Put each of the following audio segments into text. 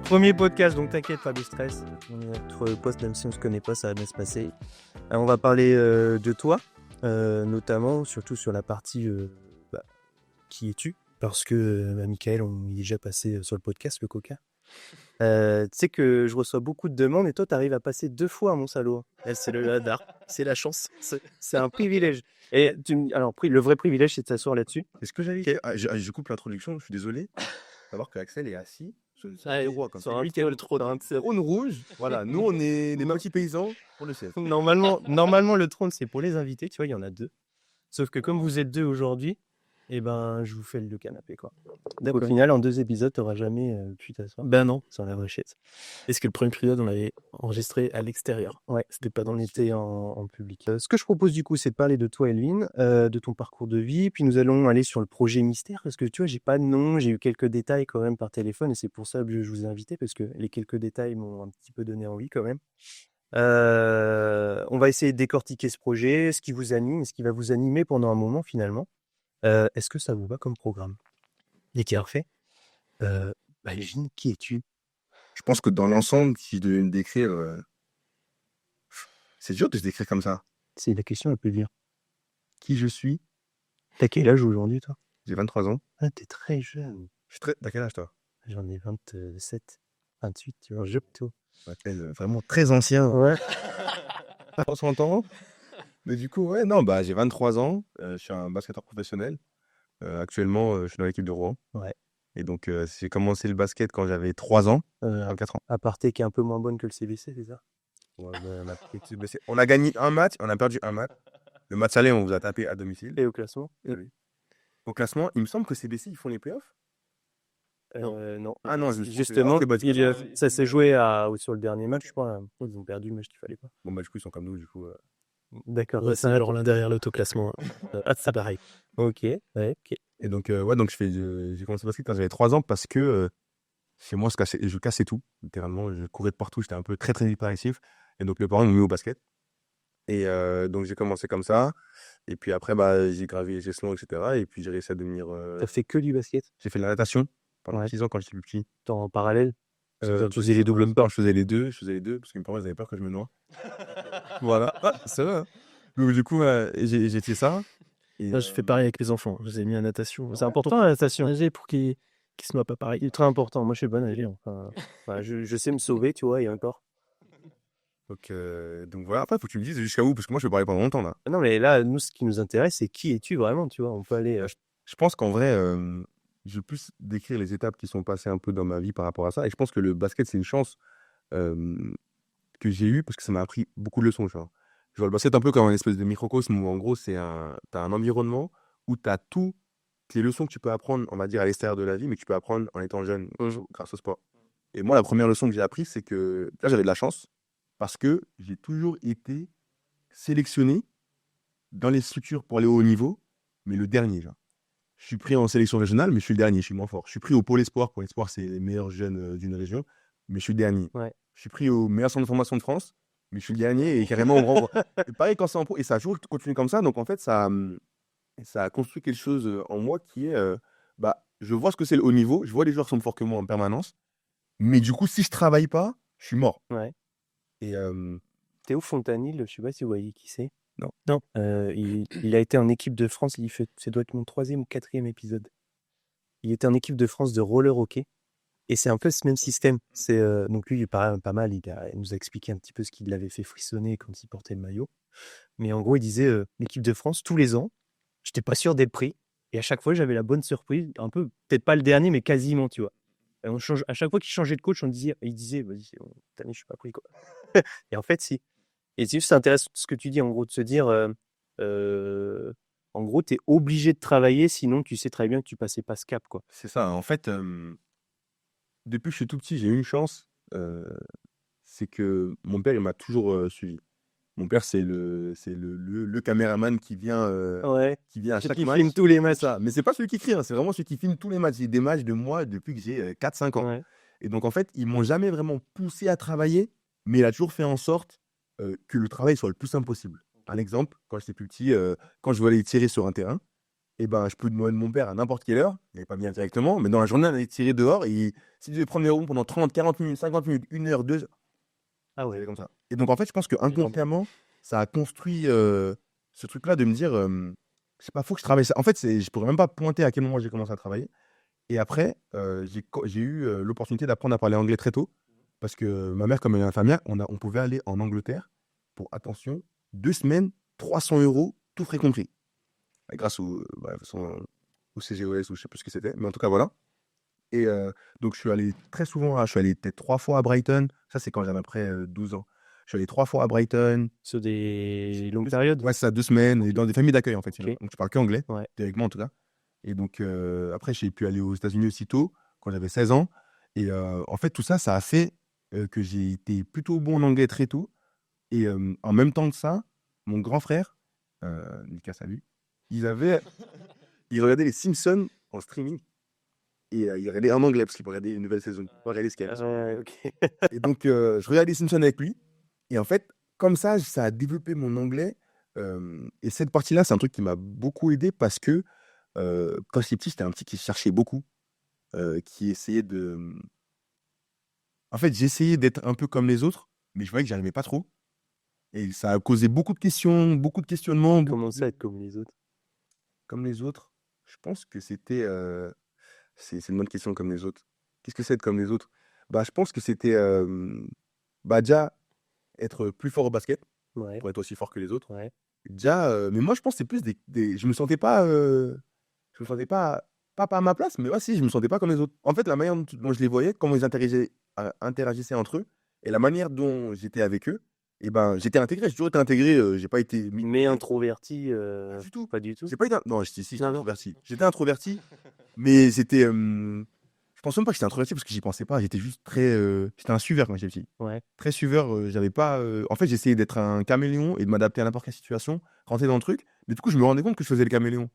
Premier podcast, donc t'inquiète, pas de stress. Notre poste, même si on se connaît pas, ça va bien se passer. On va parler de toi, notamment, surtout sur la partie qui es-tu? Parce que Michael, on y est déjà passé sur le podcast, le coca. Tu sais que je reçois beaucoup de demandes et toi, tu arrives à passer 2 fois, mon salaud. C'est le hasard, c'est la chance, c'est un privilège. Et alors, le vrai privilège, c'est de s'asseoir là-dessus. C'est ce que j'avais dit. Je coupe l'introduction, je suis désolé. Savoir qu'Axel est assis sur un roi comme ça. Sur le trône. Trône rouge. Voilà, nous on est des petits paysans pour le siège. Normalement, le trône, c'est pour les invités, tu vois, il y en a 2. Sauf que comme vous êtes 2 aujourd'hui, eh ben, je vous fais le canapé, quoi. Donc, au final, en 2 épisodes, t'auras jamais pu t'asseoir. Ben non. Sur la vraie chaise. Est-ce que le premier épisode, on l'avait enregistré à l'extérieur? Ouais, C'était pas dans on le était en public. Ce que je propose du coup, c'est de parler de toi, Elvin, de ton parcours de vie, puis nous allons aller sur le projet mystère, parce que tu vois, j'ai pas de nom, j'ai eu quelques détails quand même par téléphone, et c'est pour ça que je vous ai invité, parce que les quelques détails m'ont un petit peu donné envie quand même. On va essayer de décortiquer ce projet, ce qui vous anime, et ce qui va vous animer pendant un moment finalement. Est-ce que ça vous va comme programme? Et qui a refait Elvin, qui es-tu? Je pense que dans l'ensemble, si je devais me décrire, c'est dur de se décrire comme ça. C'est la question la plus dure. Qui je suis? T'as quel âge aujourd'hui, toi? J'ai 23 ans. Ah, t'es très jeune. T'as quel âge toi? J'en ai 27, 28, tu vois, je plutôt. Je m'appelle vraiment très ancien. Ouais. On s'entend. Mais du coup, ouais, non, j'ai 23 ans. Je suis un basketteur professionnel. Actuellement, je suis dans l'équipe de Rouen. Ouais. Et donc, j'ai commencé le basket quand j'avais 3 ans, 4 ans. Aparté qui est un peu moins bonne que le CBC, c'est ça? Ouais, on a gagné un match, on a perdu un match. Le match aller, on vous a tapé à domicile. Et au classement? Oui. Au classement, il me semble que CBC, ils font les playoffs. Non. Ah non, Justement, ça s'est joué sur le dernier match, je crois. Ils ont perdu le match qu'il fallait pas. Bon, du coup, ils sont comme nous, du coup. D'accord. Ouais, c'est alors l'un derrière l'autoclassement. C'est pareil. Ok, ouais, ok. Et donc, j'ai commencé le basket quand j'avais 3 ans parce que chez moi, je cassais tout, littéralement. Je courais de partout, j'étais un peu très, très hyperactif. Et donc, mes parents m'ont mis au basket. Et donc, j'ai commencé comme ça. Et puis après, j'ai gravi les échelons, etc. Et puis, j'ai réussi à devenir. T'as fait que du basket? J'ai fait de la natation pendant Ouais. 6 ans quand j'étais plus petit. En parallèle? Tu faisais les doubles Je faisais les deux, parce que mes parents, ils avaient peur que je me noie. Voilà, c'est vrai. Hein. Donc, du coup, j'ai fait ça. Et, je fais pareil avec les enfants. Je les ai mis à natation. C'est important la natation pour qu'ils se noient pas pareil. C'est très important. Moi, je suis bon à nager. Je sais me sauver, tu vois, et encore. Donc voilà, après, il faut que tu me dises jusqu'à où, parce que moi, je vais parler pendant longtemps, là. Non, mais là, nous, ce qui nous intéresse, c'est qui es-tu vraiment, tu vois. On peut aller... Je pense qu'en vrai, je vais plus décrire les étapes qui sont passées un peu dans ma vie par rapport à ça. Et je pense que le basket, c'est une chance que j'ai eue, parce que ça m'a appris beaucoup de leçons, tu vois. Je vois le basket un peu comme un espèce de microcosme où, en gros, t'as un environnement où t'as toutes les leçons que tu peux apprendre, on va dire, à l'extérieur de la vie, mais que tu peux apprendre en étant jeune, grâce au sport. Et moi, la première leçon que j'ai apprise, c'est que là, j'avais de la chance, parce que j'ai toujours été sélectionné dans les structures pour aller au haut niveau, mais le dernier, genre. Je suis pris en sélection régionale, mais je suis le dernier, je suis moins fort. Je suis pris au pôle espoir. Pôle espoir, c'est les meilleurs jeunes d'une région, mais je suis le dernier. Ouais. Je suis pris au meilleur centre de formation de France, mais je suis le dernier et carrément on renvoie. Et pareil quand c'est en pro, et ça a toujours continué comme ça. Donc en fait, ça a construit quelque chose en moi qui est, je vois ce que c'est le haut niveau, je vois les joueurs qui sont plus forts que moi en permanence, mais du coup, si je travaille pas, je suis mort. Ouais. Et Théo Fontanil, je sais pas si vous voyez qui c'est. Non. Il a été en équipe de France, ça doit être mon 3e ou 4e épisode. Il était en équipe de France de roller hockey. Et c'est un peu ce même système. Donc lui, il est pas mal. Il nous a expliqué un petit peu ce qui l'avait fait frissonner quand il portait le maillot. Mais en gros, il disait l'équipe de France, tous les ans, j'étais pas sûr d'être pris. Et à chaque fois, j'avais la bonne surprise. Un peu, peut-être pas le dernier, mais quasiment, tu vois. Et à chaque fois qu'il changeait de coach, il disait, vas-y, c'est bon, cette année, je suis pas pris, quoi. Et en fait, si. Et c'est juste intéressant ce que tu dis, en gros, de se dire, en gros, tu es obligé de travailler, sinon tu sais très bien que tu passais pas ce cap, quoi. c'est ça. En fait, depuis que je suis tout petit, j'ai eu une chance. C'est que mon père, il m'a toujours suivi. Mon père, c'est le caméraman qui vient à chaque match. Qui filme tous les matchs. Ça. Mais c'est pas celui qui crie, hein, c'est vraiment celui qui filme tous les matchs. J'ai des matchs de moi depuis que j'ai 4-5 ans. Ouais. Et donc, en fait, ils m'ont jamais vraiment poussé à travailler, mais il a toujours fait en sorte que le travail soit le plus simple possible. Un exemple, quand j'étais plus petit, quand je voulais aller tirer sur un terrain, et ben, je peux demander mon père à n'importe quelle heure, il n'allait pas venir directement, mais dans la journée, on allait tirer dehors, et s'il devait prendre les roues pendant 30, 40 minutes, 50 minutes, 1 heure, 2 heures, Ah ça ouais. allait comme ça. Et donc, en fait, je pense que inconsciemment, ça a construit ce truc-là de me dire, je sais pas, faut que je travaille ça. En fait, je pourrais même pas pointer à quel moment j'ai commencé à travailler. Et après, j'ai eu l'opportunité d'apprendre à parler anglais très tôt, parce que ma mère, comme elle est infirmière, on pouvait aller en Angleterre pour, attention, 2 semaines, 300 euros, tout frais compris. Grâce au CGOS, ou je sais plus ce que c'était, mais en tout cas, voilà. Et donc, je suis allé très souvent, je suis allé peut-être 3 fois à Brighton. Ça, c'est quand j'avais après 12 ans. Je suis allé 3 fois à Brighton. Sur des longues périodes? Ouais, c'est ça, 2 semaines, et dans des familles d'accueil, en fait. Ok. Donc, je parle que anglais, Ouais. théoriquement, en tout cas. Et donc, après, j'ai pu aller aux États-Unis aussitôt, quand j'avais 16 ans. Et en fait, tout ça, ça a fait que j'ai été plutôt bon en anglais très tôt. Et en même temps de ça, mon grand frère, Lucas, salut, il regardait les Simpsons en streaming. Et il regardait en anglais, parce qu'il regardait une nouvelle saison. Il regardait Scams. Ouais, ok. Et donc, je regardais les Simpsons avec lui. Et en fait, comme ça a développé mon anglais. Et cette partie-là, c'est un truc qui m'a beaucoup aidé, parce que quand j'étais petit, j'étais un petit qui cherchait beaucoup, qui essayait de. En fait, j'essayais d'être un peu comme les autres, mais je voyais que j'arrivais pas trop. Et ça a causé beaucoup de questions, beaucoup de questionnements. Comment ça, être comme les autres? Comme les autres? Je pense que c'était. C'est une bonne question, comme les autres. Qu'est-ce que c'est être comme les autres? Bah, je pense que c'était bah, déjà être plus fort au basket, Ouais, pour être aussi fort que les autres. ouais. Déjà, mais moi, je pense que c'est plus je me sentais pas. Je me sentais pas à ma place, mais ouais, si, je me sentais pas comme les autres. En fait, la manière dont je les voyais, comment ils interagissaient entre eux, et la manière dont j'étais avec eux, et ben, j'étais intégré, j'ai toujours été intégré, j'ai pas été mis. Mais introverti, Pas du tout. pas du tout. J'ai pas été. Non, j'étais Non, non. introverti. J'étais introverti, mais c'était. Je pense même pas que j'étais introverti, parce que j'y pensais pas. J'étais juste très. J'étais un suiveur quand j'étais petit. Ouais. Très suiveur. J'avais pas. En fait, j'essayais d'être un caméléon et de m'adapter à n'importe quelle situation, rentrer dans le truc. Mais du coup, je me rendais compte que je faisais le caméléon.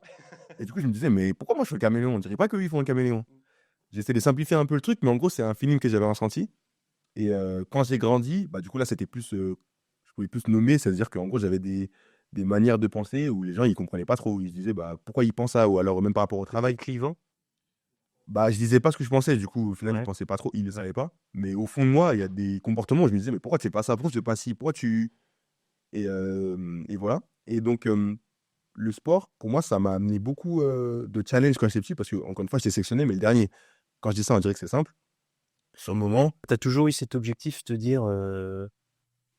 Et du coup, je me disais, mais pourquoi moi je fais le caméléon? On dirait pas qu'eux ils font le caméléon. J'essaie de simplifier un peu le truc, mais en gros, c'est un feeling que j'avais ressenti. Et quand j'ai grandi, bah, du coup, là, c'était plus. Je pouvais plus nommer, c'est-à-dire qu'en gros, j'avais des manières de penser où les gens ils comprenaient pas trop. Ils se disaient, bah, pourquoi ils pensent ça? Ou alors, même par rapport au travail. Clivant. Bah, je disais pas ce que je pensais, du coup, au final, Ouais. ils pensaient pas trop, ils le savaient pas. Mais au fond de moi, il y a des comportements où je me disais, mais pourquoi tu fais pas ça? Pourquoi tu fais pas ci? Pourquoi tu. Et voilà. Et donc, le sport, pour moi, ça m'a amené beaucoup de challenges quand j'étais petit, parce que, encore une fois, j'étais sectionné, mais le dernier, quand je dis ça, on dirait que c'est simple. Sur le moment, Tu as toujours eu cet objectif de dire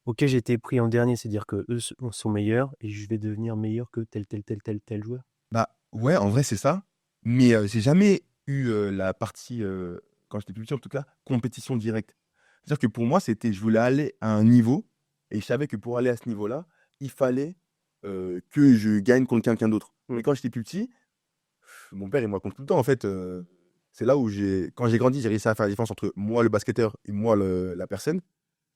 ok, j'ai été pris en dernier, c'est-à-dire que eux sont meilleurs et je vais devenir meilleur que tel joueur. bah, ouais, en vrai, c'est ça. Mais j'ai jamais eu la partie, quand j'étais plus petit, en tout cas, compétition directe. C'est-à-dire que pour moi, je voulais aller à un niveau, et je savais que pour aller à ce niveau-là, il fallait que je gagne contre quelqu'un d'autre. Mais quand j'étais plus petit, mon père, il me raconte tout le temps, en fait. C'est là où quand j'ai grandi, j'ai réussi à faire la différence entre moi, le basketteur, et moi, la personne.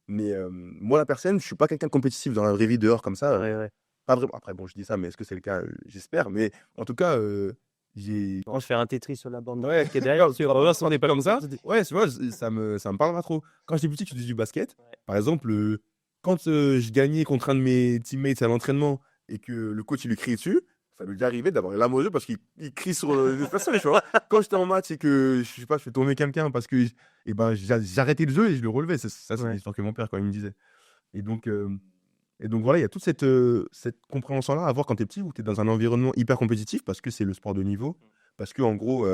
Mais moi, la personne, je suis pas quelqu'un de compétitif dans la vraie vie, dehors, comme ça. Ouais, ouais. Pas vraiment. Après, bon, je dis ça, mais est-ce que c'est le cas? J'espère. Mais en tout cas, j'ai. On va se faire un Tetris sur la bande. Ouais, Qui est derrière. on n'est pas comme ça. Ouais, tu vois, ça me parle pas trop. Quand j'étais petit, je faisais du basket. Ouais. Par exemple, quand je gagnais contre un de mes teammates à l'entraînement, et que le coach il lui crie dessus, ça m'est déjà arrivé d'avoir les larmes aux yeux, parce qu'il crie sur les personnes. Quand j'étais en match et que je sais pas, je fais tourner quelqu'un parce que j'arrêtais le jeu et je le relevais. Ça, c'est Ouais. l'histoire que mon père, quand il me disait. Et donc, voilà, il y a toute cette compréhension-là à avoir quand tu es petit, où tu es dans un environnement hyper compétitif, parce que c'est le sport de niveau, parce que en gros,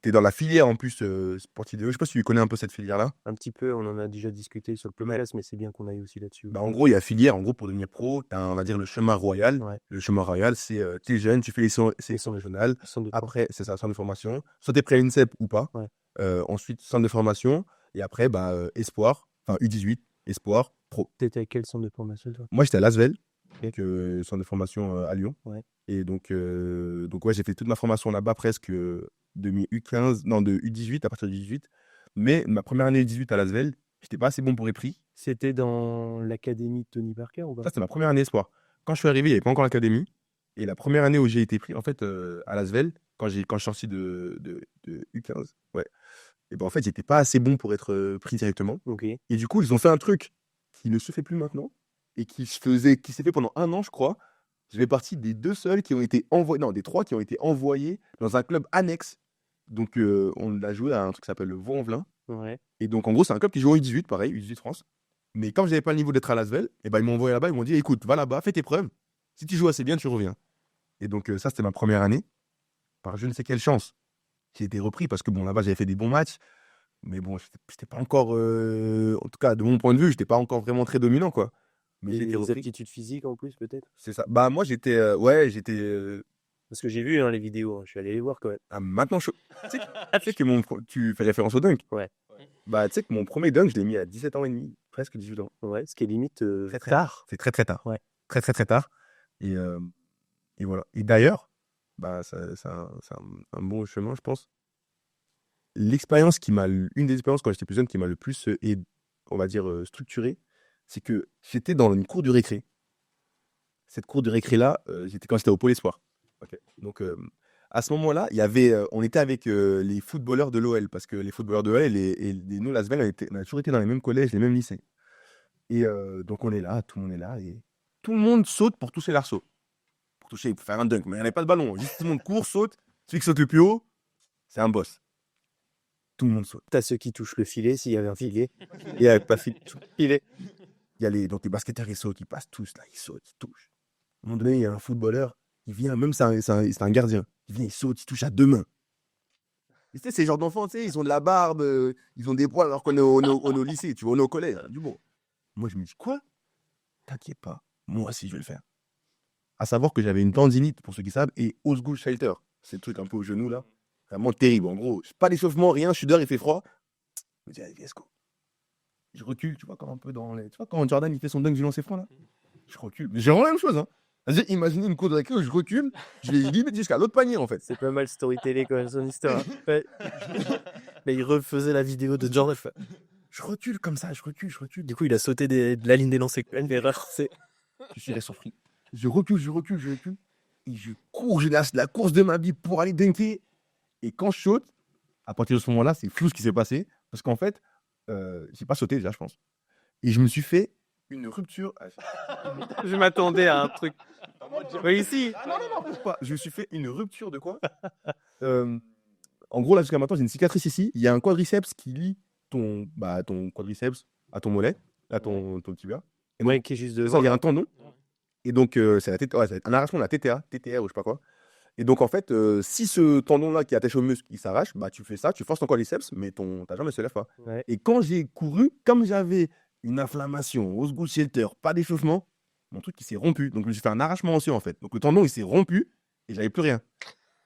tu es dans la filière en plus sportive. Je sais pas si tu connais un peu cette filière-là. Un petit peu, on en a déjà discuté sur le podcast, mais c'est bien qu'on aille aussi là-dessus. Bah, en gros, il y a filière. En gros, pour devenir pro, tu as, on va dire, le chemin royal. Ouais. Le chemin royal, c'est tu es jeune, tu fais les sélections régionales. Sans doute. Après, c'est ça, centre de formation. Soit tu es prêt à l'INSEP ou pas. Ouais. Ensuite, centre de formation. Et après, bah, espoir, enfin U18, espoir, pro. T'étais à quel centre de formation, toi? Moi, j'étais à Lasvel, Ok. centre de formation à Lyon. Ouais. Et donc ouais, j'ai fait toute ma formation là-bas, presque de U15, non, de U18, à partir de 18. Mais ma première année U18 à Lasvel, j'étais pas assez bon pour EPRI. C'était dans l'académie de Tony Parker ou pas? Ça, c'était ma première année espoir. Quand je suis arrivé, il n'y avait pas encore l'académie. Et la première année où j'ai été pris, en fait, à Lasvel, quand je suis sorti de U15, ouais. Et ben en fait, j'étais pas assez bon pour être pris directement. Ok. Et du coup, ils ont fait un truc qui ne se fait plus maintenant, et qui s'est fait pendant 1 an, je crois. Je fais partie des 2 seuls qui ont été envoyés, non, des 3 qui ont été envoyés dans un club annexe. Donc, on a joué à un truc qui s'appelle le Vaux-en-Velin. Ouais. Et donc, en gros, c'est un club qui joue en U18, pareil, U18 France. Mais comme j'avais pas le niveau d'être à Lasvel, et ben, ils m'ont envoyé là-bas, ils m'ont dit, écoute, va là-bas, fais tes preuves. Si tu joues assez bien, tu reviens. Et donc, ça, c'était ma première année. Par je ne sais quelle chance, j'ai été repris parce que, bon, là-bas, j'avais fait des bons matchs. Mais bon, j'étais pas encore, en tout cas, de mon point de vue, j'étais pas encore vraiment très dominant, quoi. Mais Et j'ai été les repris. aptitudes physiques en plus, peut-être? C'est ça. Bah, moi, j'étais, ouais, Parce que j'ai vu les vidéos, hein, je suis allé les voir quand même. ah, maintenant, tu sais que tu fais référence au dunk. Ouais. Bah, tu sais que mon premier dunk, je l'ai mis à 17 ans et demi, presque 18 ans. Ouais, ce qui est limite Très, très tard. C'est très, très tard. Ouais. Très, très, très tard. Et, et voilà. Et d'ailleurs, bah, c'est un bon chemin, je pense. Une des expériences quand j'étais plus jeune qui m'a le plus, on va dire, structuré, c'est que j'étais dans une cour de récré. Cette cour de récré-là, quand j'étais au Pôle Espoir. Ok. Donc, à ce moment-là, on était avec les footballeurs de l'OL, parce que les footballeurs de l'OL et nous, Lasvel, on a toujours été dans les mêmes collèges, les mêmes lycées. Et donc, on est là, tout le monde est là, et tout le monde saute pour toucher l'arceau. Pour faire un dunk, mais il n'y avait pas de ballon. Juste tout le monde court, saute. Celui qui saute le plus haut, c'est un boss. Tout le monde saute. T'as ceux qui touchent le filet, s'il y avait un filet. Il n'y avait pas de Filet. Il y a donc les basketteurs, ils sautent, ils passent tous là, ils sautent, ils touchent. À un moment donné, il y a un footballeur, il vient, même c'est un gardien, il vient, il saute, il touche à 2 mains. Et tu sais, ces genres d'enfants, tu sais, ils ont de la barbe, ils ont des poils alors qu'on est au lycée, tu vois, on est au collège. Du bon. Moi, je me dis, quoi? T'inquiète pas, moi aussi, je vais le faire. À savoir que j'avais une tendinite, pour ceux qui savent, et Osgood Shelter. C'est le truc un peu au genou, là. Vraiment terrible, en gros. Pas d'échauffement, rien, je suis dehors, il fait froid. Je me dis, allez, let's go. Je recule, tu vois, comme un peu dans les. Tu vois, quand Jordan il fait son dunk du lancer franc là, je recule. Mais j'ai vraiment la même chose, hein. C'est-à-dire, imaginez une cour de récré où je recule, je vais limite jusqu'à l'autre panier en fait. C'est pas mal storytellé quand même son histoire. Ouais. Mais il refaisait la vidéo de Jordan. Je recule comme ça, je recule. Du coup, il a sauté de la ligne des lancers. Une erreur, c'est. Je suis surpris. Je recule. Et je cours, je lâche la course de ma vie pour aller dunker. Et quand je saute, à partir de ce moment-là, c'est flou ce qui s'est passé. Parce qu'en fait, j'ai pas sauté déjà, je pense. Et je me suis fait une rupture. Je m'attendais à un truc. Oui, ici. Ah non, pas. Je me suis fait une rupture de quoi? En gros, là, jusqu'à maintenant, j'ai une cicatrice ici. Il y a un quadriceps qui lie ton quadriceps à ton mollet, à ton tibia. Et Ouais, qui est juste ça, devant. il y a un tendon. Et donc, c'est un arrachement de la TTA ou je sais pas quoi. Et donc, en fait, si ce tendon-là qui est attaché au muscle, il s'arrache, bah, tu fais ça, tu forces ton quadriceps, mais ta jambe ne se lève pas. Ouais. Et quand j'ai couru, comme j'avais une inflammation, Osgood Shelter, pas d'échauffement, mon truc, il s'est rompu. Donc, je me suis fait un arrachement osseux, en fait. Donc, le tendon, il s'est rompu et j'avais plus rien.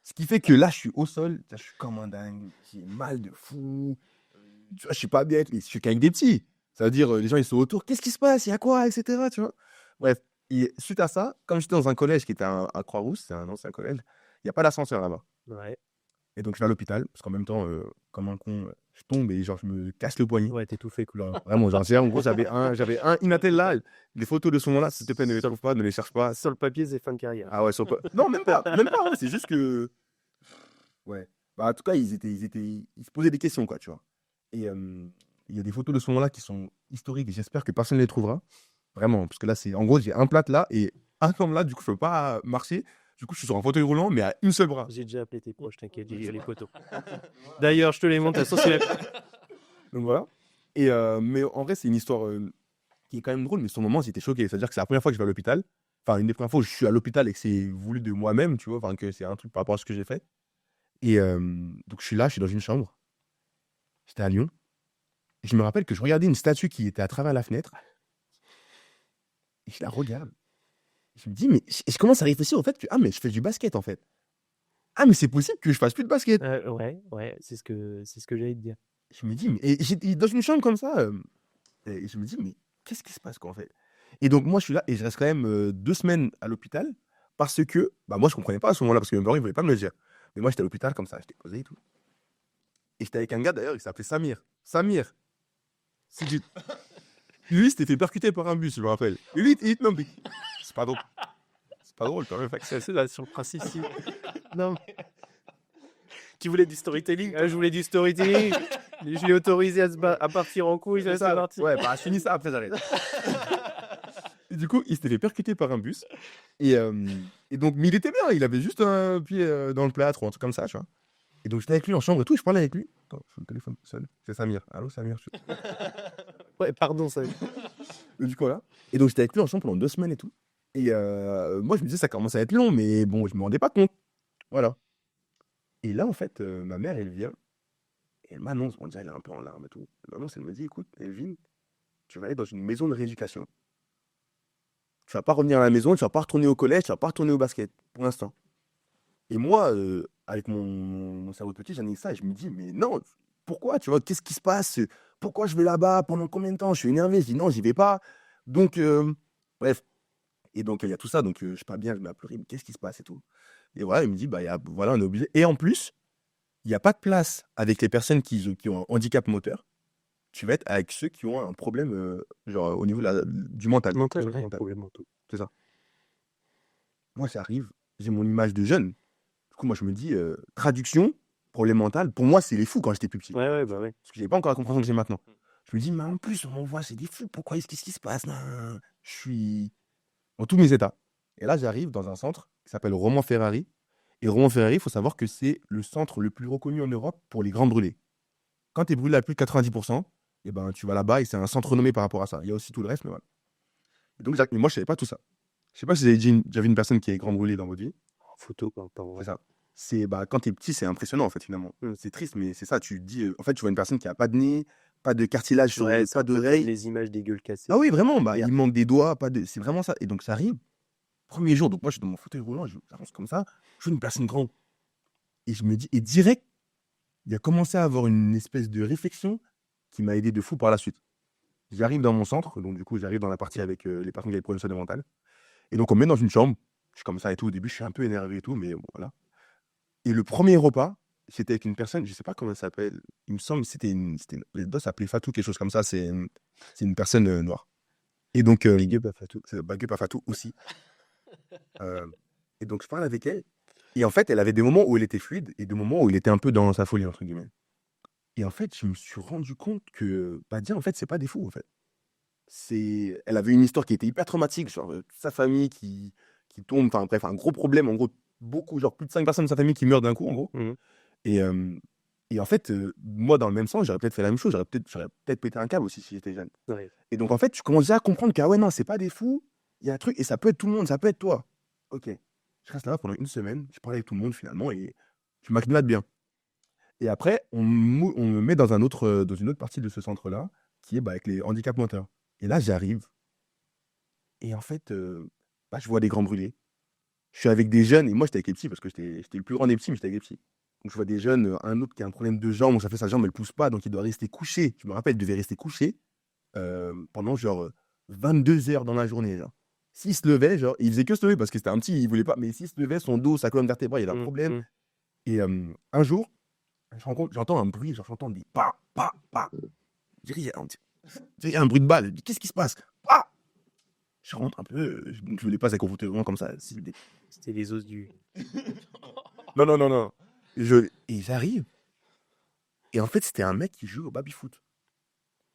Ce qui fait que là, je suis au sol, je suis comme un dingue, j'ai mal de fou. Tu vois, je suis pas bien, je suis qu'avec des petits. Ça veut dire, les gens, ils sont autour, qu'est-ce qui se passe, il y a quoi, etc. Tu vois. Bref, et suite à ça, comme j'étais dans un collège qui était à Croix-Rousse, c'est un ancien collège, il n'y a pas d'ascenseur là-bas. Ouais. Et donc, je vais à l'hôpital, parce qu'en même temps, comme un con, je tombe et genre, je me casse le poignet. Ouais, t'es tout fait, quoi. Genre, vraiment, genre, en gros, j'avais un Inatel là. Les photos de ce moment-là, s'il te plaît, ne les trouve pas, ne les cherche pas. Sur le papier, c'est fin de carrière. Ah ouais, non, même pas, hein, c'est juste que. Ouais. Bah, en tout cas, ils se posaient des questions, quoi, tu vois. Et il y a des photos de ce moment-là qui sont historiques et j'espère que personne ne les trouvera. Vraiment, parce que là, en gros, j'ai un plâtre là et un comme là, du coup, je peux pas marcher. Du coup, je suis sur un fauteuil roulant, mais à une seule bras. J'ai déjà appelé tes proches, t'inquiète, j'ai les photos. D'ailleurs, je te les montre, elles sont sur la- Donc voilà. Et mais en vrai, c'est une histoire qui est quand même drôle, mais sur le moment, j'étais choqué. C'est-à-dire que c'est la première fois que je vais à l'hôpital. Enfin, une des premières fois où je suis à l'hôpital et que c'est voulu de moi-même, tu vois, enfin, que c'est un truc par rapport à ce que j'ai fait. Et donc, je suis là, je suis dans une chambre. J'étais à Lyon. Et je me rappelle que je regardais une statue qui était à travers la fenêtre. Et je la regarde. Je me dis, mais je commence à réfléchir au fait que, ah, mais je fais du basket, en fait. Ah, mais c'est possible que je fasse plus de basket. Ouais, c'est ce que j'allais te dire. Je me dis, mais, et j'étais dans une chambre comme ça. Et je me dis, mais qu'est-ce qui se passe, quoi, en fait? Et donc, moi, je suis là et je reste quand même 2 semaines à l'hôpital parce que, bah, moi, je comprenais pas à ce moment-là parce que mes parents, ils voulaient pas me le dire. Mais moi, j'étais à l'hôpital comme ça, j'étais posé et tout. Et j'étais avec un gars, d'ailleurs, il s'appelait Samir. Samir. Lui, il s'était fait percuter par un bus, je me rappelle. Et lui, non, mais c'est pas drôle. C'est pas drôle, quand même. C'est assez là sur le principe. Si. Non. Tu voulais du storytelling? Je voulais du storytelling. Je l'ai autorisé à partir en couille. C'est ça. Ouais, bah, je finis ça, après, j'arrête. Et du coup, il s'était fait percuter par un bus. Et donc, mais il était bien, il avait juste un pied dans le plâtre ou un truc comme ça, tu vois. Et donc, j'étais avec lui en chambre et tout, et je parlais avec lui. Attends, je suis au téléphone seul. C'est Samir. Allô, Samir. Ouais, pardon, ça. Et du coup, voilà. Et donc, j'étais avec lui en chambre pendant 2 semaines et tout. Et moi, je me disais, ça commence à être long, mais bon, je me rendais pas compte. Voilà. Et là, en fait, ma mère, elle vient. Et elle m'annonce, on dirait, elle est un peu en larmes et tout. Elle m'annonce, elle me dit, écoute, Elvin, tu vas aller dans une maison de rééducation. Tu vas pas revenir à la maison, tu vas pas retourner au collège, tu vas pas retourner au basket, pour l'instant. Et moi, avec mon cerveau de petit, j'analyse ça et je me dis, mais non, pourquoi, tu vois, qu'est-ce qui se passe? Pourquoi je vais là-bas? Pendant combien de temps? Je suis énervé, je dis non, j'y vais pas. Donc, bref. Et donc, il y a tout ça, donc je suis pas bien, je mets à pleurer, mais qu'est-ce qui se passe et tout. Et voilà, il me dit, bah, voilà, on est obligé. Et en plus, il n'y a pas de place avec les personnes qui ont un handicap moteur. Tu vas être avec ceux qui ont un problème, genre, au niveau du mental. Mental, Mental. ouais, problème mentaux. C'est ça. Moi, j'arrive, j'ai mon image de jeune. Du coup, moi, je me dis, traduction, problème mental, pour moi, c'est les fous quand j'étais plus petit. Ouais, bah ouais. Parce que j'avais pas encore la compréhension que j'ai maintenant. Je me dis, mais en plus, on m'envoie, c'est des fous, pourquoi qu'est-ce qui se passe? Nan. Je suis dans tous mes états. Et là, j'arrive dans un centre qui s'appelle Roman Ferrari. Et Roman Ferrari, il faut savoir que c'est le centre le plus reconnu en Europe pour les grands brûlés. Quand tu es brûlé à plus de 90%, eh ben, tu vas là-bas et c'est un centre renommé par rapport à ça. Il y a aussi tout le reste, mais voilà. Et donc, mais moi, je savais pas tout ça. Je sais pas si vous avez déjà j'avais une personne qui est grand brûlée dans votre vie. En photo, quoi, pas en vrai. C'est ça. C'est, bah, quand t'es petit, c'est impressionnant, en fait, finalement. C'est triste, mais c'est ça. Tu te dis, en fait, tu vois une personne qui a pas de nez, pas de cartilage sur Ouais, c'est pas un peu comme d'oreille. les images des gueules cassées. Ah oui, vraiment, bah, Merde. il manque des doigts, pas de. C'est vraiment ça. Et donc, ça arrive. Premier jour, donc moi, je suis dans mon fauteuil roulant, j'avance comme ça. Je vois une personne grande. Et je me dis, et direct, il a commencé à avoir une espèce de réflexion qui m'a aidé de fou par la suite. J'arrive dans mon centre, donc du coup, j'arrive dans la partie avec les personnes qui avaient des problèmes de santé mentale. Et donc, on me met dans une chambre. Je suis comme ça et tout. Au début, je suis un peu énervé et tout, mais bon, voilà. Et le premier repas, c'était avec une personne, je sais pas comment elle s'appelle. Il me semble que elle doit s'appeler Fatou, quelque chose comme ça. C'est une personne noire. Et donc, Big up à Fatou. c'est Big up à Fatou aussi. Et donc, je parle avec elle. Et en fait, elle avait des moments où elle était fluide et des moments où il était un peu dans sa folie, entre guillemets. Et en fait, je me suis rendu compte que, bah, dire, en fait, c'est pas des fous, en fait. Elle avait une histoire qui était hyper traumatique, genre sa famille qui tombe, enfin bref, un gros problème, en gros, beaucoup, genre plus de 5 personnes de sa famille qui meurent d'un coup, en gros. Mhm. Et, et en fait, moi, dans le même sens, j'aurais peut-être fait la même chose, j'aurais peut-être pété un câble aussi si j'étais jeune. Ouais. Et donc, en fait, tu commences déjà à comprendre que, ah ouais, non, c'est pas des fous, il y a un truc, et ça peut être tout le monde, ça peut être toi. Ok. Je reste là pendant une semaine, je parle avec tout le monde finalement, et je m'acclimate bien. Et après, on me met dans dans une autre partie de ce centre-là, qui est bah, avec les handicaps moteurs. Et là, j'arrive, et en fait, bah, je vois des grands brûlés. Je suis avec des jeunes, et moi, j'étais avec les petits, parce que j'étais le plus grand des petits, mais j'étais avec les petits. Donc, je vois des jeunes, un autre qui a un problème de jambe, donc ça fait sa jambe, elle pousse pas, donc il doit rester couché. Je me rappelle, il devait rester couché pendant genre 22 heures dans la journée. Genre. S'il se levait, genre, il faisait que se lever, parce que c'était un petit, il voulait pas, mais s'il se levait, son dos, sa colonne vertébrale, il a un problème. Mhm. Et un jour, j'entends un bruit, genre, j'entends des pas, pas, pas. Je dirais, il y a un bruit de balle. Je dis, qu'est-ce qui se passe? Ah. Je rentre un peu, je voulais pas s'accrocher vraiment comme ça. C'était les os du. Non, non, non, non. Et j'arrive. Et en fait, c'était un mec qui joue au baby-foot.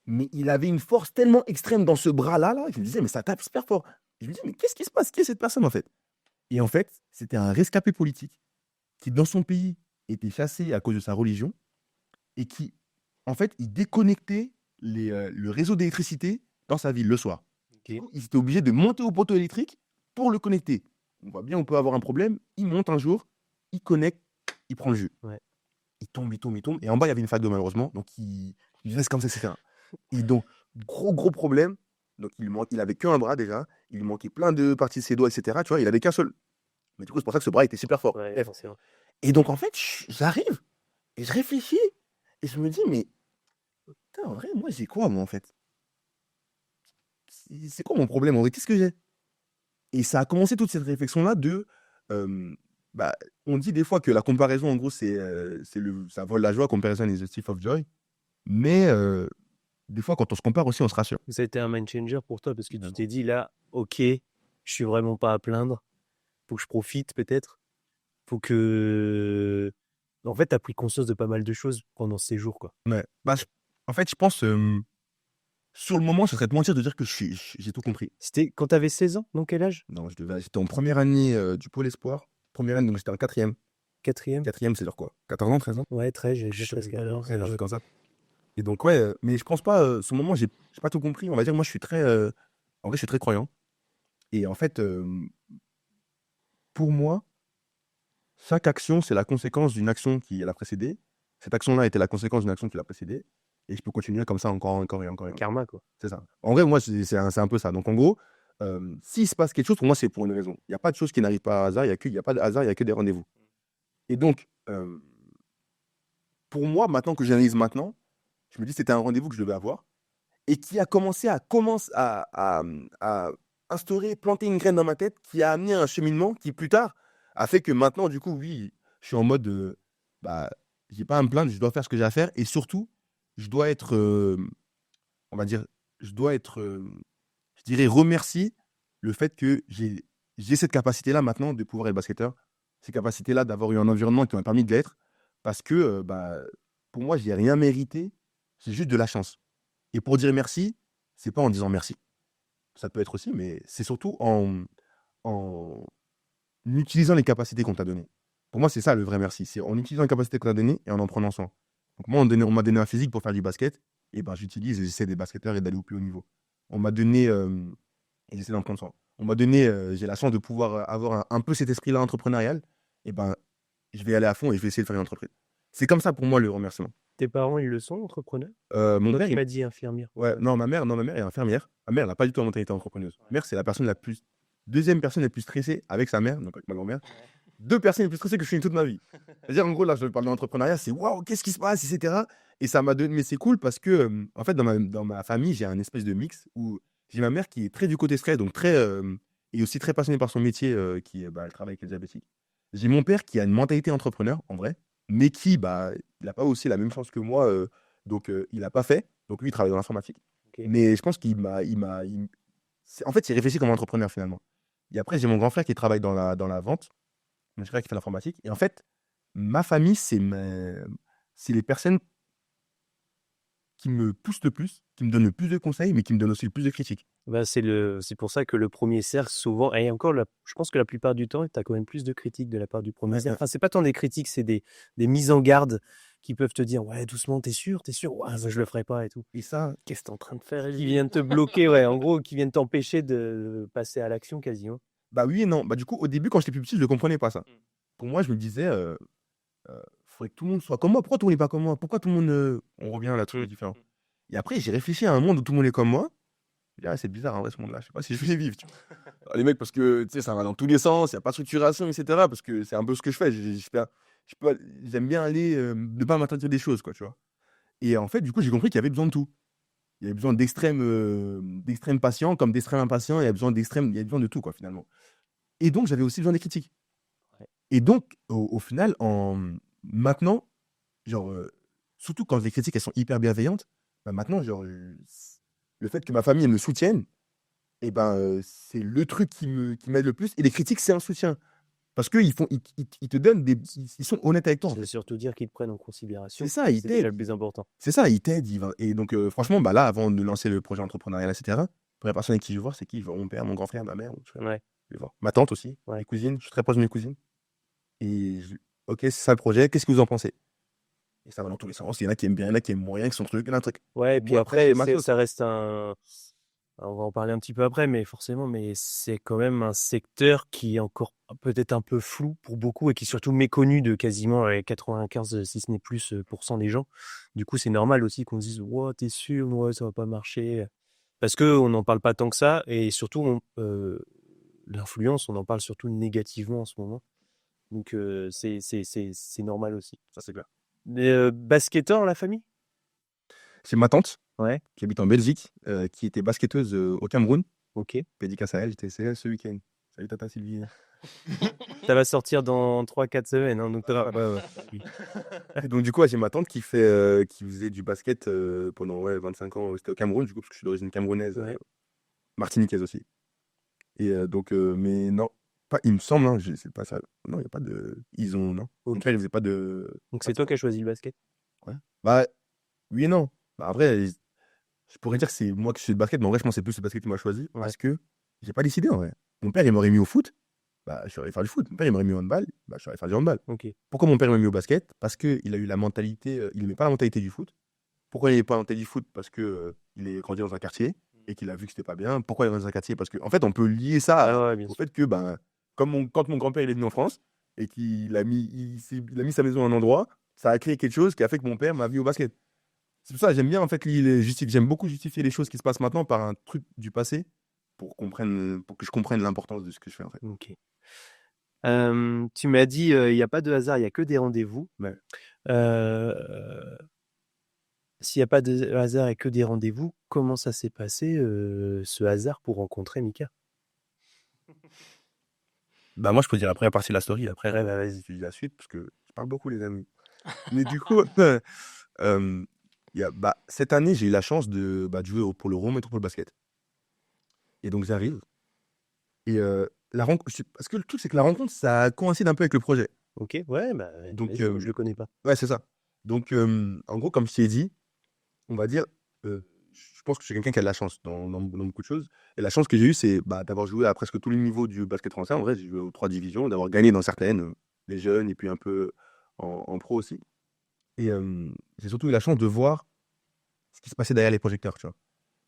Mais il avait une force tellement extrême dans ce bras-là, là, je me disais, mais ça tape super fort. Et je me disais, mais qu'est-ce qui se passe? Qui est cette personne, en fait? Et en fait, c'était un rescapé politique qui, dans son pays, était chassé à cause de sa religion et qui, en fait, il déconnectait le réseau d'électricité dans sa ville le soir. Ok. Il était obligé de monter au poteau électrique pour le connecter. On voit bien, on peut avoir un problème. Il monte un jour, il connecte, il prend le jus. Ouais. Il tombe, il tombe, il tombe. Et en bas, il y avait une fac d'eau, malheureusement. Donc, il reste comme ça, etc. Et donc, gros problème. Donc, il avait qu'un bras déjà. Il lui manquait plein de parties de ses doigts, etc. Tu vois, il avait qu'un seul. Mais du coup, c'est pour ça que ce bras était super fort. Ouais, Bref. forcément. Et donc, en fait, j'arrive et je réfléchis. Et je me dis, mais putain, en vrai, moi, j'ai quoi, moi, en fait? C'est quoi mon problème, en vrai? Qu'est-ce que j'ai? Et ça a commencé toute cette réflexion-là de. Bah, on dit des fois que la comparaison, en gros, ça vole la joie, comparison is the thief of joy. Mais des fois, quand on se compare aussi, on se rassure. Ça a été un mind changer pour toi parce que tu Évidemment. t'es dit là, ok, je suis vraiment pas à plaindre. Faut que je profite peut-être. Faut que. En fait, t'as pris conscience de pas mal de choses pendant ces jours, quoi. Ouais. Bah, en fait, je pense Sur le moment, ça serait de mentir de dire que j'ai tout compris. C'était quand tu avais 16 ans? Donc quel âge? Non, j'étais en première année du Pôle Espoir. Première année, donc j'étais en quatrième. Quatrième? Quatrième, c'est-dire quoi? 14 ans, 13 ans? Ouais, 13, j'ai 13, 14. Ouais, un truc comme ça. Et donc, ouais, mais je pense pas, sur le moment, j'ai pas tout compris. On va dire, moi, je suis très, en vrai, je suis très croyant. Et en fait, pour moi, chaque action, c'est la conséquence d'une action qui l'a précédée. Cette action-là était la conséquence d'une action qui l'a précédée. Et je peux continuer comme ça encore et encore et encore. Karma, quoi. C'est ça. En vrai, moi, c'est un peu ça. Donc, en gros, s'il se passe quelque chose, pour moi, c'est pour une raison. Il n'y a pas de chose qui n'arrive pas à hasard. Il y a pas de hasard, il n'y a que des rendez-vous. Et donc, pour moi, maintenant que j'analyse maintenant, je me dis que c'était un rendez-vous que je devais avoir et qui a commencé à instaurer, planter une graine dans ma tête qui a amené un cheminement qui, plus tard, a fait que maintenant, du coup, oui, je suis en mode, bah, j'ai pas à me plaindre, je dois faire ce que j'ai à faire et surtout, je dois être, on va dire, je dois être, je dirais, remercier le fait que j'ai cette capacité-là maintenant de pouvoir être basketteur, cette capacité-là d'avoir eu un environnement qui m'a permis de l'être parce que, bah, pour moi, j'ai rien mérité, c'est juste de la chance. Et pour dire merci, c'est pas en disant merci. Ça peut être aussi, mais c'est surtout en utilisant les capacités qu'on t'a données. Pour moi, c'est ça le vrai merci. C'est en utilisant les capacités qu'on t'a données et en prenant soin. Donc moi, on m'a donné un physique pour faire du basket. Et ben, j'utilise et j'essaie des basketteurs et d'aller au plus haut niveau. On m'a donné, et j'essaie d'en prendre soin. On m'a donné, j'ai la chance de pouvoir avoir un peu cet esprit-là entrepreneurial. Et ben, je vais aller à fond et je vais essayer de faire une entreprise. C'est comme ça pour moi le remerciement. Tes parents, ils le sont, entrepreneurs? Mon Toi, père, tu m'as dit infirmière. ouais, non, ma mère est infirmière. Ma mère n'a pas du tout la mentalité entrepreneuse. Ma mère, c'est la personne la plus, deuxième personne la plus stressée avec sa mère, donc avec ma grand-mère. Deux personnes les plus stressées que je suis toute ma vie. C'est-à-dire, en gros, là, je parle d'entrepreneuriat, c'est waouh, qu'est-ce qui se passe, etc. Et ça m'a donné, mais c'est cool parce que, en fait, dans ma famille, j'ai un espèce de mix où j'ai ma mère qui est très du côté stress, donc très, et aussi très passionnée par son métier, qui est, bah, elle travaille avec les diabétiques. J'ai mon père qui a une mentalité entrepreneur, en vrai, mais qui, bah, il n'a pas aussi la même chance que moi, donc il n'a pas fait. Donc lui, il travaille dans l'informatique. Ok. Mais je pense en fait, il réfléchit comme un entrepreneur finalement. Et après, j'ai mon grand frère qui travaille dans la vente, mon frère qui fait l'informatique. Et en fait, ma famille, c'est les personnes qui me poussent le plus, qui me donnent le plus de conseils, mais qui me donnent aussi le plus de critiques. Bah, c'est pour ça que le premier cercle, souvent, et encore, je pense que la plupart du temps, tu as quand même plus de critiques de la part du premier Ouais, cercle. ouais. Enfin, c'est pas tant des critiques, c'est des mises en garde qui peuvent te dire, ouais, doucement, t'es sûr, ouais, ça, je le ferai pas et tout. Et ça, Qu'est-ce que t'es en train de faire? Qui viennent te bloquer, ouais, en gros, qui viennent t'empêcher de passer à l'action quasiment. bah oui et non. Bah du coup, au début, quand j'étais plus petit, je ne comprenais pas ça. Pour moi, je me disais, faudrait que tout le monde soit comme moi. Pourquoi tout le monde n'est pas comme moi? Pourquoi tout le monde. On revient à la truc différent. Et après, j'ai réfléchi à un monde où tout le monde est comme moi. Je dis, ah, c'est bizarre, en vrai, ce monde-là. Je sais pas si je vais vivre. Tu vois. Alors, les mecs, parce que tu sais, ça va dans tous les sens, il n'y a pas de structuration, etc. Parce que c'est un peu ce que je fais. J'aime bien aller, ne pas m'interdire des choses, quoi, tu vois. Et en fait, du coup, j'ai compris qu'il y avait besoin de tout. Il y avait besoin d'extrêmes patients comme d'extrêmes impatients. Il y a besoin de tout, quoi, finalement. Et donc, j'avais aussi besoin des critiques. Ouais. Et donc, au final, maintenant, genre, surtout quand les critiques, elles sont hyper bienveillantes, bah maintenant, genre, le fait que ma famille elle me soutienne, et ben, c'est le truc qui m'aide le plus. Et les critiques, c'est un soutien. Parce qu'ils ils te donnent ils sont honnêtes avec toi, en Ça veut fait. surtout dire qu'ils te prennent en considération. C'est ça, ils C'est déjà t'aident. le plus important. C'est ça, ils t'aident. Et donc, franchement, bah là, avant de lancer le projet entrepreneurial, etc., la première personne avec qui je vais voir, c'est qui? Je vais voir mon père, mon grand frère, ma mère. Tu vois. Ouais, Je vais voir ma tante aussi, ouais. mes cousines. Je suis très proche de mes cousines. Et ok, c'est ça le projet, qu'est-ce que vous en pensez? Et ça va dans tous les sens. Il y en a qui aiment bien, il y en a qui aiment moins, qui sont trucs, il y en a un truc. Ouais, et puis Moi, après, c'est matos. ça reste on va en parler un petit peu après, mais forcément, mais c'est quand même un secteur qui est encore peut-être un peu flou pour beaucoup et qui est surtout méconnu de quasiment 95, si ce n'est plus, % des gens. Du coup, c'est normal aussi qu'on se dise, ouais, t'es sûr, ouais, ça va pas marcher. Parce qu'on n'en parle pas tant que ça et surtout, l'influence, on en parle surtout négativement en ce moment. Donc, c'est normal aussi. Ça, c'est clair. Mais basketteur, la famille? C'est ma tante, Ouais, qui habite en Belgique, qui était basketteuse au Cameroun. ok. Dédicace à elle, j'étais chez elle ce week-end. Salut Tata Sylvie. Ça va sortir dans 3-4 semaines, hein, donc Ouais, ouais. Et donc, du coup, ouais, j'ai ma tante qui faisait du basket pendant 25 ans. C'était au Cameroun, du coup, parce que je suis d'origine camerounaise, ouais. martiniquaise aussi. Et donc, mais non, pas, il me semble, hein, c'est pas ça. Non, il n'y a pas de. Ils ont. Non. Mon Ok. père, il faisait pas de. Donc pas c'est de toi sport. qui as choisi le basket? Ouais. Bah, oui et non. Bah, après, Je pourrais dire que c'est moi qui suis de basket, mais en vrai, je pense que c'est plus le basket qui m'a choisi Ouais. parce que j'ai pas décidé en vrai. Mon père, il m'aurait mis au foot, bah, je suis allé faire du foot. Mon père, il m'aurait mis au handball, bah, je suis allé faire du handball. Ok. Pourquoi mon père m'a mis au basket? Parce qu'il a eu la mentalité, il n'aimait pas la mentalité du foot. Pourquoi il n'aimait pas la mentalité du foot? Parce que il est grandi dans un quartier et qu'il a vu que c'était pas bien. Pourquoi il est dans un quartier? Parce qu'en fait, on peut lier ça Ah ouais, bien au sûr. fait que, ben, quand mon grand-père il est venu en France et qu'il a mis, il a mis sa maison à un endroit, ça a créé quelque chose qui a fait que mon père m'a mis au basket. C'est pour ça que j'aime bien, en fait, j'aime beaucoup justifier les choses qui se passent maintenant par un truc du passé pour que je comprenne l'importance de ce que je fais, en fait. Ok. Tu m'as dit, il n'y a pas de hasard, il n'y a que des rendez-vous. Ouais. S'il n'y a pas de hasard et que des rendez-vous, comment ça s'est passé, ce hasard pour rencontrer Mika? Bah, moi, je peux dire la première partie de la story. Après, Ouais, bah vas-y. tu dis la suite parce que je parle beaucoup, les amis. Mais du coup, cette année, j'ai eu la chance de jouer pour le Rome Métropole Basket. Et donc, j'arrive. Et la rencontre, parce que le truc, c'est que la rencontre, ça coïncide un peu avec le projet. Ok, ouais, bah Donc, vas-y, moi, je le connais pas. ouais, c'est ça. Donc, en gros, comme je t'ai dit, on va dire, je pense que je suis quelqu'un qui a de la chance dans beaucoup de choses. Et la chance que j'ai eue, c'est d'avoir joué à presque tous les niveaux du basket français. En vrai, j'ai joué aux 3 divisions, d'avoir gagné dans certaines, les jeunes, et puis un peu en pro aussi. Et j'ai surtout eu la chance de voir ce qui se passait derrière les projecteurs, tu vois.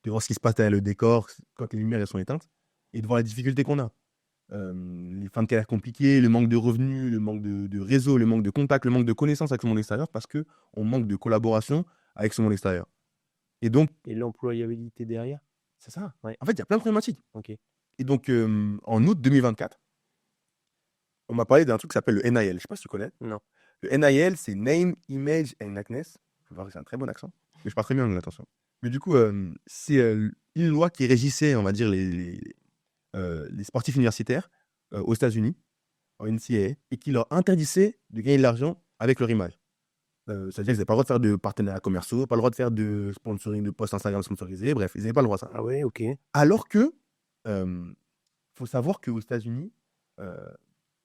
De voir ce qui se passe derrière le décor, quand les lumières elles sont éteintes, et de voir les difficultés qu'on a. Les fins de carrière compliquées, le manque de revenus, le manque de réseau, le manque de contact, le manque de connaissances avec le monde extérieur, parce qu'on manque de collaboration avec ce monde extérieur. Et donc, Et l'employabilité derrière? c'est ça. Ouais. En fait, il y a plein de problématiques. Ok. Et donc, en août 2024, on m'a parlé d'un truc qui s'appelle le NIL. Je ne sais pas si tu connais. Non. Le NIL, c'est Name, Image and Likeness. Faut voir que c'est un très bon accent. Mais je parle très bien anglais, attention. Mais du coup, c'est une loi qui régissait, on va dire, les sportifs universitaires aux États-Unis, en NCAA, et qui leur interdisait de gagner de l'argent avec leur image. C'est-à-dire qu'ils n'avaient pas le droit de faire de partenariats commerciaux, pas le droit de faire de sponsoring, de posts Instagram sponsorisés, bref, ils n'avaient pas le droit à ça. Ah ouais, ok. Alors que, faut savoir qu'aux États-Unis,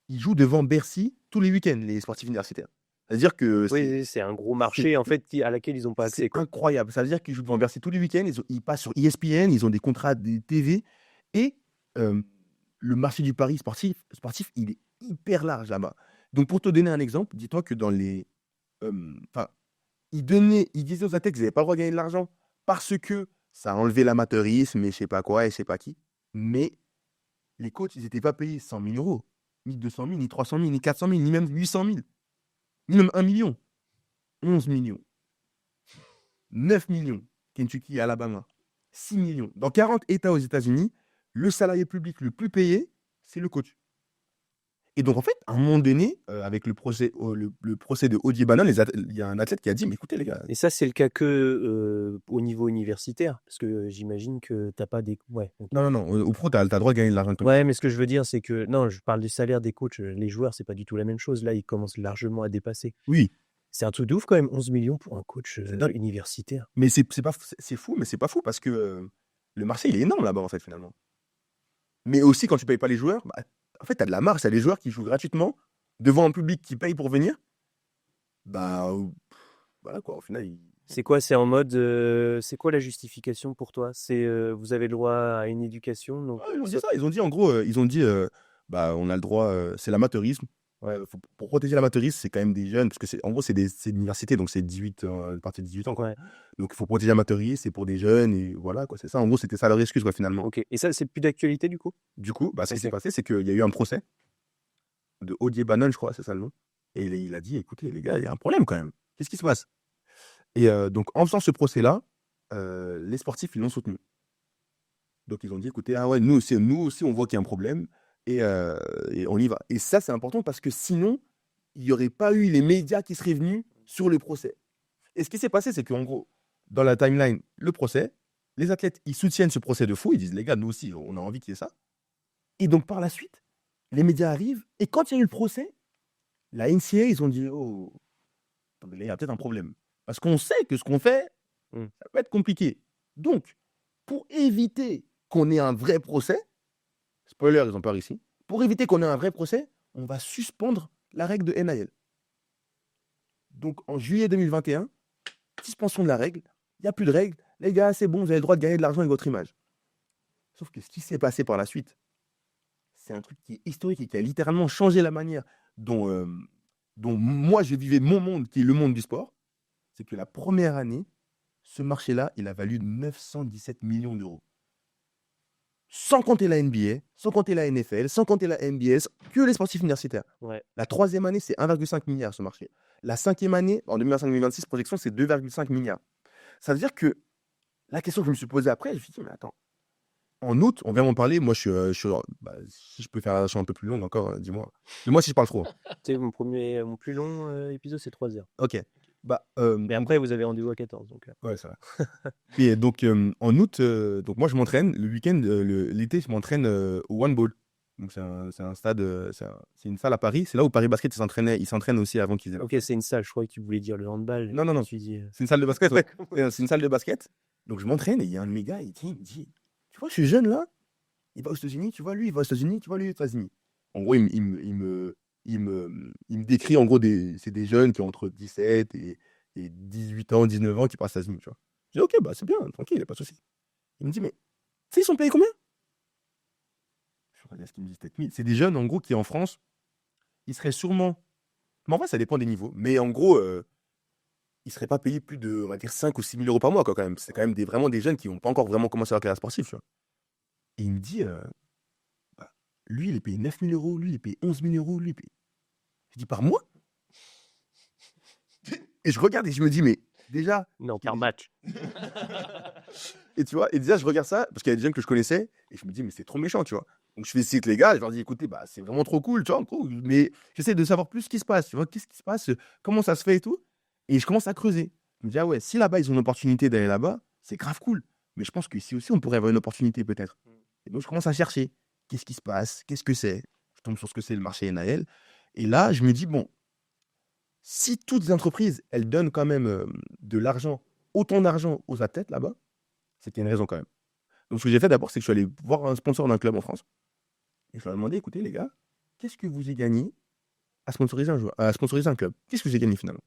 ils jouent devant Bercy tous les week-ends, les sportifs universitaires. C'est-à-dire que Oui, c'est un gros marché en fait à laquelle ils n'ont pas accès. c'est Quoi. incroyable. Ça veut dire qu'ils jouent devant Bercy tous les week-ends, ils passent sur ESPN, ils ont des contrats des TV, et le marché du pari sportif, il est hyper large là-bas. Donc, pour te donner un exemple, dis-toi que dans les... ils disaient aux athlètes qu'ils n'avaient pas le droit de gagner de l'argent parce que ça a enlevé l'amateurisme et je sais pas quoi et je sais pas qui. Mais les coachs, ils n'étaient pas payés 100 000 euros, ni 200 000, ni 300 000, ni 400 000, ni même 800 000, ni même 1 million. 11 millions. 9 millions. Kentucky, Alabama. 6 millions. Dans 40 États aux États-Unis, le salarié public le plus payé, c'est le coach. Et donc, en fait, à un moment donné, avec le procès de O.J. Bannon, il y a un athlète qui a dit, mais écoutez les gars. Et ça, c'est le cas que au niveau universitaire, parce que j'imagine que t'as pas des... Ouais, ok. Non, au pro, tu as le droit de gagner de l'argent. Ouais, mais ce que je veux dire, c'est que... Non, je parle des salaires des coachs. Les joueurs, c'est pas du tout la même chose. Là, ils commencent largement à dépasser. Oui, C'est un truc de ouf quand même, 11 millions pour un coach dingue. universitaire. mais c'est fou, mais c'est pas fou parce que le marché, il est énorme là-bas, en fait, finalement. Mais aussi, quand tu payes pas les joueurs, en fait, tu as de la marge. Tu as des joueurs qui jouent gratuitement devant un public qui paye pour venir. Voilà quoi, au final, C'est quoi? C'est en mode... c'est quoi la justification pour toi? C'est vous avez le droit à une éducation, donc... ils ont dit ça. Ils ont dit, en gros, on a le droit, c'est l'amateurisme. Ouais, pour protéger l'amateurisme, c'est quand même des jeunes, parce que en gros, c'est l'université, donc c'est 18, à partir de 18 ans. Quoi. Ouais. Donc il faut protéger l'amateurisme, c'est pour des jeunes, et voilà, quoi, c'est ça. En gros, c'était ça leur excuse, quoi, finalement. Ok. Et ça, c'est plus d'actualité du coup? Du coup, ce qui Ok. s'est passé, c'est qu'il y a eu un procès de O.J. Bannon, je crois, c'est ça le nom. Et il a dit, écoutez, les gars, il y a un problème quand même. Qu'est-ce qui se passe? Et donc, en faisant ce procès-là, les sportifs, ils l'ont soutenu. Donc, ils ont dit, écoutez, ah ouais, nous aussi, on voit qu'il y a un problème, et on y va. Et ça, c'est important parce que sinon, il n'y aurait pas eu les médias qui seraient venus sur le procès. Et ce qui s'est passé, c'est qu'en gros, dans la timeline, le procès, les athlètes, ils soutiennent ce procès de fou, ils disent, les gars, nous aussi, on a envie qu'il y ait ça. Et donc, par la suite, les médias arrivent, et quand il y a eu le procès, la NCAA, ils ont dit, oh, attendez, là, il y a peut-être un problème. Parce qu'on sait que ce qu'on fait, ça peut être compliqué. Donc, pour éviter qu'on ait un vrai procès, spoiler, ils n'ont pas réussi, pour éviter qu'on ait un vrai procès, on va suspendre la règle de NIL. Donc, en juillet 2021, suspension de la règle, il n'y a plus de règle, les gars, c'est bon, vous avez le droit de gagner de l'argent avec votre image. Sauf que ce qui s'est passé par la suite, c'est un truc qui est historique et qui a littéralement changé la manière dont moi je vivais mon monde, qui est le monde du sport. C'est que la première année, ce marché-là, il a valu 917 millions d'euros. Sans compter la NBA, sans compter la NFL, sans compter la MBS, que les sportifs universitaires. Ouais. La troisième année, c'est 1,5 milliard ce marché. La cinquième année, en 2025-2026, projection, c'est 2,5 milliards. Ça veut dire que la question que je me suis posée après, je me suis dit, mais attends, en août, on vient m'en parler. Moi, si je peux faire la version un peu plus longue encore, dis-moi. Dis-moi si je parle trop. Tu sais, mon plus long épisode, c'est 3 heures. Ok. Mais après, vous avez rendez-vous à 14. Donc, Ouais, ça va. Et donc, en août, donc moi, je m'entraîne. Le week-end, l'été, je m'entraîne au One Ball. Donc, c'est un stade, c'est une salle à Paris. C'est là où Paris Basket, ils s'entraînent aussi avant qu'ils aient. ok, c'est une salle. Je croyais que tu voulais dire le handball. Non, non, non. Je me suis dit, C'est une salle de basket, ouais. C'est une salle de basket. Donc, je m'entraîne et il y a un de mes gars, il me dit, tu vois, je suis jeune là. Il va aux États-Unis, tu vois, lui, il va aux États-Unis, tu vois, lui, aux États-Unis. En gros, il me décrit, en gros, c'est des jeunes qui ont entre 17 et 18 ans, 19 ans qui passent aux États-Unis, tu vois. Je dis, ok, bah c'est bien, tranquille, il n'y a pas de souci. Il me dit, mais, tu sais, ils sont payés combien? Je regarde ce qu'il me dit, 7000. C'est des jeunes, en gros, qui en France, ils seraient sûrement. Mais en vrai, ça dépend des niveaux. Mais en gros, ils ne seraient pas payés plus de, on va dire, 5 ou 6 000 euros par mois, quoi, quand même. C'est quand même vraiment des jeunes qui n'ont pas encore vraiment commencé leur carrière sportive, tu vois. Et il me dit, bah, lui, il est payé 9 000 euros, lui, il est payé 11 000 euros, lui, il est payé. Je dis, par mois? Et je regarde et je me dis, mais déjà. non, par match. Et tu vois, et déjà, je regarde ça, parce qu'il y a des jeunes que je connaissais, et je me dis, mais c'est trop méchant, tu vois. Donc, je fais essayer les gars, je leur dis, écoutez, bah, c'est vraiment trop cool, tu vois, mais j'essaie de savoir plus ce qui se passe, tu vois, qu'est-ce qui se passe, comment ça se fait et tout. Et je commence à creuser. Je me dis, ah ouais, si là-bas, ils ont une opportunité d'aller là-bas, c'est grave cool. Mais je pense qu'ici aussi, on pourrait avoir une opportunité peut-être. Et donc, je commence à chercher. Qu'est-ce qui se passe? Qu'est-ce que c'est? Je tombe sur ce que c'est le marché NAL. Et là, je me dis, bon, si toutes les entreprises, elles donnent quand même de l'argent, autant d'argent aux athlètes là-bas, c'est qu'il y a une raison quand même. Donc, ce que j'ai fait d'abord, c'est que je suis allé voir un sponsor d'un club en France. Et je leur ai demandé, écoutez, les gars, qu'est-ce que vous avez gagné à sponsoriser un joueur, à sponsoriser un club? Qu'est-ce que j'ai gagné finalement?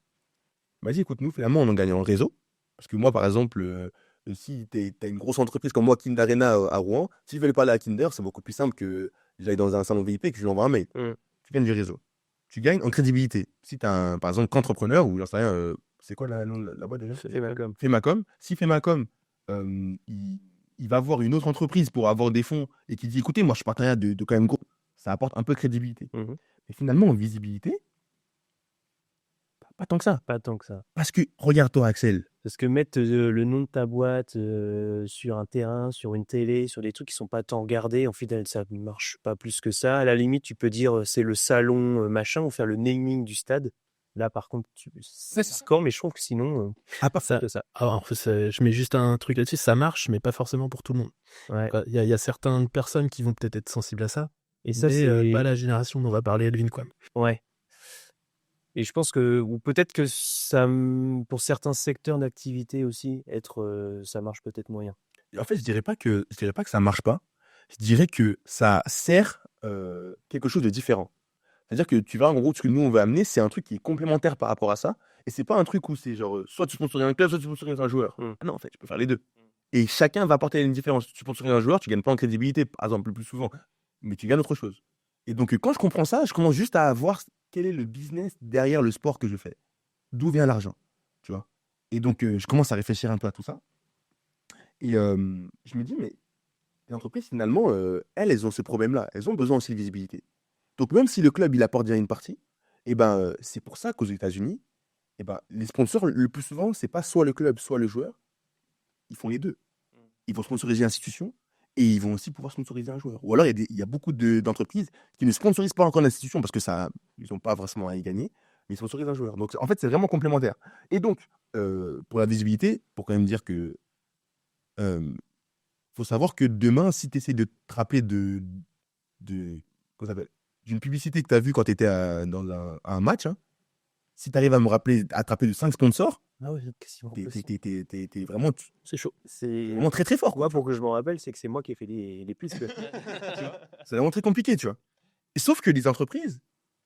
Il m'a dit, écoute, nous, finalement, on en gagne en réseau. Parce que moi, par exemple, si tu as une grosse entreprise comme moi, Kinder Arena à Rouen, si je veux aller parler à Kinder, c'est beaucoup plus simple que j'aille dans un salon VIP et que je lui envoie un mail. Tu gagnes du réseau. Tu gagnes en crédibilité. Si tu as, par exemple, qu'entrepreneur, ou j'en sais rien, c'est quoi la boîte déjà? Femacom. Femacom. Si Femacom, il va voir une autre entreprise pour avoir des fonds et qui dit, écoutez, moi, je suis partenariat de quand même gros, ça apporte un peu de crédibilité. Mais finalement, en visibilité, pas tant que ça. Pas tant que ça. Parce que, regarde-toi, Axel. Parce que mettre le nom de ta boîte sur un terrain, sur une télé, sur des trucs qui sont pas tant regardés, en final, ça ne marche pas plus que ça. À la limite, tu peux dire c'est le salon machin ou faire le naming du stade. Là, par contre, c'est score, mais je trouve que sinon, à part ça, alors, je mets juste un truc là-dessus, ça marche, mais pas forcément pour tout le monde. Ouais. Il y a certaines personnes qui vont peut-être être sensibles à ça. Et ça, c'est pas la génération dont on va parler, Elvin, quoi. Ouais. Et je pense que, ou peut-être que ça, pour certains secteurs d'activité aussi, ça marche peut-être moyen. En fait, je dirais pas que ça marche pas. Je dirais que ça sert quelque chose de différent. C'est-à-dire que tu vas, en gros, ce que nous on veut amener, c'est un truc qui est complémentaire par rapport à ça. Et c'est pas un truc où c'est genre soit tu sponsorises un club, soit tu sponsorises un joueur. Ah non, en fait, tu peux faire les deux. Et chacun va apporter une différence. Tu sponsorises un joueur, tu gagnes pas en crédibilité, par exemple, le plus souvent, mais tu gagnes autre chose. Et donc, quand je comprends ça, je commence juste à voir quel est le business derrière le sport que je fais. D'où vient l'argent, tu vois. Et donc, je commence à réfléchir un peu à tout ça. Et je me dis, mais les entreprises, finalement, elles ont ce problème-là. Elles ont besoin aussi de visibilité. Donc, même si le club, il apporte bien une partie, eh ben, c'est pour ça qu'aux États-Unis, eh ben, les sponsors, le plus souvent, c'est pas soit le club, soit le joueur. Ils font les deux. Ils vont sponsoriser l'institution et ils vont aussi pouvoir sponsoriser un joueur. Ou alors, il y a beaucoup d'entreprises qui ne sponsorisent pas encore l'institution parce que ils n'ont pas forcément à y gagner, mais ils sponsorisent un joueur. Donc, en fait, c'est vraiment complémentaire. Et donc, pour la visibilité, pour quand même dire que faut savoir que demain, si tu essaies de te rappeler comment ça s'appelle, d'une publicité que tu as vue quand tu étais dans un match, hein, si tu arrives à te rappeler de 5 sponsors, t'es vraiment, c'est chaud. C'est vraiment très très fort. Moi, pour que je m'en rappelle, c'est que c'est moi qui ai fait les pubs. C'est vraiment très compliqué, tu vois. Et sauf que les entreprises,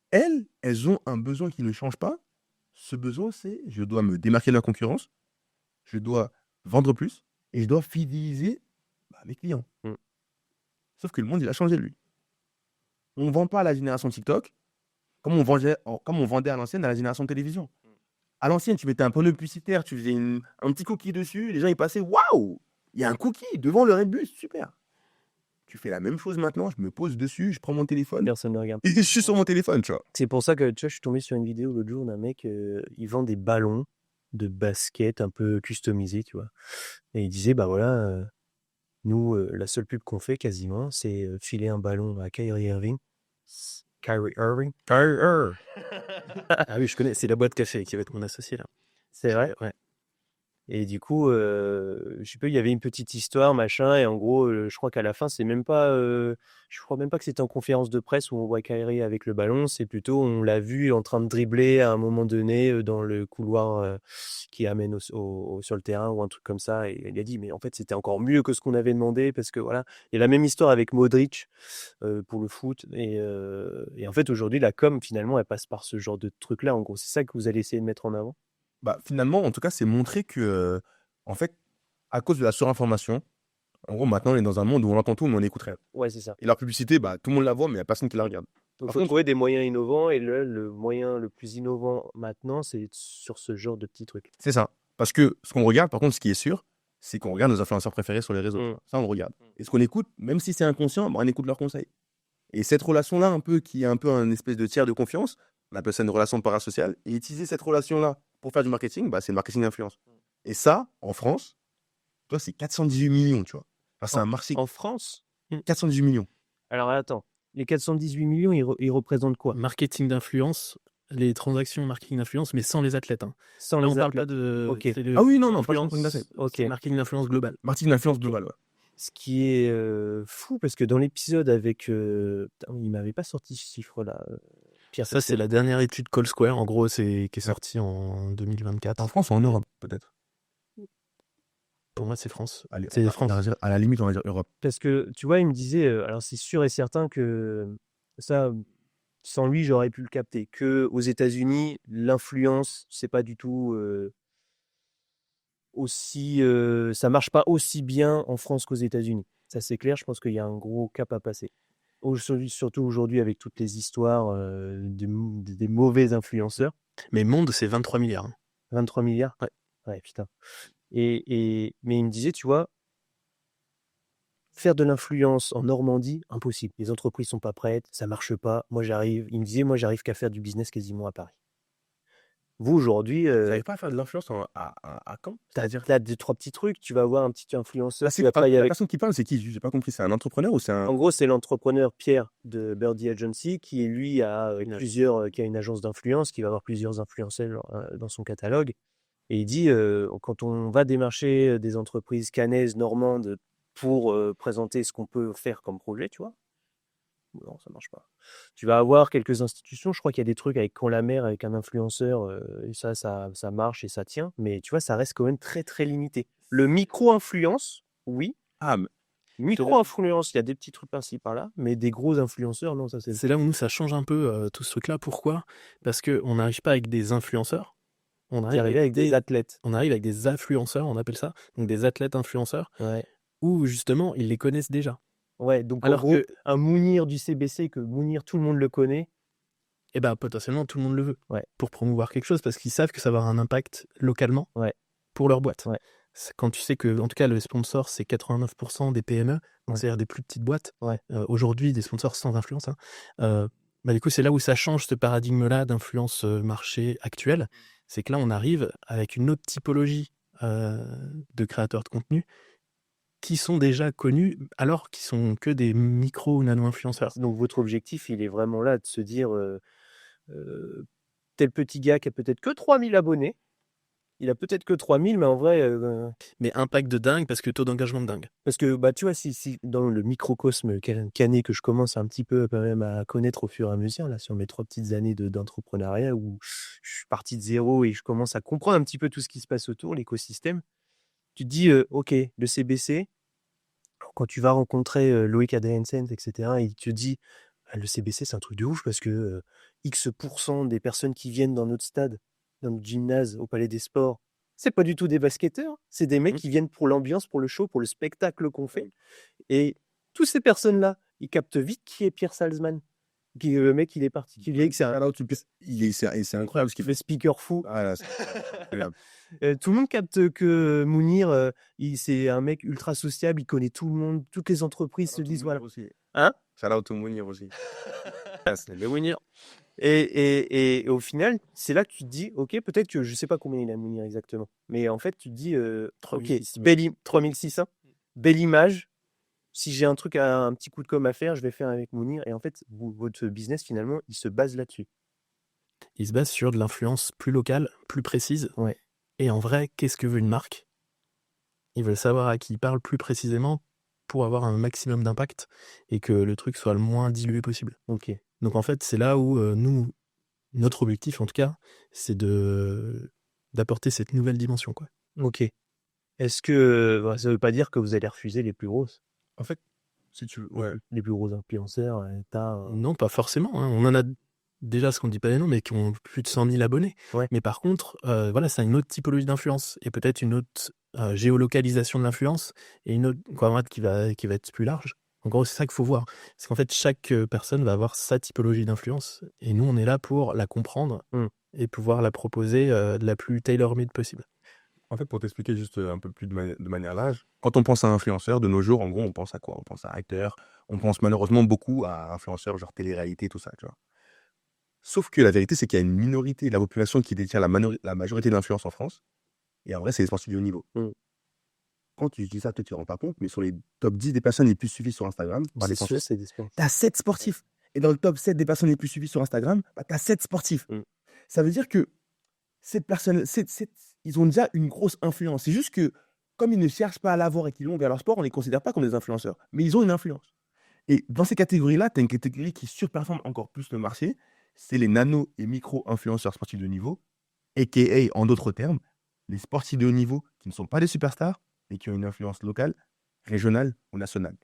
elles ont un besoin qui ne change pas. Ce besoin, c'est je dois me démarquer de la concurrence, je dois vendre plus et je dois fidéliser mes clients. Sauf que le monde, il a changé, lui. On ne vend pas à la génération TikTok comme on vendait à l'ancienne à la génération télévision. À l'ancienne, tu mettais un panneau publicitaire, tu faisais un petit cookie dessus, les gens, ils passaient, waouh, il y a un cookie devant le Redbus, super. Tu fais la même chose maintenant, je me pose dessus, je prends mon téléphone, Personne ne regarde. et je suis sur mon téléphone, tu vois. C'est pour ça que tu vois, je suis tombé sur une vidéo l'autre jour d'un mec, il vend des ballons de basket un peu customisés, tu vois. Et il disait, bah voilà, nous, la seule pub qu'on fait quasiment, c'est filer un ballon à Kyrie Irving. Kyrie Irving. Ah oui, je connais. C'est la boîte café qui va être mon associé là. C'est vrai. Ouais. Et du coup, je sais pas, il y avait une petite histoire, machin, et en gros, je crois qu'à la fin, c'est même pas, je crois même pas que c'était en conférence de presse où on voit Kyrie avec le ballon, c'est plutôt, on l'a vu en train de dribbler à un moment donné dans le couloir qui amène sur le terrain ou un truc comme ça, et il a dit, mais en fait, c'était encore mieux que ce qu'on avait demandé, parce que voilà, il y a la même histoire avec Modric pour le foot, et en fait, aujourd'hui, la com, finalement, elle passe par ce genre de truc-là, en gros, c'est ça que vous allez essayer de mettre en avant? Finalement, en tout cas, c'est montrer que, en fait, à cause de la surinformation, en gros, maintenant, on est dans un monde où on entend tout, mais on n'écoute rien. Ouais, c'est ça. Et la publicité, tout le monde la voit, mais il n'y a personne qui la regarde. Donc, il Par faut contre, trouver des moyens innovants, et le moyen le plus innovant maintenant, c'est sur ce genre de petits trucs. c'est ça. Parce que ce qu'on regarde, par contre, ce qui est sûr, c'est qu'on regarde nos influenceurs préférés sur les réseaux. Mm. Ça, on le regarde. Et ce qu'on écoute, même si c'est inconscient, on écoute leurs conseils. Et cette relation-là, un peu, qui est un peu un espèce de tiers de confiance, on appelle ça une relation parasociale. Et utiliser cette relation-là pour faire du marketing, c'est le marketing d'influence. Et ça, en France, toi, c'est 418 millions, tu vois. Enfin, c'est un marché. En France? 418 millions. Alors attends, les 418 millions, ils représentent quoi? Marketing d'influence, les transactions marketing d'influence, mais sans les athlètes. Hein. Sans Là, les on parle pas athlètes. de. Ok. c'est le Ah oui, non, pas de influence, marketing d'athlètes. Ok. c'est marketing d'influence global. Marketing d'influence globale, ouais. Ce qui est fou, parce que dans l'épisode avec... putain, il m'avait pas sorti ce chiffre-là. Pierre, Ça, c'est la dernière étude Call Square, en gros, qui est sortie en 2024. En France ou en Europe, peut-être. Pour moi, c'est France. Allez, C'est France. à la limite, on va dire Europe. Parce que, tu vois, il me disait, alors c'est sûr et certain que ça, sans lui, j'aurais pu le capter, que aux États-Unis, l'influence, c'est pas du tout aussi, ça marche pas aussi bien en France qu'aux États-Unis. Ça, c'est clair. Je pense qu'il y a un gros cap à passer. Surtout aujourd'hui avec toutes les histoires des mauvais influenceurs. Mais Monde, c'est 23 milliards. Hein. 23 milliards. Ouais. Ouais, putain. Mais il me disait, tu vois, faire de l'influence en Normandie, impossible. Les entreprises sont pas prêtes, ça marche pas. Il me disait, moi, j'arrive qu'à faire du business quasiment à Paris. Vous, aujourd'hui, Vous n'arrivez pas à faire de l'influence à Caen? C'est-à-dire, tu as 2-3 petits trucs. Tu vas voir un petit influenceur. Tu vas la travailler avec... personne qui parle, c'est qui? J'ai pas compris. C'est un entrepreneur ou c'est un. En gros, c'est l'entrepreneur Pierre de Birdie Agency qui, lui, a qui a une agence d'influence, qui va avoir plusieurs influenceurs dans son catalogue. Et il dit, quand on va démarcher des entreprises cannaises, normandes, pour présenter ce qu'on peut faire comme projet, tu vois, non, ça marche pas. Tu vas avoir quelques institutions, je crois qu'il y a des trucs avec Quand la mer, avec un influenceur, et ça marche et ça tient, mais tu vois, ça reste quand même très, très limité. Le micro-influence, oui. Ah, mais Micro-influence, il y a des petits trucs par-ci, par-là, mais des gros influenceurs, non, ça c'est... C'est là où nous, ça change un peu tout ce truc-là. Pourquoi? Parce qu'on n'arrive pas avec des influenceurs. On arrive avec des athlètes. On arrive avec des influenceurs, on appelle ça. Donc des athlètes influenceurs. Ouais. Où justement, ils les connaissent déjà. Ouais, donc alors en gros, un Mounir du CBC, que Mounir, tout le monde le connaît. Et potentiellement, tout le monde le veut. Ouais. Pour promouvoir quelque chose, parce qu'ils savent que ça va avoir un impact localement pour leur boîte. Ouais. Quand tu sais que, en tout cas, le sponsor, c'est 89% des PME, donc c'est-à-dire des plus petites boîtes. Aujourd'hui, des sponsors sans influence. Hein. Du coup, c'est là où ça change ce paradigme-là d'influence marché actuel. C'est que là, on arrive avec une autre typologie de créateurs de contenu qui sont déjà connus, alors qu'ils sont que des micro ou nano-influenceurs. Donc votre objectif, il est vraiment là de se dire tel petit gars qui a peut-être que 3000 abonnés, il a peut-être que 3000, mais en vrai... Mais impact de dingue, parce que taux d'engagement de dingue. Parce que tu vois, si dans le microcosme canet que je commence un petit peu quand même à connaître au fur et à mesure, là, sur mes 3 petites années d'entrepreneuriat, où je suis parti de zéro et je commence à comprendre un petit peu tout ce qui se passe autour, l'écosystème, tu te dis, ok, le CBC, quand tu vas rencontrer Loïc Adriaensens, etc., il te dit, le CBC, c'est un truc de ouf parce que X% des personnes qui viennent dans notre stade, dans notre gymnase, au Palais des Sports, c'est pas du tout des basketteurs, c'est des mecs qui viennent pour l'ambiance, pour le show, pour le spectacle qu'on fait. Et toutes ces personnes-là, ils captent vite qui est Pierre Salzman. Le mec, il est particulier, c'est C'est incroyable ce qu'il fait. le speaker fou. Ah, là, c'est incroyable. Tout le monde capte que Mounir, c'est un mec ultra sociable, il connaît tout le monde, toutes les entreprises se disent voilà. Hein? Shout out to Mounir aussi. C'est le Mounir. Et au final, c'est là que tu te dis, ok, peut-être que je sais pas combien il a Mounir exactement, mais en fait, tu te dis, ok, 3600, belle image. Si j'ai un petit coup de com' à faire, je vais faire avec Mounir. Et en fait, votre business, finalement, il se base là-dessus. Il se base sur de l'influence plus locale, plus précise. Ouais. Et en vrai, qu'est-ce que veut une marque? Ils veulent savoir à qui ils parlent plus précisément pour avoir un maximum d'impact et que le truc soit le moins dilué possible. Ok. Donc en fait, c'est là où nous, notre objectif en tout cas, c'est d'apporter cette nouvelle dimension, quoi. Ok. Est-ce que ça veut pas dire que vous allez refuser les plus grosses? En fait, si tu veux, ouais. Les plus gros influenceurs, Non, pas forcément. Hein. On en a déjà, ce qu'on ne dit pas les noms, mais qui ont plus de 100 000 abonnés. Ouais. Mais par contre, voilà, c'est une autre typologie d'influence et peut-être une autre géolocalisation de l'influence et une autre quadrate qui va être plus large. En gros, c'est ça qu'il faut voir. C'est qu'en fait, chaque personne va avoir sa typologie d'influence et nous, on est là pour la comprendre et pouvoir la proposer de la plus tailor-made possible. En fait, pour t'expliquer juste un peu plus de manière large, quand on pense à influenceur, de nos jours, en gros, on pense à quoi? On pense à acteur, on pense malheureusement beaucoup à influenceurs, genre télé-réalité, tout ça, tu vois. Sauf que la vérité, c'est qu'il y a une minorité de la population qui détient la majorité de l'influence en France. Et en vrai, c'est les sportifs de haut niveau. Quand tu dis ça, tu ne te rends pas compte, mais sur les top 10 des personnes les plus suivies sur Instagram, c'est des sportifs. tu as 7 sportifs. Et dans le top 7 des personnes les plus suivies sur Instagram, tu as 7 sportifs. Ça veut dire que ces personnes, ils ont déjà une grosse influence. C'est juste que, comme ils ne cherchent pas à l'avoir et qu'ils l'ont vers leur sport, on ne les considère pas comme des influenceurs. Mais ils ont une influence. Et dans ces catégories-là, tu as une catégorie qui surperforme encore plus le marché. C'est les nano- et micro-influenceurs sportifs de niveau, a.k.a. en d'autres termes, les sportifs de haut niveau qui ne sont pas des superstars, mais qui ont une influence locale, régionale ou nationale.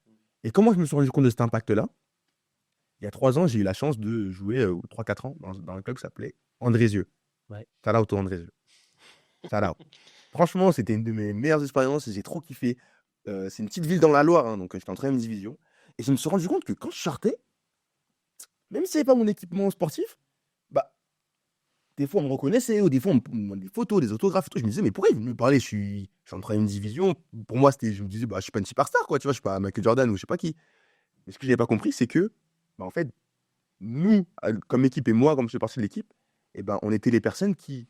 Et comment je me suis rendu compte de cet impact-là? Il y a 3 ans, j'ai eu la chance de jouer, 3-4 ans, dans un club qui s'appelait Andrézieux. Ouais. Shout out au Andrézieux. Shout out. Franchement, c'était une de mes meilleures expériences, j'ai trop kiffé. C'est une petite ville dans la Loire, hein, donc j'étais en 3e division. Et je me suis rendu compte que quand je sortais, même si ce n'était pas mon équipement sportif, bah, des fois on me reconnaissait, ou des fois on me demandait des photos, des autographes et tout. Je me disais, mais pourquoi ils veulent me parler? Je suis en 3e division. Pour moi, je me disais, bah, je suis pas une superstar, quoi, tu vois, je suis pas Michael Jordan ou je sais pas qui. Mais ce que j'avais pas compris, c'est que, bah, en fait, nous, comme équipe et moi, comme je fais partie de l'équipe, eh ben, on était les personnes qui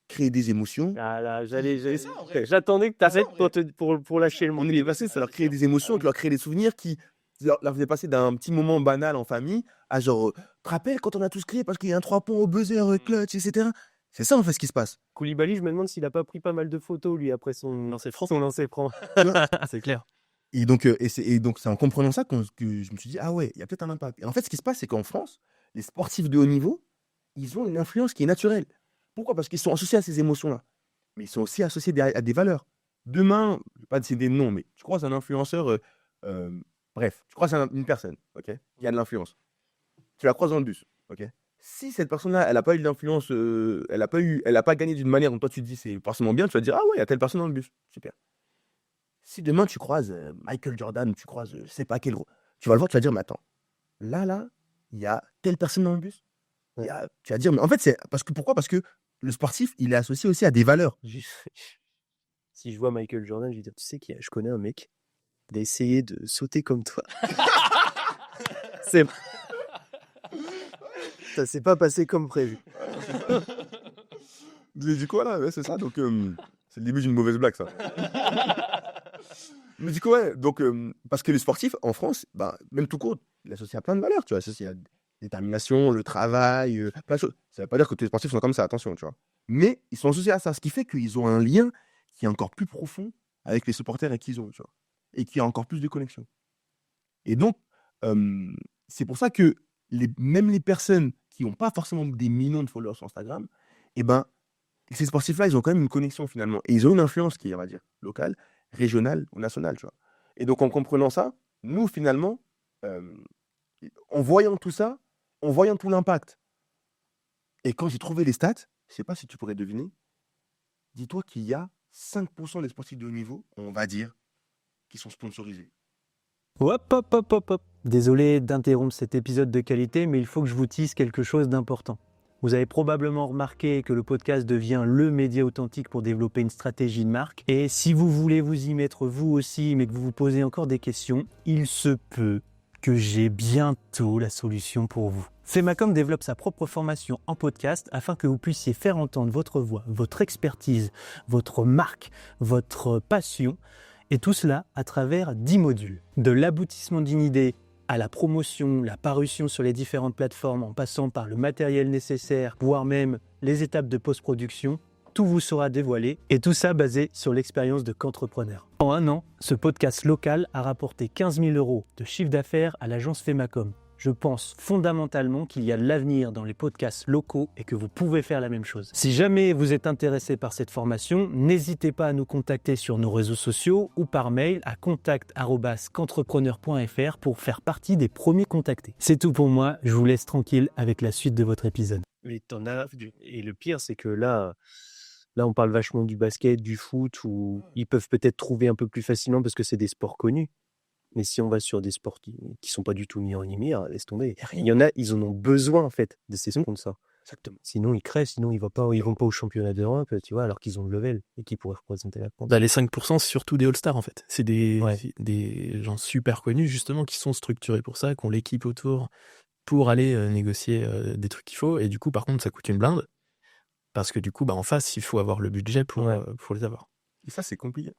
créaient des émotions. Ah là, j'attendais que tu arrêtes pour lâcher le On monde. est les passés, ça leur créait des émotions, qui leur créait des souvenirs, qui leur faisait passer d'un petit moment banal en famille à genre, tu te rappelles quand on a tous crié parce qu'il y a un 3 points au buzzer, clutch, etc. C'est ça en fait ce qui se passe. Koulibaly, je me demande s'il a pas pris pas mal de photos, lui, après son lancer franc. C'est clair. Et donc, c'est en comprenant ça que je me suis dit, ah ouais, il y a peut-être un impact. Et en fait, ce qui se passe, c'est qu'en France, les sportifs de haut niveau, ils ont une influence qui est naturelle. Pourquoi? Parce qu'ils sont associés à ces émotions-là. Mais ils sont aussi associés à des valeurs. Demain, je ne vais pas décider de nom, mais tu croises un influenceur, bref, tu croises une personne, ok, qui a de l'influence. Tu la croises dans le bus, ok. Si cette personne-là, elle n'a pas eu d'influence, elle n'a pas gagné d'une manière dont toi tu te dis c'est forcément bien, tu vas dire, ah ouais, il y a telle personne dans le bus, super. Si demain tu croises Michael Jordan, tu croises je sais pas quel gros, tu vas le voir, tu vas dire, mais attends, là, il y a telle personne dans le bus. Tu vas dire, mais en fait, c'est pourquoi? Parce que le sportif, il est associé aussi à des valeurs. Si je vois Michael Jordan, je vais dire, tu sais je connais un mec, il a essayé de sauter comme toi. Ça s'est pas passé comme prévu. Du coup, voilà, ouais, c'est ça. Donc, c'est le début d'une mauvaise blague, ça. Mais du coup, ouais, donc, parce que les sportifs, en France, bah, même tout court, il est associé à plein de valeurs, tu vois, associé à la détermination, le travail, plein de choses. Ça ne veut pas dire que tous les sportifs sont comme ça, attention, tu vois. Mais ils sont associés à ça, ce qui fait qu'ils ont un lien qui est encore plus profond avec les supporters et qu'ils ont, tu vois, et qui a encore plus de connexion. Et donc, c'est pour ça que même les personnes qui n'ont pas forcément des millions de followers sur Instagram, eh ben, ces sportifs-là, ils ont quand même une connexion finalement. Et ils ont une influence qui est, on va dire, locale, régionale ou nationale, tu vois. Et donc, en comprenant ça, nous, finalement, en voyant tout ça, en voyant tout l'impact, et quand j'ai trouvé les stats, je ne sais pas si tu pourrais deviner, dis-toi qu'il y a 5% des sportifs de haut niveau, on va dire, qui sont sponsorisés. Hop, hop, hop, hop, hop. Désolé d'interrompre cet épisode de qualité, mais il faut que je vous tease quelque chose d'important. Vous avez probablement remarqué que le podcast devient le média authentique pour développer une stratégie de marque. Et si vous voulez vous y mettre vous aussi, mais que vous vous posez encore des questions, il se peut que j'ai bientôt la solution pour vous. Femacom développe sa propre formation en podcast afin que vous puissiez faire entendre votre voix, votre expertise, votre marque, votre passion, et tout cela à travers 10 modules. De l'aboutissement d'une idée à la promotion, la parution sur les différentes plateformes, en passant par le matériel nécessaire, voire même les étapes de post-production, tout vous sera dévoilé, et tout ça basé sur l'expérience de qu'entrepreneur. En un an, ce podcast local a rapporté 15 000 € de chiffre d'affaires à l'agence Femacom. Je pense fondamentalement qu'il y a de l'avenir dans les podcasts locaux et que vous pouvez faire la même chose. Si jamais vous êtes intéressé par cette formation, n'hésitez pas à nous contacter sur nos réseaux sociaux ou par mail à contact@qu'entrepreneur.fr pour faire partie des premiers contactés. C'est tout pour moi, je vous laisse tranquille avec la suite de votre épisode. Et le pire, c'est que là, on parle vachement du basket, du foot, où ils peuvent peut-être trouver un peu plus facilement parce que c'est des sports connus. Mais si on va sur des sports qui sont pas du tout mis en lumière, laisse tomber. Il y en a, ils en ont besoin en fait de ces sponsors. Exactement. Sinon ils crèvent, sinon ils vont pas au championnat d'Europe, tu vois, alors qu'ils ont le level et qu'ils pourraient représenter la France. Bah, les 5%, c'est surtout des All-Stars en fait. C'est des gens super connus justement qui sont structurés pour ça, qui ont l'équipe autour pour aller négocier des trucs qu'il faut. Et du coup, par contre, ça coûte une blinde. Parce que du coup, en face, il faut avoir le budget pour les avoir. Et ça, c'est compliqué.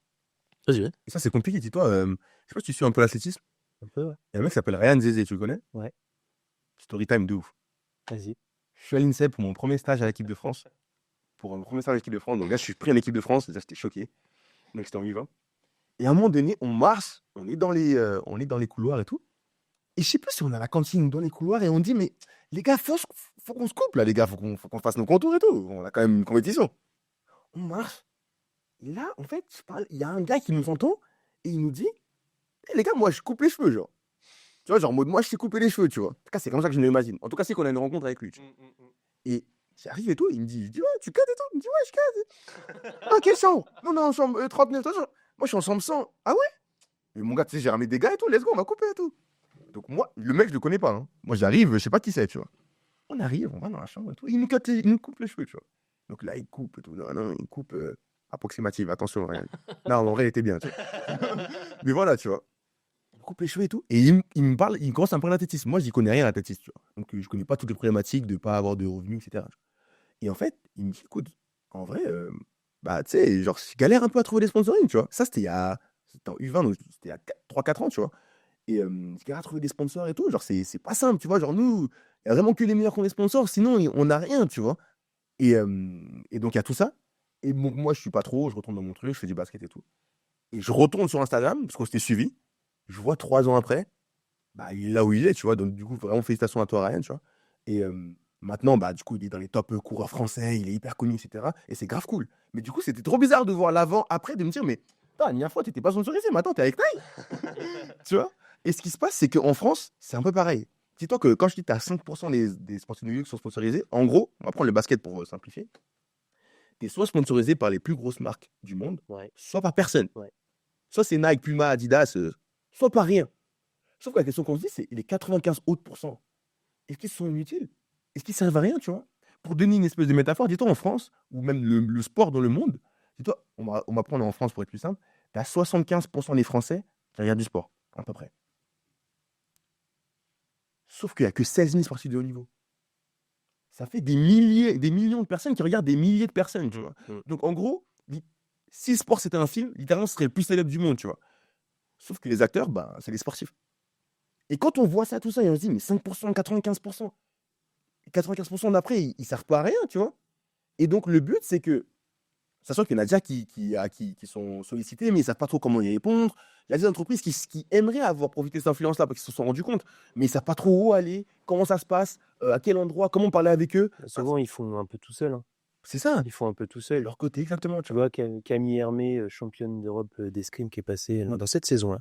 Vas-y. Et ça, c'est compliqué. Dis-toi, je sais pas si tu suis un peu l'athlétisme. Un peu, ouais. Il y a un mec qui s'appelle Ryan Zézé, tu le connais? Ouais. Story time de ouf. Vas-y. Je suis à l'INSEP pour mon premier stage à l'équipe de France. Donc là, je suis pris en équipe de France. Déjà, j'étais choqué. Donc, c'était en U20. Et à un moment donné, on marche, on est dans les couloirs et tout. Et je sais plus si on a la cantine dans les couloirs et on dit, mais les gars, faut qu'on se coupe là, les gars, faut qu'on fasse nos contours et tout. On a quand même une compétition. On marche. Et là, en fait, il y a un gars qui nous entend et il nous dit, les gars, moi, je coupe les cheveux, genre. Tu vois, genre, en mode, moi, je sais couper les cheveux, tu vois. En tout cas, c'est comme ça que je l'imagine. En tout cas, c'est qu'on a une rencontre avec lui. Tu vois. Et j'arrive et tout, il me dit, ouais, tu cadres et tout. Il me dit, ouais, je cadre. Ah, quelle chambre? Non, chambre 39, moi, je suis en chambre 100. Ah ouais? Mais mon gars, tu sais, j'ai ramené des gars et tout, let's go, on va couper et tout. Donc, moi, le mec, je le connais pas. Hein. Moi, j'arrive, je sais pas qui c'est, tu vois. On arrive, on va dans la chambre et tout. Il nous coupe les cheveux, tu vois. Donc là, il coupe et tout. Non, il coupe approximative, attention, rien. Non, en vrai, il était bien, tu vois. Mais voilà, tu vois. Il coupe les cheveux et tout. Et il me parle, il commence à me parler d'athlétisme. Moi, j'y connais rien à l'athlétisme, tu vois. Donc, je connais pas toutes les problématiques de pas avoir de revenus, etc. Et en fait, il me dit, écoute, en vrai, tu sais, genre, je galère un peu à trouver des sponsorings, tu vois. Ça, c'était en U20, donc c'était il y a 3-4 ans, tu vois. Et je galère à trouver des sponsors et tout. Genre, c'est pas simple, tu vois. Genre, nous, il y a vraiment que les meilleurs qui ont des sponsors, sinon, on n'a rien, tu vois. Et donc, il y a tout ça. Et moi, je suis pas trop, je retourne dans mon truc, je fais du basket et tout. Et je retourne sur Instagram, parce qu'on s'était suivi. Je vois 3 ans après, il est là où il est, tu vois. Donc, du coup, vraiment, félicitations à toi, Ryan, tu vois. Et maintenant, du coup, il est dans les top coureurs français, il est hyper connu, etc. Et c'est grave cool. Mais du coup, c'était trop bizarre de voir l'avant, après, de me dire, mais, la dernière fois, t'étais pas sponsorisé, maintenant, t'es avec Nike. Tu vois. Et ce qui se passe, c'est qu'en France, c'est un peu pareil. Dis-toi que quand je dis que tu as 5% des sportifs de haut niveau qui sont sponsorisés, en gros, on va prendre le basket pour simplifier. Tu es soit sponsorisé par les plus grosses marques du monde, soit par personne. Ouais. Soit c'est Nike, Puma, Adidas, soit par rien. Sauf que la question qu'on se dit, c'est les 95 autres pourcents. Est-ce qu'ils sont inutiles? Est-ce qu'ils servent à rien, tu vois? Pour donner une espèce de métaphore, dis-toi en France, ou même le sport dans le monde, dis-toi, on va prendre en France pour être plus simple, tu as 75% des Français qui regardent du sport, à peu près. Sauf qu'il n'y a que 16 000 sportifs de haut niveau. Ça fait des millions de personnes qui regardent des milliers de personnes, tu vois. Donc, en gros, si sport c'était un film, littéralement, ce serait le plus célèbre du monde, tu vois. Sauf que les acteurs, c'est les sportifs. Et quand on voit ça, tout ça, et on se dit, mais 5%, 95%. 95% d'après, ils ne servent pas à rien, tu vois. Et donc, le but, c'est que, sachant qu'il y en a déjà qui sont sollicités, mais ils ne savent pas trop comment y répondre. Il y a des entreprises qui aimeraient avoir profité de cette influence-là parce qu'ils se sont rendus compte, mais ils ne savent pas trop où aller, comment ça se passe, à quel endroit, comment parler avec eux. Souvent, ils font un peu tout seuls. Hein. C'est ça. Ils font un peu tout seuls. Leur côté, exactement. Tu vois, Camille Hermé, championne d'Europe d'escrime qui est passée dans cette saison-là,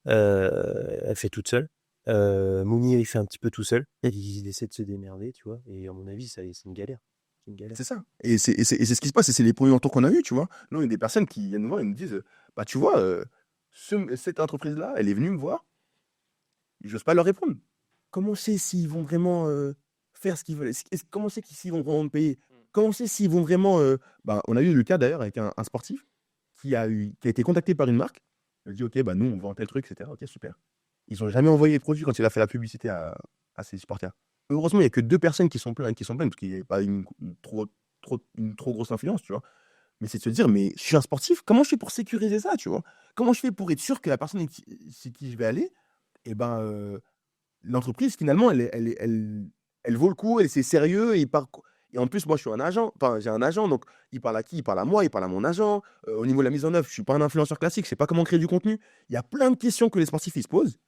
elle fait toute seule. Mounir, il fait un petit peu tout seul. Il essaie de se démerder, tu vois. Et à mon avis, c'est une galère. C'est une galère. C'est ça. Et c'est ce qui se passe. Et c'est les premiers retours qu'on a eu, tu vois. Nous, il y a des personnes qui viennent nous voir et nous disent, bah, tu vois, cette entreprise-là, elle est venue me voir. J'ose pas leur répondre. Comment on sait s'ils vont vraiment faire ce qu'ils veulent? Comment on sait s'ils vont vraiment me payer? Comment on sait s'ils vont vraiment... Bah, on a eu le cas d'ailleurs avec un sportif qui a été contacté par une marque. Il a dit, OK, bah, nous, on vend tel truc, etc. OK, super. Ils n'ont jamais envoyé les produits quand il a fait la publicité à ses supporters. Heureusement, il n'y a que 2 personnes qui sont pleines, parce qu'il n'y avait pas une trop grosse influence, tu vois. Mais c'est de se dire, mais je suis un sportif, comment je fais pour sécuriser ça, tu vois? Comment je fais pour être sûr que la personne chez qui je vais aller, et ben, l'entreprise, finalement, elle vaut le coup, c'est sérieux, et en plus, moi, je suis un agent, enfin, j'ai un agent, donc il parle à qui? Il parle à moi, il parle à mon agent. Au niveau de la mise en œuvre, je ne suis pas un influenceur classique, je ne sais pas comment créer du contenu. Il y a plein de questions que les sportifs ils se posent.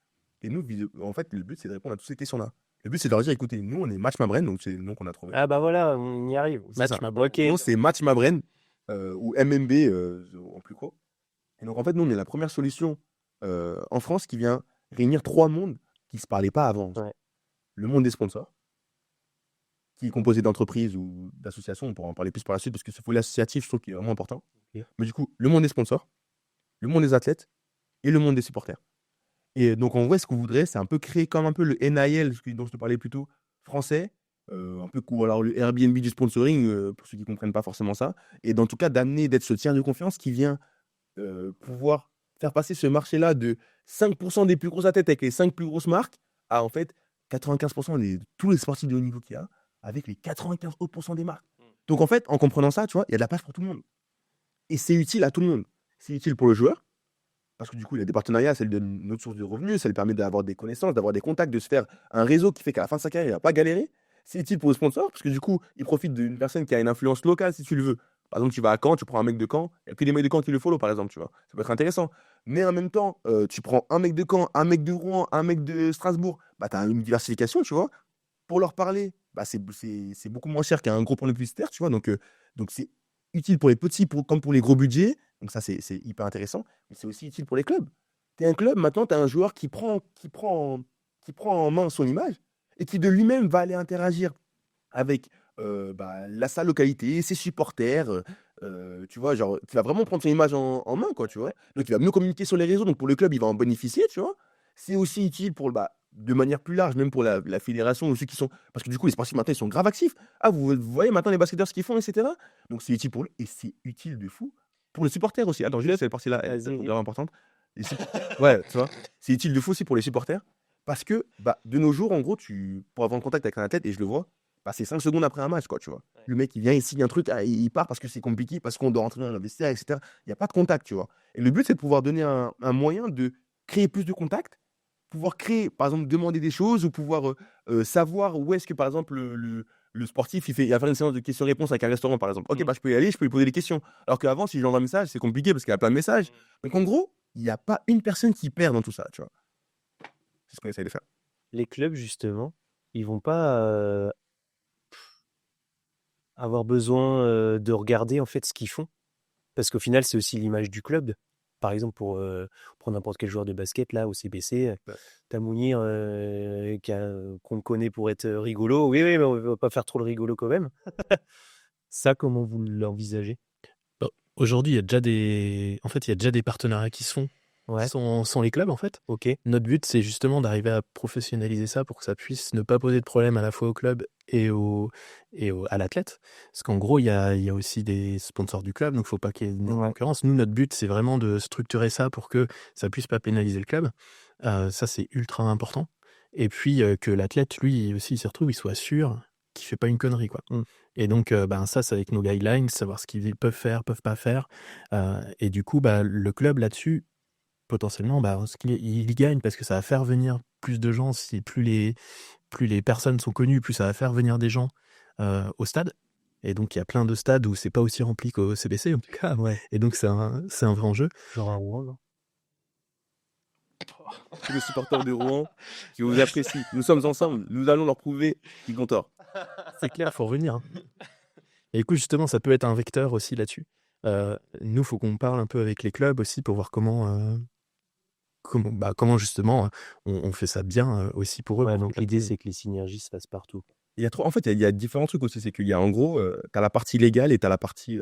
Et nous, en fait, le but, c'est de répondre à toutes ces questions-là. Le but, c'est de leur dire, écoutez, nous, on est Match Ma Brain, donc c'est le nom qu'on a trouvé. Ah bah voilà, on y arrive. C'est ça. Ok. Non, c'est Match Ma Brain, ou MMB en plus gros. Et donc, en fait, nous, on est la première solution en France qui vient réunir 3 mondes qui ne se parlaient pas avant. Ouais. Le monde des sponsors, qui est composé d'entreprises ou d'associations, on pourra en parler plus par la suite, parce que ce volet associatif, je trouve qu'il est vraiment important. Ok. Mais du coup, le monde des sponsors, le monde des athlètes et le monde des supporters. Et donc, en vrai, ce qu'on voudrait, c'est un peu créer comme un peu le NIL, dont je te parlais plus tôt, français, un peu alors le Airbnb du sponsoring, pour ceux qui ne comprennent pas forcément ça, et en tout cas d'être ce tiers de confiance qui vient pouvoir faire passer ce marché-là de 5% des plus grosses athlètes avec les 5 plus grosses marques à en fait 95% de tous les sportifs de haut niveau qu'il y a avec les 95 autres % des marques. Donc en fait, en comprenant ça, tu vois, il y a de la place pour tout le monde. Et c'est utile à tout le monde. C'est utile pour le joueur, parce que du coup, il a des partenariats, ça lui donne une autre source de revenus, ça lui permet d'avoir des connaissances, d'avoir des contacts, de se faire un réseau qui fait qu'à la fin de sa carrière, il va pas galérer. C'est utile pour le sponsor, parce que du coup, il profite d'une personne qui a une influence locale, si tu le veux. Par exemple, tu vas à Caen, tu prends un mec de Caen, il n'y a que des mecs de Caen qui le follow, par exemple, tu vois. Ça peut être intéressant. Mais en même temps, tu prends un mec de Caen, un mec de Rouen, un mec de Strasbourg, bah, tu as une diversification, tu vois. Pour leur parler, bah, c'est beaucoup moins cher qu'un gros plan publicitaire, tu vois. Donc c'est utile pour les petits comme pour les gros budgets. Donc ça, c'est hyper intéressant. Mais c'est aussi utile pour les clubs. Tu es un club, maintenant, tu as un joueur qui prend en main son image et qui de lui-même va aller interagir avec sa localité, ses supporters. Tu vois, genre, tu vas vraiment prendre son image en main, quoi, tu vois. Donc, il va mieux communiquer sur les réseaux. Donc, pour le club, il va en bénéficier, tu vois. C'est aussi utile pour, de manière plus large, même pour la fédération ou ceux qui sont. Parce que du coup, les sportifs maintenant, ils sont grave actifs. Ah, vous voyez maintenant les basketteurs ce qu'ils font, etc. Donc, c'est utile pour eux et c'est utile de fou pour les supporters aussi. Attends, je laisse cette partie-là, elle est grave importante. Ouais, tu vois, c'est utile de fou aussi pour les supporters parce que de nos jours, en gros, pour avoir un contact avec un athlète, et je le vois, c'est 5 secondes après un match, quoi, tu vois. Ouais. Le mec, il vient, il signe un truc, il part parce que c'est compliqué, parce qu'on doit rentrer dans le vestiaire, etc. Il n'y a pas de contact, tu vois. Et le but, c'est de pouvoir donner un moyen de créer plus de contacts, pouvoir créer, par exemple, demander des choses ou pouvoir savoir où est-ce que, par exemple, le sportif, il va faire une séance de questions-réponses avec un restaurant, par exemple. Ok, je peux y aller, je peux lui poser des questions. Alors qu'avant, si j'envoie un message, c'est compliqué parce qu'il y a plein de messages. Donc, en gros, il n'y a pas une personne qui perd dans tout ça, tu vois. C'est ce qu'on essaye de faire. Les clubs, justement, ils vont pas avoir besoin de regarder en fait ce qu'ils font, parce qu'au final, c'est aussi l'image du club. Par exemple, pour prendre n'importe quel joueur de basket, là, au CBC, t'as Mounir qu'on connaît pour être rigolo. Oui, mais on ne va pas faire trop le rigolo quand même. Ça, comment vous l'envisagez? Aujourd'hui, il y a déjà des partenariats qui se font. Ouais. Sans les clubs, en fait. Ok. Notre but, c'est justement d'arriver à professionnaliser ça pour que ça puisse ne pas poser de problème à la fois au club et à l'athlète. Parce qu'en gros, il y a aussi des sponsors du club, donc il ne faut pas qu'il y ait une concurrence. Nous, notre but, c'est vraiment de structurer ça pour que ça ne puisse pas pénaliser le club. Ça, c'est ultra important. Et puis, que l'athlète, lui aussi, il se retrouve, il soit sûr qu'il ne fait pas une connerie, quoi. Et donc, ça, c'est avec nos guidelines, savoir ce qu'ils peuvent faire, peuvent pas faire. Et du coup, le club, là-dessus, potentiellement, il gagne parce que ça va faire venir plus de gens. Si plus les personnes sont connues, plus ça va faire venir des gens au stade. Et donc, il y a plein de stades où c'est pas aussi rempli qu'au CBC, en tout cas. Ouais. Et donc, c'est un vrai enjeu. Genre un Rouen, non? Tous les supporters de Rouen qui vous apprécient. Nous sommes ensemble. Nous allons leur prouver qu'ils ont tort. C'est clair, il faut revenir. Et du coup, justement, ça peut être un vecteur aussi là-dessus. Nous, il faut qu'on parle un peu avec les clubs aussi pour voir comment justement on fait ça bien aussi pour eux. Ouais, donc l'idée, c'est que les synergies se fassent partout. Il y a trop, en fait, il y a différents trucs aussi. C'est qu'il y a en gros, tu as la partie légale et tu as la partie,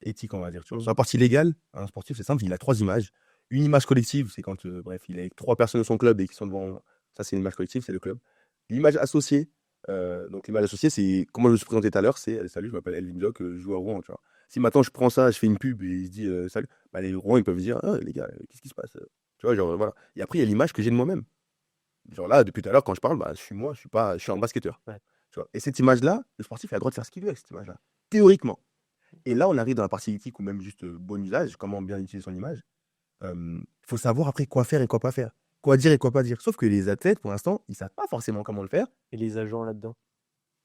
éthique, on va dire. Tu vois. Sur la partie légale, un sportif, c'est simple, il a 3 images. Une image collective, c'est quand, bref, il est avec 3 personnes de son club et qui sont devant. Ça, c'est une image collective, c'est le club. L'image associée, donc l'image associée, c'est comment je me suis présenté tout à l'heure, c'est salut, je m'appelle Elvin Jock, je joue à Rouen. Tu vois. Si maintenant je prends ça, je fais une pub et il se dit salut, bah, les Rouen, ils peuvent se dire ah, les gars, qu'est-ce qui se passe Tu vois, genre, voilà. Et après, il y a l'image que j'ai de moi-même. Genre là, depuis tout à l'heure, quand je parle, bah, je suis moi, je suis un basketteur. Ouais. Tu vois. Et cette image-là, le sportif, il a le droit de faire ce qu'il veut avec cette image-là, théoriquement. Et là, on arrive dans la partie éthique ou même juste bon usage, comment bien utiliser son image. Il faut savoir après quoi faire et quoi pas faire. Quoi dire et quoi pas dire. Sauf que les athlètes, pour l'instant, ils savent pas forcément comment le faire. Et les agents là-dedans,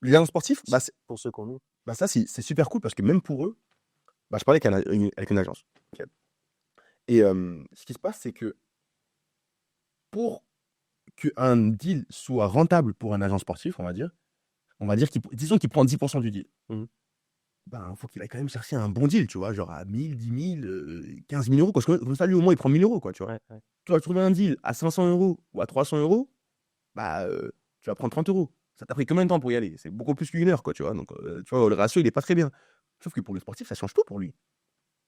Les agents sportifs, pour ceux qu'on nous. ça, c'est super cool parce que même pour eux, je parlais avec une agence. Ok. Et ce qui se passe, c'est que pour qu'un deal soit rentable pour un agent sportif, on va dire disons qu'il prend 10% du deal. Mhm. Ben, faut qu'il aille quand même chercher un bon deal, tu vois, genre à 1000, 10 000, 15 000 euros. Comme ça, lui, au moins, il prend 1000 euros, quoi, tu vois. Ouais, ouais. Tu vas trouver un deal à 500 euros ou à 300 euros, bah, tu vas prendre 30 euros. Ça t'a pris combien de temps pour y aller? C'est beaucoup plus qu'une heure, quoi, tu vois. Donc, tu vois, le ratio, il est pas très bien. Sauf que pour le sportif, ça change tout pour lui.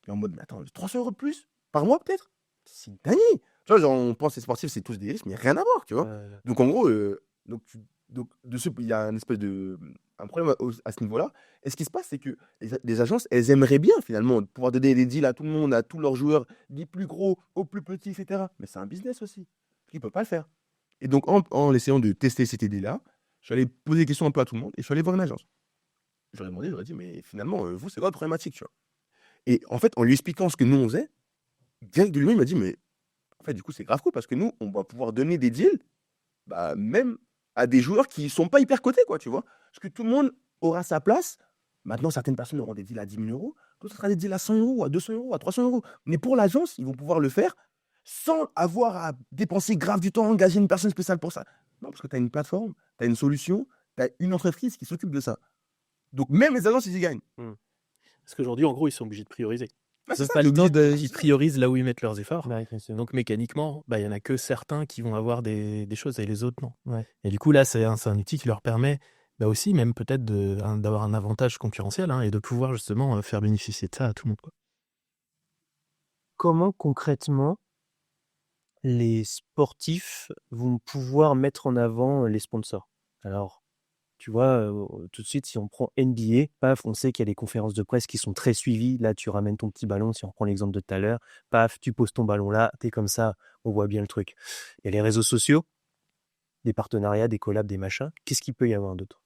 Il est en mode, mais attends, 300 euros de plus par mois, peut-être? C'est une dinguerie. Tu vois, genre, on pense que les sportifs, c'est tous des risques, mais rien à voir, tu vois. Donc, en gros, il y a un problème à ce niveau-là. Et ce qui se passe, c'est que les agences, elles aimeraient bien, finalement, pouvoir donner des deals à tout le monde, à tous leurs joueurs, des plus gros aux plus petits, etc. Mais c'est un business aussi. Ils ne peuvent pas le faire. Et donc, en essayant de tester cette idée-là, je suis allé poser des questions un peu à tout le monde et je suis allé voir une agence. J'aurais dit, mais finalement, vous, c'est quoi la problématique, tu vois? Et en fait, en lui expliquant ce que nous, on faisait, direct de lui, il m'a dit, mais en fait, du coup, c'est grave cool parce que nous, on va pouvoir donner des deals, bah, même à des joueurs qui sont pas hyper cotés, quoi, tu vois. Parce que tout le monde aura sa place. Maintenant, certaines personnes auront des deals à 10 000 euros, d'autres, ce sera des deals à 100 euros, à 200 euros, à 300 euros. Mais pour l'agence, ils vont pouvoir le faire sans avoir à dépenser grave du temps, engager une personne spéciale pour ça. Non, parce que tu as une plateforme, tu as une solution, tu as une entreprise qui s'occupe de ça. Donc, même les agences, ils y gagnent. Parce qu'aujourd'hui, en gros, ils sont obligés de prioriser. Ouais, Ils c'est peuvent ça, pas le temps t'es ils priorisent là où ils mettent leurs efforts. Ouais, bien sûr. Donc mécaniquement, bah, il y en a que certains qui vont avoir des choses et les autres non. Ouais. Et du coup, là, c'est un outil qui leur permet bah, aussi, même peut-être d'avoir un avantage concurrentiel et de pouvoir justement faire bénéficier de ça à tout le monde, quoi. Comment concrètement les sportifs vont pouvoir mettre en avant les sponsors? Alors, tu vois, tout de suite, si on prend NBA, paf, on sait qu'il y a des conférences de presse qui sont très suivies. Là, tu ramènes ton petit ballon, si on reprend l'exemple de tout à l'heure, paf, tu poses ton ballon là, t'es comme ça, on voit bien le truc. Il y a les réseaux sociaux, des partenariats, des collabs, des machins. Qu'est-ce qu'il peut y avoir d'autre?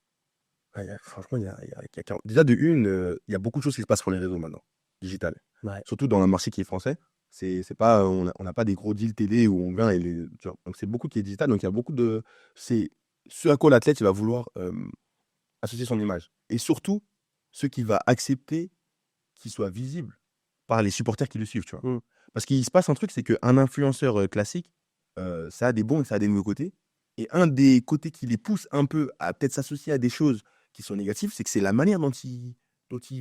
Ouais, franchement, déjà il y a beaucoup de choses qui se passent sur les réseaux maintenant, digital. Ouais. Surtout dans un marché qui est français. C'est pas, on n'a pas des gros deals télé où on vient tu vois. Donc c'est beaucoup qui est digital. Donc il y a beaucoup de. C'est ce à quoi l'athlète il va vouloir associer son image. Et surtout, ce qu'il va accepter qu'il soit visible par les supporters qui le suivent, tu vois. Parce qu'il se passe un truc, c'est qu'un influenceur classique, ça a des bons et ça a des mauvais côtés. Et un des côtés qui les pousse un peu à peut-être s'associer à des choses qui sont négatives, c'est que c'est la manière dont ils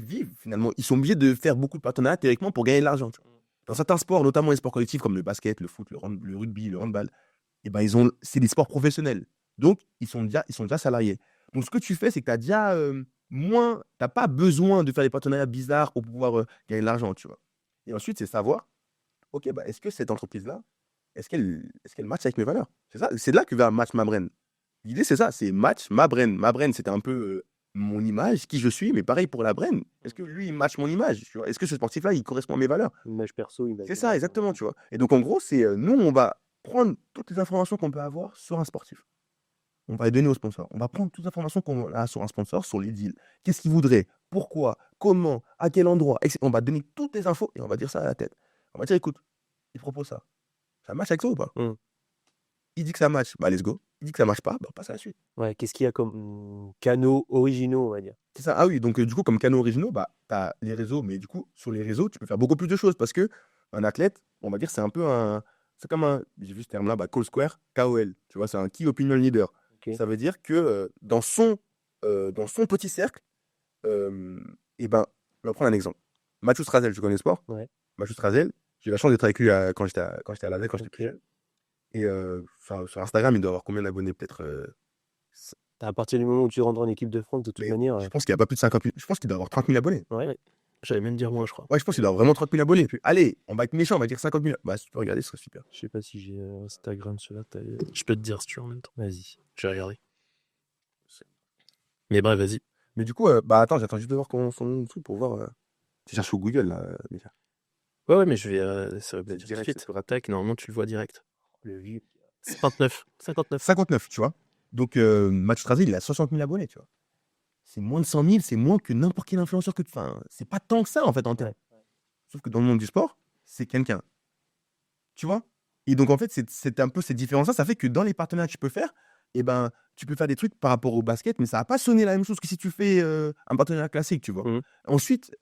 vivent, finalement. Ils sont obligés de faire beaucoup de partenariats théoriquement pour gagner de l'argent. Tu vois. Dans certains sports, notamment les sports collectifs comme le basket, le foot, le rugby, le handball, et ben c'est des sports professionnels. Donc, ils sont déjà salariés. Donc, ce que tu fais, c'est que tu as déjà t'as pas besoin de faire des partenariats bizarres pour pouvoir gagner de l'argent, tu vois. Et ensuite, c'est savoir, ok, bah, est-ce que cette entreprise-là, est-ce qu'elle match avec mes valeurs? C'est ça, c'est là que va match ma brain. L'idée, c'est ça, c'est match ma brain. Ma brain, c'était un peu mon image, qui je suis, mais pareil pour la brain. Est-ce que lui, il match mon image, tu vois? Est-ce que ce sportif-là, il correspond à mes valeurs? Image perso, image. C'est ça, exactement, tu vois. Et donc, en gros, c'est nous, on va prendre toutes les informations qu'on peut avoir sur un sportif. On va les donner au sponsor. On va prendre toutes les informations qu'on a sur un sponsor, sur les deals. Qu'est-ce qu'il voudrait? Pourquoi? Comment? À quel endroit? On va donner toutes les infos et on va dire ça à la tête. On va dire, écoute, il propose ça. Ça match avec ça ou pas? Il dit que ça match, bah let's go. Il dit que ça marche pas, bah on passe à la suite. Ouais, qu'est-ce qu'il y a comme canaux originaux, on va dire? C'est ça. Ah oui, donc du coup, comme canaux originaux, bah t'as les réseaux, mais du coup, sur les réseaux, tu peux faire beaucoup plus de choses parce que un athlète, on va dire, c'est un peu un. C'est comme un. J'ai vu ce terme-là, bah, Call Square, KOL. Tu vois, c'est un Key Opinion Leader. Ok. Ça veut dire que dans son petit cercle, et ben, on va prendre un exemple. Mathieu Strazel, tu connais le sport? Ouais. Mathieu Strazel, j'ai eu la chance d'être avec lui quand j'étais à la quand j'étais plus jeune. Et sur Instagram, il doit avoir combien d'abonnés? Peut-être À partir du moment où tu rentres en équipe de France, de toute Mais manière. je pense qu'il n'y a pas plus de 50 000. Je pense qu'il doit avoir 30 000 abonnés. Ouais. J'allais même dire moins, je crois. Ouais, je pense qu'il doit avoir vraiment 30 000 abonnés. Puis, allez, on va être méchant, on va dire 50 000. Bah, si tu peux regarder, ce serait super. Je sais pas si j'ai Instagram sur là. Je peux te dire si tu veux en même temps. Vas-y. Je vais regarder. Mais bref, vas-y. Mais du coup, bah attends, j'attends juste de voir son nom truc pour voir. Tu cherches sur Google, là, déjà. Ouais, mais je vais. Ça va peut-être Direct, vite. sur Attaque, normalement, tu le vois direct. Le vieux. 59. 59, tu vois. Donc, Mathieu Strasé, il a 60 000 abonnés, tu vois. C'est moins de 100 000, c'est moins que n'importe quel influenceur que. Enfin, c'est pas tant que ça, en fait, en termes. Sauf que dans le monde du sport, c'est quelqu'un. Tu vois. Et donc, en fait, c'est un peu cette différence-là. Ça fait que dans les partenariats que tu peux faire, eh ben, tu peux faire des trucs par rapport au basket, mais ça va pas sonner la même chose que si tu fais un partenariat classique, tu vois. Mhm. Ensuite,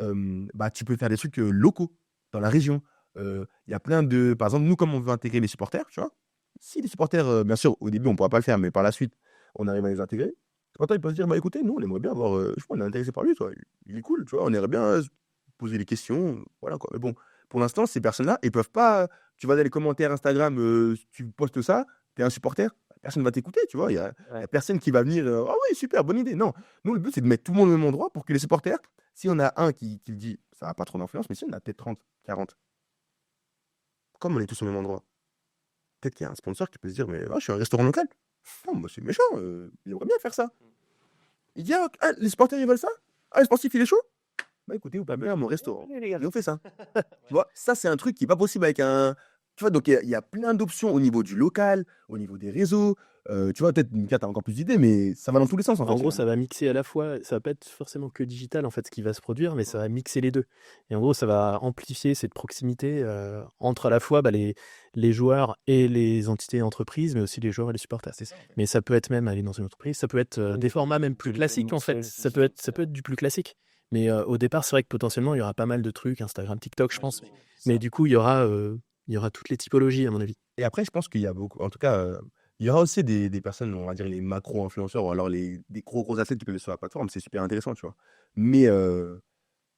bah, tu peux faire des trucs locaux, dans la région. Il y a plein de. Par exemple, nous, comme on veut intégrer les supporters, tu vois. Si les supporters, bien sûr, au début, on ne pourra pas le faire, mais par la suite, on arrive à les intégrer. Les supporters, ils peuvent se dire, bah écoutez, nous, on aimerait bien avoir. Je sais pas, on est intéressé par lui, toi. Il est cool, tu vois. On aimerait bien se poser des questions. Voilà, quoi. Mais bon, pour l'instant, ces personnes-là, ils peuvent pas. Tu vas dans les commentaires Instagram, tu postes ça, tu es un supporter, personne ne va t'écouter, tu vois. Il y a personne qui va venir. Ah oui, super, bonne idée. Non, nous, le but, c'est de mettre tout le monde au même endroit pour que les supporters, si on a un qui le dit, ça n'a pas trop d'influence, mais si on a peut-être 30, 40, comme on est tous au même endroit, peut-être qu'il y a un sponsor qui peut se dire, mais je suis un restaurant local. Non, moi, c'est méchant, il aimerait bien faire ça. Il dit, ah, les supporters, ils veulent ça. Ah, le sportif, il est chaud. Bah écoutez, vous pouvez venir à mon restaurant. Et on fait ça. Tu vois, ça, c'est un truc qui n'est pas possible avec un. Tu vois, donc il y a plein d'options au niveau du local, au niveau des réseaux. Tu vois, peut-être, Mika, t'as encore plus d'idées, mais ça va dans tous les sens. En gros, ça va mixer à la fois, ça va pas être forcément que digital en fait ce qui va se produire, mais ça va mixer les deux. Et en gros, ça va amplifier cette proximité entre à la fois les joueurs et les entités entreprises, mais aussi les joueurs et les supporters. C'est ça. Mais ça peut être même aller dans une entreprise, ça peut être des formats même plus classiques en fait. Ça peut être du plus classique. Mais au départ, c'est vrai que potentiellement, il y aura pas mal de trucs, Instagram, TikTok, je pense. Mais du coup, il y aura toutes les typologies, à mon avis. Et après, je pense qu'il y a beaucoup. En tout cas, il y aura aussi des personnes, on va dire les macro-influenceurs, ou alors des gros athlètes qui peuvent être sur la plateforme. C'est super intéressant, tu vois. Mais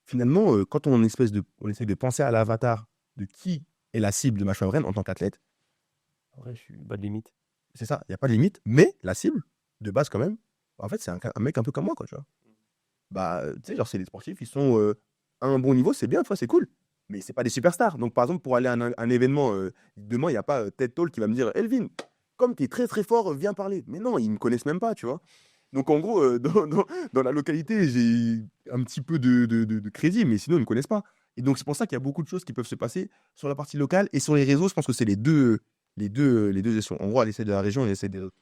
finalement, quand on essaie de penser à l'avatar de qui est la cible de Match Brain en tant qu'athlète, Ouais, je suis pas de limite. c'est ça, il n'y a pas de limite. Mais la cible, de base quand même, en fait, c'est un mec un peu comme moi, quoi, tu vois. Bah, tu sais, genre, c'est des sportifs, ils sont à un bon niveau, c'est bien, tu vois, c'est cool. Mais c'est pas des superstars. Donc, par exemple, pour aller à un événement, demain, il n'y a pas Ted Toll qui va me dire, Elvin, comme tu es très très fort, viens parler. Mais non, ils ne me connaissent même pas, tu vois. Donc, en gros, dans la localité, j'ai un petit peu de crédit, mais sinon, ils ne me connaissent pas. Et donc, c'est pour ça qu'il y a beaucoup de choses qui peuvent se passer sur la partie locale et sur les réseaux. Je pense que c'est les deux gestions. En gros, elle essaie de la région et elle essaie des autres.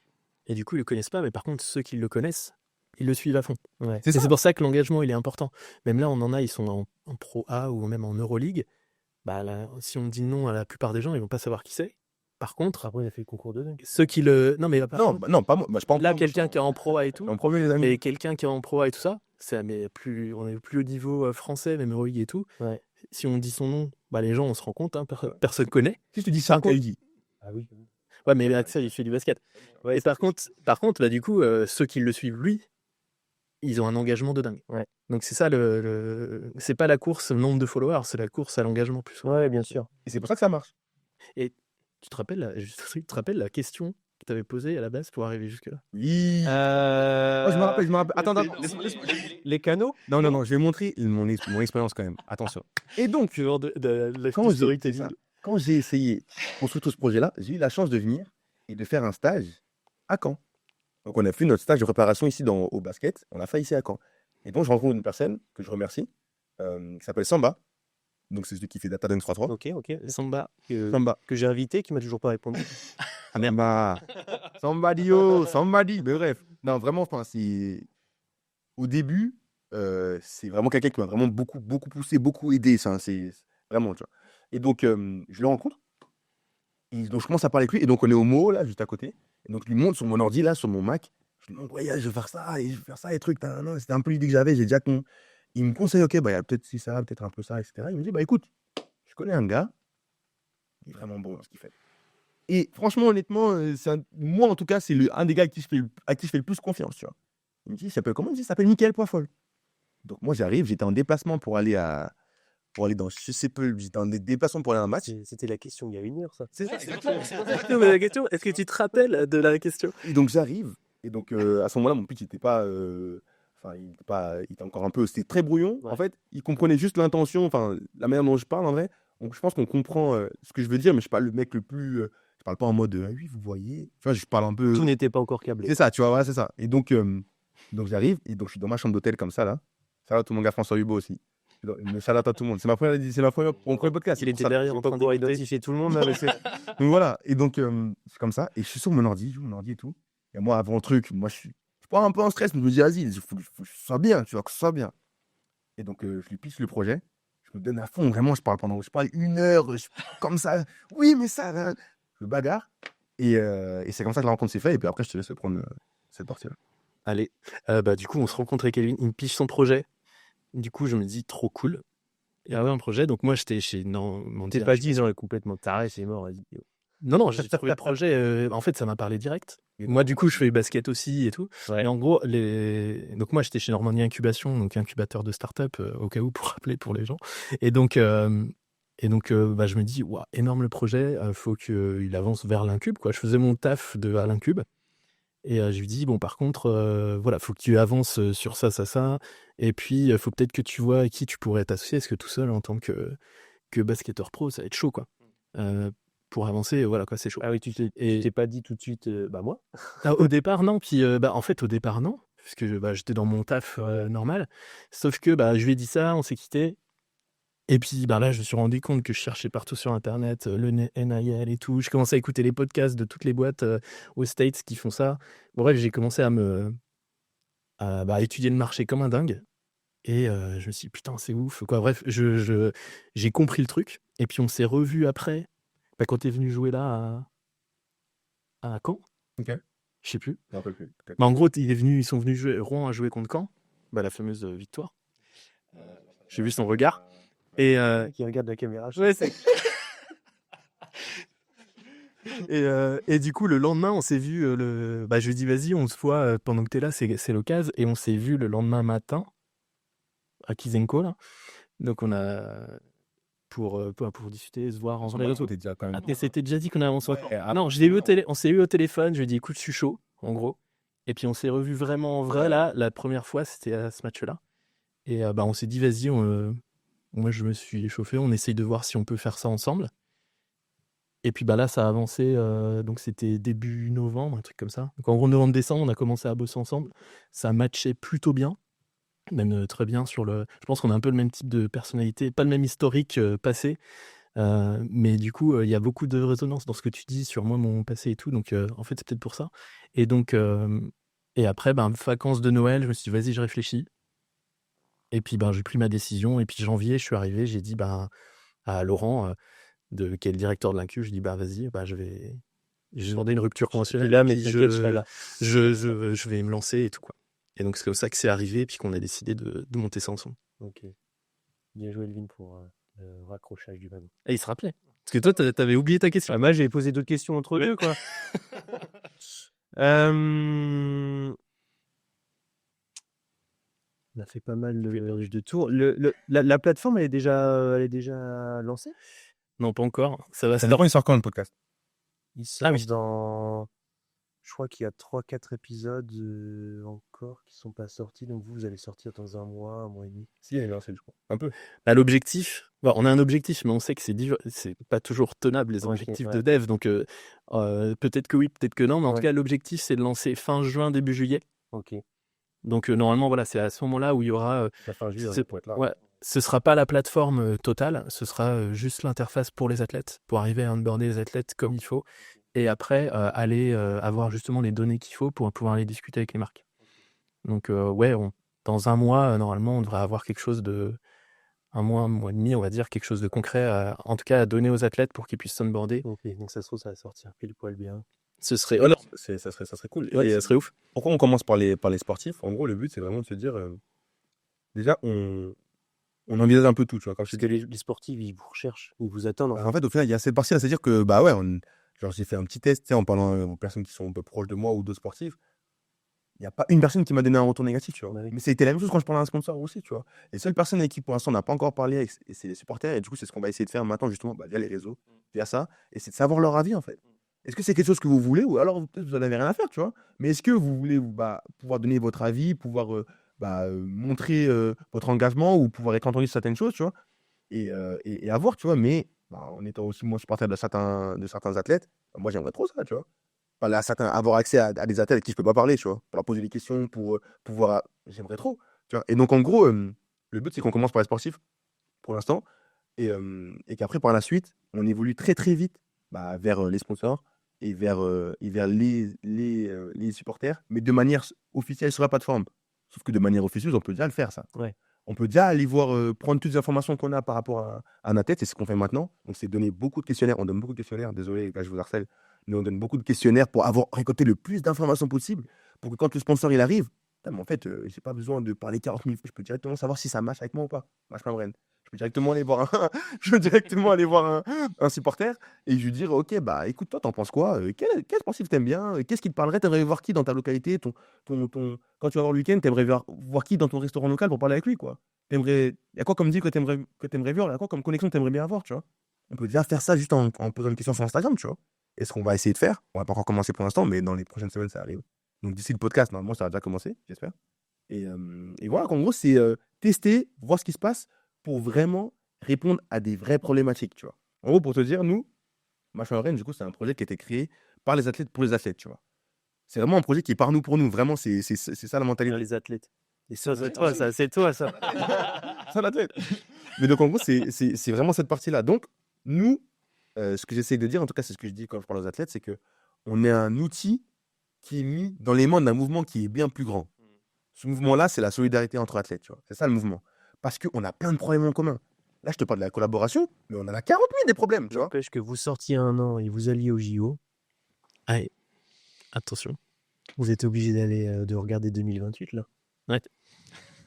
Et du coup, ils le connaissent pas, mais par contre, ceux qui le connaissent, ils le suivent à fond. Ouais. Et c'est pour ça que l'engagement, il est important. Même là, on en a, ils sont en Pro A ou même en Euroleague. Bah, là, si on dit non à la plupart des gens, ils vont pas savoir qui c'est. Par contre, Après, il a fait le concours de dingue. ceux qui le. Non, mais Non, pas moi. Bah, je pense là, quelqu'un qui est en Pro A et tout. En premier, les amis. Mais quelqu'un qui est en Pro A et tout ça, on est plus au niveau français, même Euroleague et tout. Ouais. Si on dit son nom, bah, les gens, on se rend compte, hein, personne connaît. Si je te dis ça, Par il dit. Ah oui. Ouais, mais Axel, il fait du basket. Ouais, et par contre, bah, du coup, ceux qui le suivent, lui, ils ont un engagement de dingue. Ouais. Donc c'est ça, c'est pas la course au nombre de followers, c'est la course à l'engagement plus souvent. Ouais, bien sûr. Et c'est pour ça que ça marche. Et tu te rappelles la question que tu avais posée à la base pour arriver jusque-là? Oui. Oh, je me rappelle. Attends. Les canaux? Non, je vais montrer mon expérience quand même. Attention. Et donc, quand j'ai essayé de construire tout ce projet-là, j'ai eu la chance de venir et de faire un stage à Caen. Donc, on a fait notre stage de préparation ici au basket. On a fait ici à Caen. Et donc, je rencontre une personne que je remercie, qui s'appelle Samba. Donc, c'est celui qui fait Data Dunk 3-3. Ok. Samba. Samba. Que j'ai invité, qui m'a toujours pas répondu. Ah merde. Somebody. Mais bref. Non, vraiment, enfin, c'est. Au début, c'est vraiment quelqu'un qui m'a vraiment beaucoup poussé, beaucoup aidé. Ça, c'est vraiment, tu vois. Et donc, je le rencontre. Et donc, je commence à parler avec lui. Et donc, on est au Mo, là, juste à côté. Et donc, il monte sur mon ordi, là, sur mon Mac. Je lui demande, ouais, je vais faire ça, et trucs. Non, c'était un peu l'idée que j'avais. J'ai déjà il me conseille, ok, bah, il y a peut-être si ça, peut-être un peu ça, etc. Il me dit, bah, écoute, je connais un gars. Il est vraiment bon dans ce qu'il fait. Et franchement, honnêtement, moi, en tout cas, c'est un des gars à qui je fais le plus confiance, tu vois. Il me dit, comment il dit, ça s'appelle Mickaël Poifolle. Donc, moi, j'arrive, j'étais en déplacement pour aller dans, je sais pas, j'étais en déplacement pour aller à un match. C'était la question il y a 1 heure, ça. C'est ça, exactement. Mais la question, est-ce que tu te rappelles de la question? Et donc, j'arrive, Et donc, à ce moment-là, mon pitch n'était pas. Il était encore un peu. C'était très brouillon. Ouais. En fait, il comprenait juste l'intention, la manière dont je parle en vrai. Donc, je pense qu'on comprend ce que je veux dire, mais je suis pas le mec le plus. Je parle pas en mode ah oui, vous voyez. Tu vois, je parle un peu. Tout n'était pas encore câblé. C'est ça, tu vois, voilà, c'est ça. Et donc j'arrive, et donc je suis dans ma chambre d'hôtel comme ça, là. Ça va, tout mon gars François Hubo aussi. Mais ça à tout le monde. C'est mon premier podcast. Il était Ça, derrière Je en vais pas train pouvoir d'écouter. identifier tout le monde, là, mais c'est... donc voilà. Et donc, c'est comme ça. Et je suis sur mon ordi, je joue mon ordi et tout. Et moi, avant le truc, je prends un peu en stress, mais je me dis, vas-y, il faut que ce soit bien, tu vois, que ce soit bien. Et donc, je lui pitch le projet. Je me donne à fond, vraiment, je parle 1 heure, comme ça. Oui, mais ça, là. Je me bagarre. Et c'est comme ça que la rencontre s'est faite. Et puis après, je te laisse prendre cette partie-là. Allez, du coup, on se rencontre avec Kelvin, il me piche son projet. Du coup, je me dis, trop cool. Il y avait un projet, donc moi, j'étais chez mon T'es pas dit, ils ont complètement taré, c'est mort, vas-y. Non, j'ai trouvé le projet. En fait, ça m'a parlé direct. Moi, du coup, je fais basket aussi et tout. Ouais. Et en gros, donc moi, j'étais chez Normandie Incubation, donc incubateur de start-up, au cas où, pour rappeler pour les gens. Et donc, je me dis, waouh, énorme le projet, faut qu'il avance vers l'incube, quoi. Je faisais mon taf à l'incube. Et je lui dis, bon, par contre, voilà, faut que tu avances sur ça. Et puis, faut peut-être que tu vois à qui tu pourrais t'associer, parce que tout seul, en tant que basketteur pro, ça va être chaud, quoi. Pour avancer, voilà, quoi, c'est chaud. Ah oui, tu t'es pas dit tout de suite, moi. Au départ, non. Puis, en fait, au départ, non. Parce que j'étais dans mon taf normal. Sauf que je lui ai dit ça, on s'est quitté. Et puis là, je me suis rendu compte que je cherchais partout sur Internet, le NIL et tout. Je commençais à écouter les podcasts de toutes les boîtes aux States qui font ça. Bon, bref, j'ai commencé à étudier le marché comme un dingue. Et je me suis dit, putain, c'est ouf. Quoi. Bref, j'ai compris le truc. Et puis, on s'est revus après, quand t'es venu jouer là à Caen. Ok. Je sais plus. Je me rappelle plus, peut-être. En gros, ils sont venus jouer, Rouen a joué contre Caen. La fameuse victoire. J'ai vu son regard. Et Qui regarde la caméra. ouais, c'est... et du coup, le lendemain, on s'est vu. Je lui ai dit, vas-y, on se voit pendant que t'es là, c'est l'occasion. Et on s'est vu le lendemain matin à Kizenko, là. Donc, on a. Pour discuter, se voir en vrai. T'es déjà quand même. Et c'était déjà dit qu'on allait en soirée. Non, on s'est eu au téléphone. Je lui ai dit, écoute, je suis chaud, en gros. Et puis, on s'est revu vraiment en vrai, là. La première fois, c'était à ce match-là. Et on s'est dit, vas-y, moi, je me suis échauffé. On essaye de voir si on peut faire ça ensemble. Et puis là, ça a avancé. Donc, c'était début novembre, un truc comme ça. Donc, en gros, novembre-décembre, on a commencé à bosser ensemble. Ça matchait plutôt bien. Même très bien sur le... Je pense qu'on a un peu le même type de personnalité. Pas le même historique passé. Mais du coup, il y a beaucoup de résonance dans ce que tu dis sur moi, mon passé et tout. Donc, en fait, c'est peut-être pour ça. Et donc... et après, vacances de Noël, je me suis dit, vas-y, je réfléchis. Et puis, j'ai pris ma décision. Et puis, janvier, je suis arrivé, j'ai dit à Laurent, qui est le directeur de l'Incu, je dis, vas-y, j'ai demandé une rupture conventionnelle. Là, mais t'inquiète, je serai là. Je vais me lancer et tout, quoi. Et donc, c'est comme ça que c'est arrivé, et puis qu'on a décidé de monter ça ensemble. Ok. Bien joué, Elvin, pour le raccrochage du wagon. Et il se rappelait. Parce que toi, t'avais oublié ta question. Moi, j'ai posé d'autres questions entre deux, quoi. On a fait pas mal de tours. La plateforme, elle est déjà lancée? Non, pas encore. Ça va. Ça dépend, il sort quand le podcast? Il sort dans... Je crois qu'il y a 3-4 épisodes encore qui sont pas sortis. Donc vous allez sortir dans un mois et demi. Si, il est lancé, je crois. Un peu. L'objectif, on a un objectif, mais on sait que c'est pas toujours tenable, les objectifs de dev. Donc peut-être que oui, peut-être que non. Mais en tout cas, l'objectif, c'est de lancer fin juin, début juillet. Ok. Donc normalement, voilà, c'est à ce moment-là où il y aura... fin juillet, pour être là. Ouais, ce sera pas la plateforme totale, ce sera juste l'interface pour les athlètes, pour arriver à onboarder les athlètes comme il faut. Et après, aller avoir justement les données qu'il faut pour pouvoir aller discuter avec les marques. Donc, dans un mois, normalement, on devrait avoir quelque chose de... un mois et demi, on va dire, quelque chose de concret, en tout cas, à donner aux athlètes pour qu'ils puissent s'onboarder. Ok, donc ça se trouve, ça va sortir pile poil bien. Ce serait... ça serait cool. Ouais, ça serait ouf. Pourquoi on commence par les sportifs? En gros, le but, c'est vraiment de se dire... déjà, on envisage un peu tout, tu vois. Parce que les sportifs, ils vous recherchent, ils vous attendent. En fait, au final, il y a cette partie, c'est-à-dire que, genre, j'ai fait un petit test, en parlant aux personnes qui sont un peu proches de moi ou d'autres sportifs. Il n'y a pas une personne qui m'a donné un retour négatif, tu vois. Ouais. Mais c'était la même chose quand je parlais à un sponsor aussi, tu vois. Les seules personnes avec qui, pour l'instant, on n'a pas encore parlé, c'est les supporters. Et du coup, c'est ce qu'on va essayer de faire maintenant, justement, via les réseaux, via ça. Et c'est de savoir leur avis, en fait. Est-ce que c'est quelque chose que vous voulez ou alors peut-être vous n'en avez rien à faire, tu vois? Mais est-ce que vous voulez pouvoir donner votre avis, pouvoir montrer votre engagement ou pouvoir être entendu sur certaines choses, tu vois? Et à voir, tu vois? Mais en étant aussi moi supporter de certains athlètes, moi j'aimerais trop ça, tu vois? Enfin, avoir accès à des athlètes avec qui je peux pas parler, tu vois? Pour leur poser des questions, pour pouvoir. J'aimerais trop, tu vois? Et donc en gros, le but c'est qu'on commence par les sportifs pour l'instant et qu'après par la suite, on évolue très très vite vers les sponsors et vers les supporters, mais de manière officielle sur la plateforme. Sauf que de manière officieuse, on peut déjà le faire, ça. Ouais. On peut déjà aller voir, prendre toutes les informations qu'on a par rapport à un athlète, c'est ce qu'on fait maintenant. Donc, c'est donner beaucoup de questionnaires. On donne beaucoup de questionnaires. Désolé, là, je vous harcèle. Mais on donne beaucoup de questionnaires pour avoir récolté le plus d'informations possible pour que quand le sponsor il arrive, putain, mais en fait, j'ai pas besoin de parler 40 000 fois. Je peux directement savoir si ça match avec moi ou pas. Match ma brain. Je peux directement aller voir un supporter et je lui dire ok, écoute, toi, t'en penses quoi? Quel sportif t'aimes bien? Qu'est-ce qui te parlerait? T'aimerais voir qui dans ta localité? Quand tu vas voir le week-end, t'aimerais voir qui dans ton restaurant local pour parler avec lui, quoi? Il y a quoi comme dit que t'aimerais voir? Il y a quoi comme connexion que t'aimerais bien avoir, tu vois? On peut déjà faire ça juste en posant une question sur Instagram, tu vois? Et ce qu'on va essayer de faire, on va pas encore commencer pour l'instant, mais dans les prochaines semaines, ça arrive. Donc d'ici le podcast, normalement, ça va déjà commencer, j'espère. Et voilà, qu'en gros, c'est tester, voir ce qui se passe pour vraiment répondre à des vraies problématiques, tu vois. En gros, pour te dire, nous, Machin Rennes, du coup, c'est un projet qui a été créé par les athlètes pour les athlètes, tu vois. C'est vraiment un projet qui est par nous pour nous. Vraiment, c'est ça la mentalité. Les athlètes. Et ça, c'est toi, ça. C'est toi, ça. Ça, l'athlète. Mais donc, en gros, c'est vraiment cette partie-là. Donc, nous, ce que j'essaie de dire, en tout cas, c'est ce que je dis quand je parle aux athlètes, c'est que on est un outil qui est mis dans les mains d'un mouvement qui est bien plus grand. Ce mouvement-là, c'est la solidarité entre athlètes, tu vois. C'est ça le mouvement. Parce qu'on a plein de problèmes en commun. Là, je te parle de la collaboration, mais on en a 40 000 des problèmes, tu vois. N'empêche que vous sortiez un an et vous alliez au JO. Allez, attention. Vous êtes obligé de regarder 2028, là. Ouais.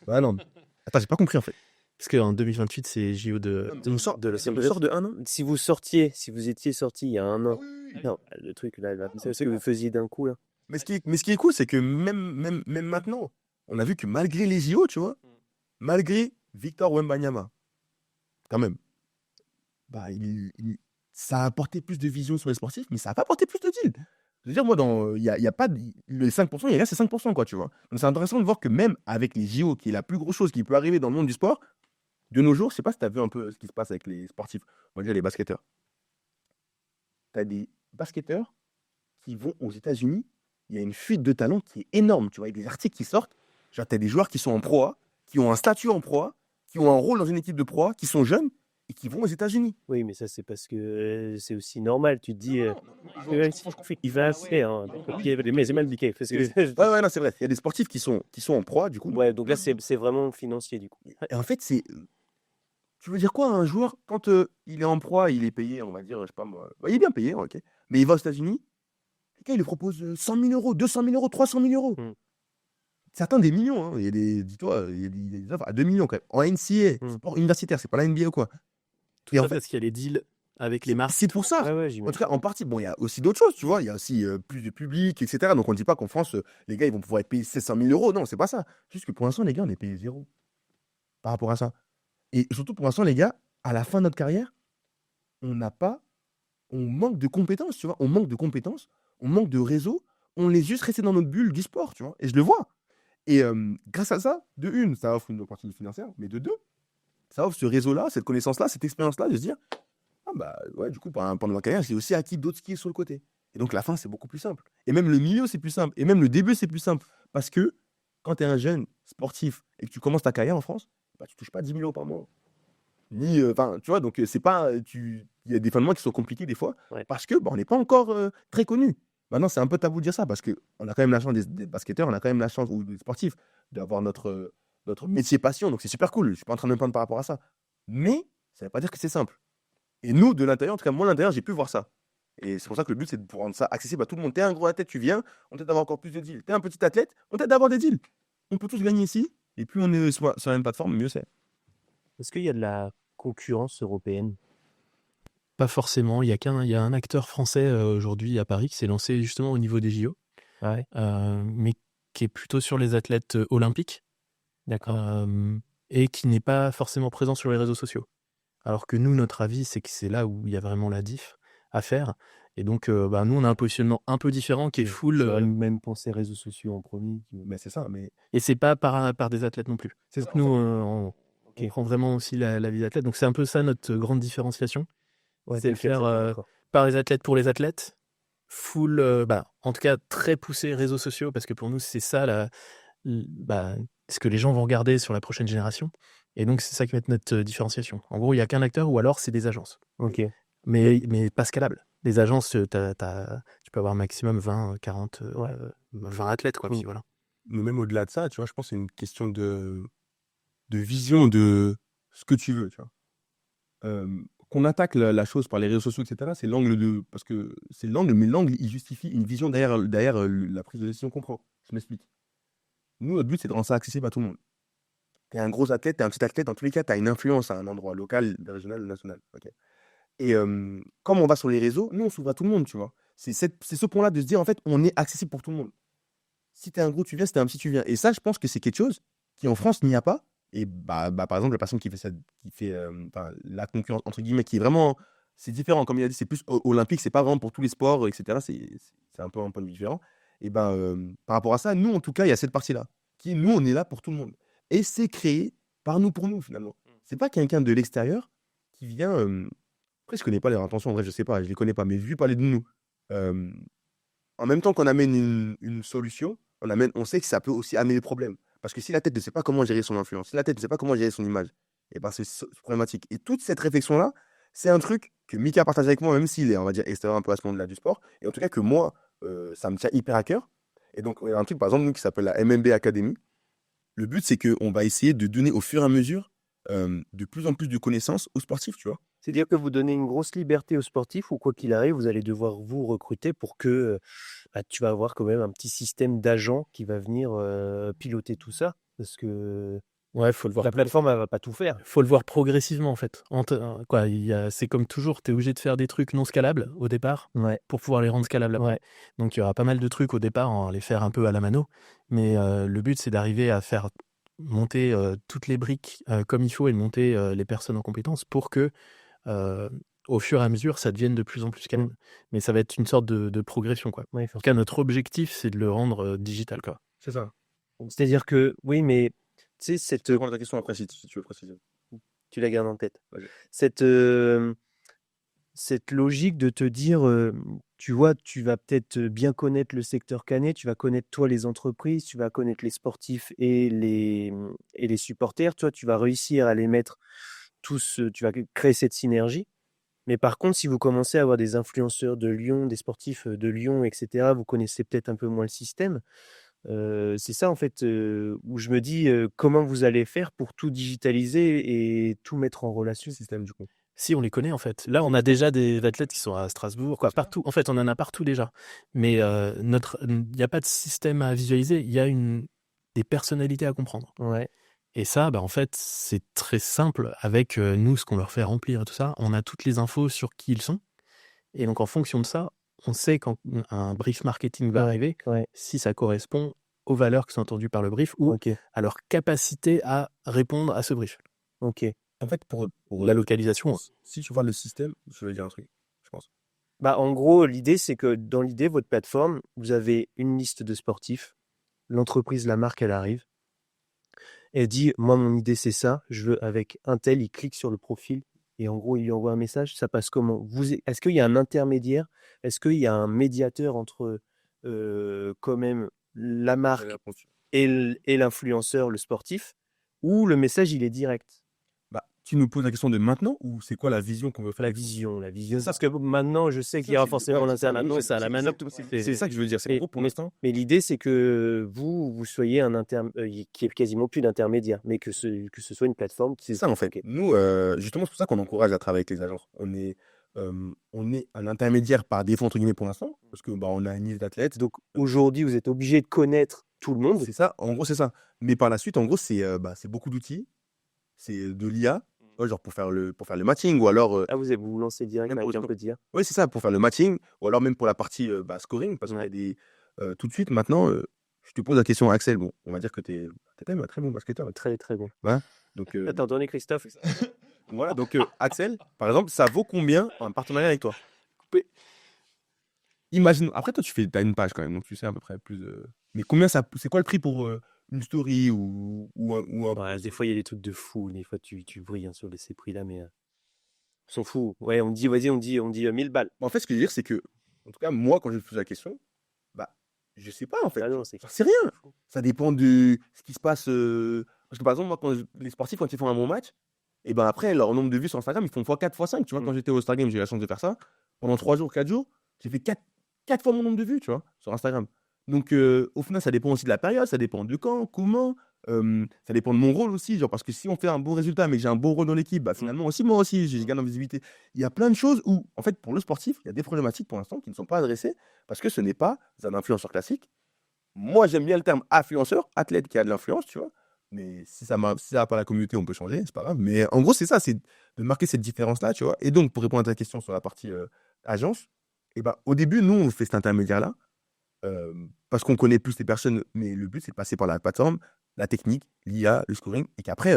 Bah non. Attends, j'ai pas compris, en fait. Parce qu'en 2028, c'est JO de sort de un an. Si vous étiez sorti il y a un an. Non, le truc, là, c'est ce que vous faisiez d'un coup, là. Mais ce qui est cool, c'est que même maintenant, on a vu que malgré les JO, tu vois, malgré Victor Wembanyama, quand même, ça a apporté plus de vision sur les sportifs, mais ça n'a pas apporté plus de deals. Je veux dire, moi, il y a pas les 5%, il y a c'est 5%, quoi, tu vois. Donc c'est intéressant de voir que même avec les JO, qui est la plus grosse chose qui peut arriver dans le monde du sport, de nos jours, je sais pas si tu as vu un peu ce qui se passe avec les sportifs, on va dire les basketteurs. Tu as des basketteurs qui vont aux États-Unis, il y a une fuite de talent qui est énorme, tu vois, avec des articles qui sortent. Genre, tu as des joueurs qui sont en Pro A, qui ont un statut en Pro A, qui ont un rôle dans une équipe de Pro A, qui sont jeunes et qui vont aux États-Unis. Oui, mais ça, c'est parce que c'est aussi normal. Tu te dis, il va faire. Mais c'est mal indiqué. Ouais, non, c'est vrai. Il y a des sportifs qui sont en Pro A, du coup. Ouais, donc là, c'est vraiment financier, du coup. Et en fait, c'est. Tu veux dire quoi, un joueur, quand il est en Pro A, il est payé, on va dire, je sais pas moi. Il est bien payé, ok. Mais il va aux États-Unis, les gars, il lui propose 100 000 euros, 200 000 euros, 300 000 euros. Certains des millions, hein. Il y a dis-toi, il y a des offres à 2 millions quand même. En NCA, sport universitaire, c'est pas la NBA ou quoi. Et en fait, parce qu'il y a les deals avec les marques. C'est pour ça. En tout cas, en partie, bon, il y a aussi d'autres choses, tu vois. Il y a aussi plus de public, etc. Donc, on ne dit pas qu'en France, les gars, ils vont pouvoir être payés 700 000 euros. Non, c'est pas ça. Juste que pour l'instant, les gars, on est payé zéro par rapport à ça. Et surtout, pour l'instant, les gars, à la fin de notre carrière, on manque de compétences, tu vois. On manque de compétences, on manque de réseau. On est juste resté dans notre bulle du sport, tu vois. Et je le vois. Et grâce à ça, de une, ça offre une opportunité financière, mais de deux, ça offre ce réseau-là, cette connaissance-là, cette expérience-là, de se dire, ouais, du coup, pendant ma carrière, j'ai aussi acquis d'autres skills sur le côté. Et donc, la fin, c'est beaucoup plus simple. Et même le milieu, c'est plus simple. Et même le début, c'est plus simple. Parce que quand tu es un jeune sportif et que tu commences ta carrière en France, tu touches pas 10 000 euros par mois. Tu vois, donc c'est pas. Il y a des fondements qui sont compliqués des fois, parce que on n'est pas encore très connu. Maintenant, c'est un peu tabou de dire ça, parce qu'on a quand même la chance des basketteurs, on a quand même la chance, ou des sportifs, d'avoir notre métier passion. Donc, c'est super cool. Je suis pas en train de me plaindre par rapport à ça. Mais ça veut pas dire que c'est simple. Et nous, de l'intérieur, en tout cas, moi, de l'intérieur, j'ai pu voir ça. Et c'est pour ça que le but, c'est de rendre ça accessible à tout le monde. T'es un gros athlète, tu viens, on t'aide d'avoir encore plus de deals. T'es un petit athlète, on t'aide d'avoir des deals. On peut tous gagner ici. Et plus on est sur la même plateforme, mieux c'est. Est-ce qu'il y a de la concurrence européenne? Pas forcément. Il y a un acteur français aujourd'hui à Paris qui s'est lancé justement au niveau des JO, mais qui est plutôt sur les athlètes olympiques. D'accord. Et qui n'est pas forcément présent sur les réseaux sociaux. Alors que nous, notre avis, c'est que c'est là où il y a vraiment la diff. à faire. Et donc, nous, on a un positionnement un peu différent qui est full. J'aurais même pensé réseaux sociaux en premier. Mais c'est ça. Mais Et c'est pas par des athlètes non plus. c'est ça. Nous, on prend vraiment aussi la vie d'athlète. Donc, c'est un peu ça notre grande différenciation. Ouais, C'est le t'inquiète, faire d'accord. par les athlètes pour les athlètes. Full, en tout cas, très poussé réseaux sociaux, parce que pour nous, c'est ça ce que les gens vont regarder sur la prochaine génération. Et donc, c'est ça qui va être notre différenciation. En gros, il n'y a qu'un acteur, ou alors c'est des agences. Ok. Mais pas scalable. Les agences, tu peux avoir maximum 20, 40, 20 athlètes, quoi. Puis voilà. Mais même au-delà de ça, tu vois, je pense que c'est une question de vision de ce que tu veux, tu vois. Qu'on attaque la chose par les réseaux sociaux, etc., c'est l'angle de... Parce que c'est l'angle, mais l'angle, il justifie une vision derrière la prise de décision qu'on prend. Je m'explique. Nous, notre but, c'est de rendre ça accessible à tout le monde. T'es un gros athlète, t'es un petit athlète, dans tous les cas, t'as une influence à un endroit local, régional, national. ok. Et comme on va sur les réseaux, nous, on s'ouvre à tout le monde, tu vois. C'est ce point-là de se dire, en fait, on est accessible pour tout le monde. Si t'es un gros, tu viens. Si t'es un petit, tu viens. Et ça, je pense que c'est quelque chose qui, en France, n'y a pas. Et par exemple, la personne qui fait ça, la concurrence, entre guillemets, qui est vraiment... C'est différent, comme il a dit, c'est plus olympique, c'est pas vraiment pour tous les sports, etc. C'est un peu un point de vue différent. Et par rapport à ça, nous, en tout cas, il y a cette partie-là. Nous, on est là pour tout le monde. Et c'est créé par nous, pour nous, finalement. C'est pas quelqu'un de l'extérieur qui vient... Après, je connais pas leurs intentions, en vrai, je sais pas, je les connais pas, mais vu parler de nous, en même temps qu'on amène une solution, on sait que ça peut aussi amener des problèmes. Parce que si la tête ne sait pas comment gérer son influence, si la tête ne sait pas comment gérer son image, et ben c'est problématique. Et toute cette réflexion-là, c'est un truc que Mika partage avec moi, même s'il est, on va dire, extérieur un peu à ce monde-là du sport. Et en tout cas, que moi, ça me tient hyper à cœur. Et donc, il y a un truc, par exemple, nous, qui s'appelle la MMB Academy. Le but, c'est qu'on va essayer de donner au fur et à mesure de plus en plus de connaissances aux sportifs, tu vois. C'est-à-dire que vous donnez une grosse liberté aux sportifs, ou quoi qu'il arrive, vous allez devoir vous recruter pour que tu vas avoir quand même un petit système d'agents qui va venir piloter tout ça. Parce que Ouais, faut le voir. la plateforme, elle va pas tout faire. Faut le voir progressivement, en fait. C'est comme toujours, tu es obligé de faire des trucs non scalables au départ Ouais. pour pouvoir les rendre scalables après. Ouais. Donc, il y aura pas mal de trucs au départ, on va les faire un peu à la mano. Mais le but, c'est d'arriver à faire monter toutes les briques comme il faut et de monter les personnes en compétences pour que, au fur et à mesure, ça devienne de plus en plus scalable. Mais ça va être une sorte de progression, quoi. Ouais, En tout cas, notre objectif, c'est de le rendre digital, quoi. C'est ça. c'est-à-dire que, oui, mais tu sais, Je vais prendre ta question après si tu veux préciser. tu la gardes en tête. Vas-y. Cette logique de te dire, tu vois, tu vas peut-être bien connaître le secteur canet, tu vas connaître toi les entreprises, tu vas connaître les sportifs et les supporters, toi tu vas réussir à les mettre tous, tu vas créer cette synergie. Mais par contre, si vous commencez à avoir des influenceurs de Lyon, des sportifs de Lyon, etc., vous connaissez peut-être un peu moins le système. C'est ça en fait où je me dis comment vous allez faire pour tout digitaliser et tout mettre en relation. Système, du coup. Si, on les connaît en fait. Là, on a déjà des athlètes qui sont à Strasbourg, quoi, partout. En fait, on en a partout déjà. Mais il n'y a pas de système à visualiser. Il y a des personnalités à comprendre. Ouais. Et ça, en fait, c'est très simple avec nous, ce qu'on leur fait remplir et tout ça. On a toutes les infos sur qui ils sont. Et donc, en fonction de ça, on sait quand un brief marketing va arriver, si ça correspond aux valeurs qui sont entendues par le brief ou à leur capacité à répondre à ce brief. Ok. En fait, pour La localisation. Si tu vois le système, je vais dire un truc, je pense. En gros, l'idée, c'est que dans l'idée, votre plateforme, vous avez une liste de sportifs. L'entreprise, la marque, elle arrive. Elle dit, moi, mon idée, c'est ça. Je veux avec un tel, il clique sur le profil. Et en gros, il lui envoie un message. Ça passe comment? Est-ce qu'il y a un intermédiaire? Est-ce qu'il y a un médiateur entre quand même la marque et l'influenceur, le sportif? Ou le message, il est direct? Tu nous poses la question de maintenant ou c'est quoi la vision qu'on veut faire? La vision. Parce que maintenant, je sais qu'il y aura forcément l'interne. C'est à la manœuvre. C'est ça que je veux dire. C'est gros pour l'instant. Mais l'idée, c'est que vous soyez qu'il n'y ait quasiment plus d'intermédiaire, mais que ce soit une plateforme. C'est ça en fait. Okay. Nous, justement, c'est pour ça qu'on encourage à travailler avec les agences. On est un intermédiaire par défaut, entre guillemets, pour l'instant, parce que on a une liste d'athlètes. Donc aujourd'hui, vous êtes obligé de connaître tout le monde. C'est ça. En gros, c'est ça. Mais par la suite, en gros, c'est beaucoup d'outils. C'est de l'IA. Genre pour faire le matching ou alors vous lancez direct avec un peu d'IA. Oui, c'est ça, pour faire le matching ou alors même pour la partie scoring parce qu'il y a des tout de suite maintenant je te pose la question Axel, bon, on va dire que tu es quand même un très bon basketteur, très très bon. Ouais. Donc t'as entendu Christophe? Voilà, donc Axel, par exemple, ça vaut combien un partenariat avec toi? Imagine, après, toi, t'as une page quand même, donc tu sais à peu près plus. Mais c'est quoi le prix pour une story ou un. Ouais, des fois, il y a des trucs de fou. Des fois, tu brilles hein, sur ces prix-là, mais on s'en fout. Ouais, on dit, vas-y, on dit 1000 balles. En fait, ce que je veux dire, c'est que, en tout cas, moi, quand je me pose la question, bah, je sais pas, en fait. Ah non, c'est J'en sais rien. Ça dépend de ce qui se passe. Parce que, par exemple, moi, les sportifs, quand ils font un bon match, et ben après, leur nombre de vues sur Instagram, ils font x4, x5. Tu vois, quand j'étais au Star Game, j'ai eu la chance de faire ça. Pendant 3 jours, 4 jours, j'ai fait 4 fois mon nombre de vues, tu vois, sur Instagram. Donc, au final, ça dépend aussi de la période, ça dépend de quand, comment. Ça dépend de mon rôle aussi. Genre, parce que si on fait un bon résultat, mais que j'ai un bon rôle dans l'équipe, bah, finalement, aussi, moi aussi, je gagne en visibilité. Il y a plein de choses où, en fait, pour le sportif, il y a des problématiques pour l'instant qui ne sont pas adressées parce que ce n'est pas un influenceur classique. Moi, j'aime bien le terme influenceur, athlète qui a de l'influence, tu vois. Mais si ça n'a pas la communauté, on peut changer, c'est pas grave. Mais en gros, c'est ça, c'est de marquer cette différence-là, tu vois. Et donc, pour répondre à ta question sur la partie agence, et ben, au début, nous, on fait cet intermédiaire-là parce qu'on connaît plus les personnes, mais le but, c'est de passer par la plateforme, la technique, l'IA, le scoring, et qu'après,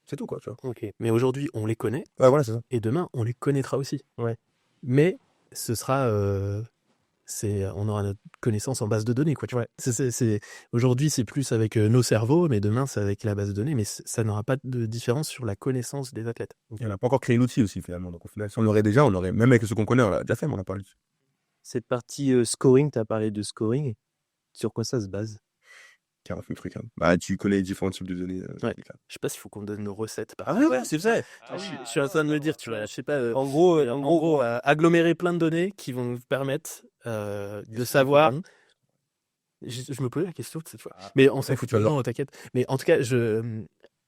c'est tout, quoi, tu vois. Ok. Mais aujourd'hui, on les connaît, Ouais, voilà, c'est ça. et demain, on les connaîtra aussi. Ouais. Mais ce sera, on aura notre connaissance en base de données, quoi. Tu vois. Aujourd'hui, c'est plus avec nos cerveaux, mais demain, c'est avec la base de données. Mais ça n'aura pas de différence sur la connaissance des athlètes. Et on n'a pas encore créé l'outil aussi, finalement. Donc, au final, si on l'aurait déjà, même avec ce qu'on connaît, on l'a déjà fait, mais on n'a pas l'outil. Cette partie scoring, tu as parlé de scoring. Sur quoi ça se base? 40 000 trucs. Hein. Bah, tu connais les différents types de données. Ouais. Je sais pas s'il faut qu'on donne nos recettes. Ah ouais, c'est vrai. Je suis en train de me dire, tu vois, je sais pas. En gros, agglomérer plein de données qui vont nous permettre de savoir. Je me posais la question cette fois. Mais on s'en fout, non, t'inquiète. Mais en tout cas,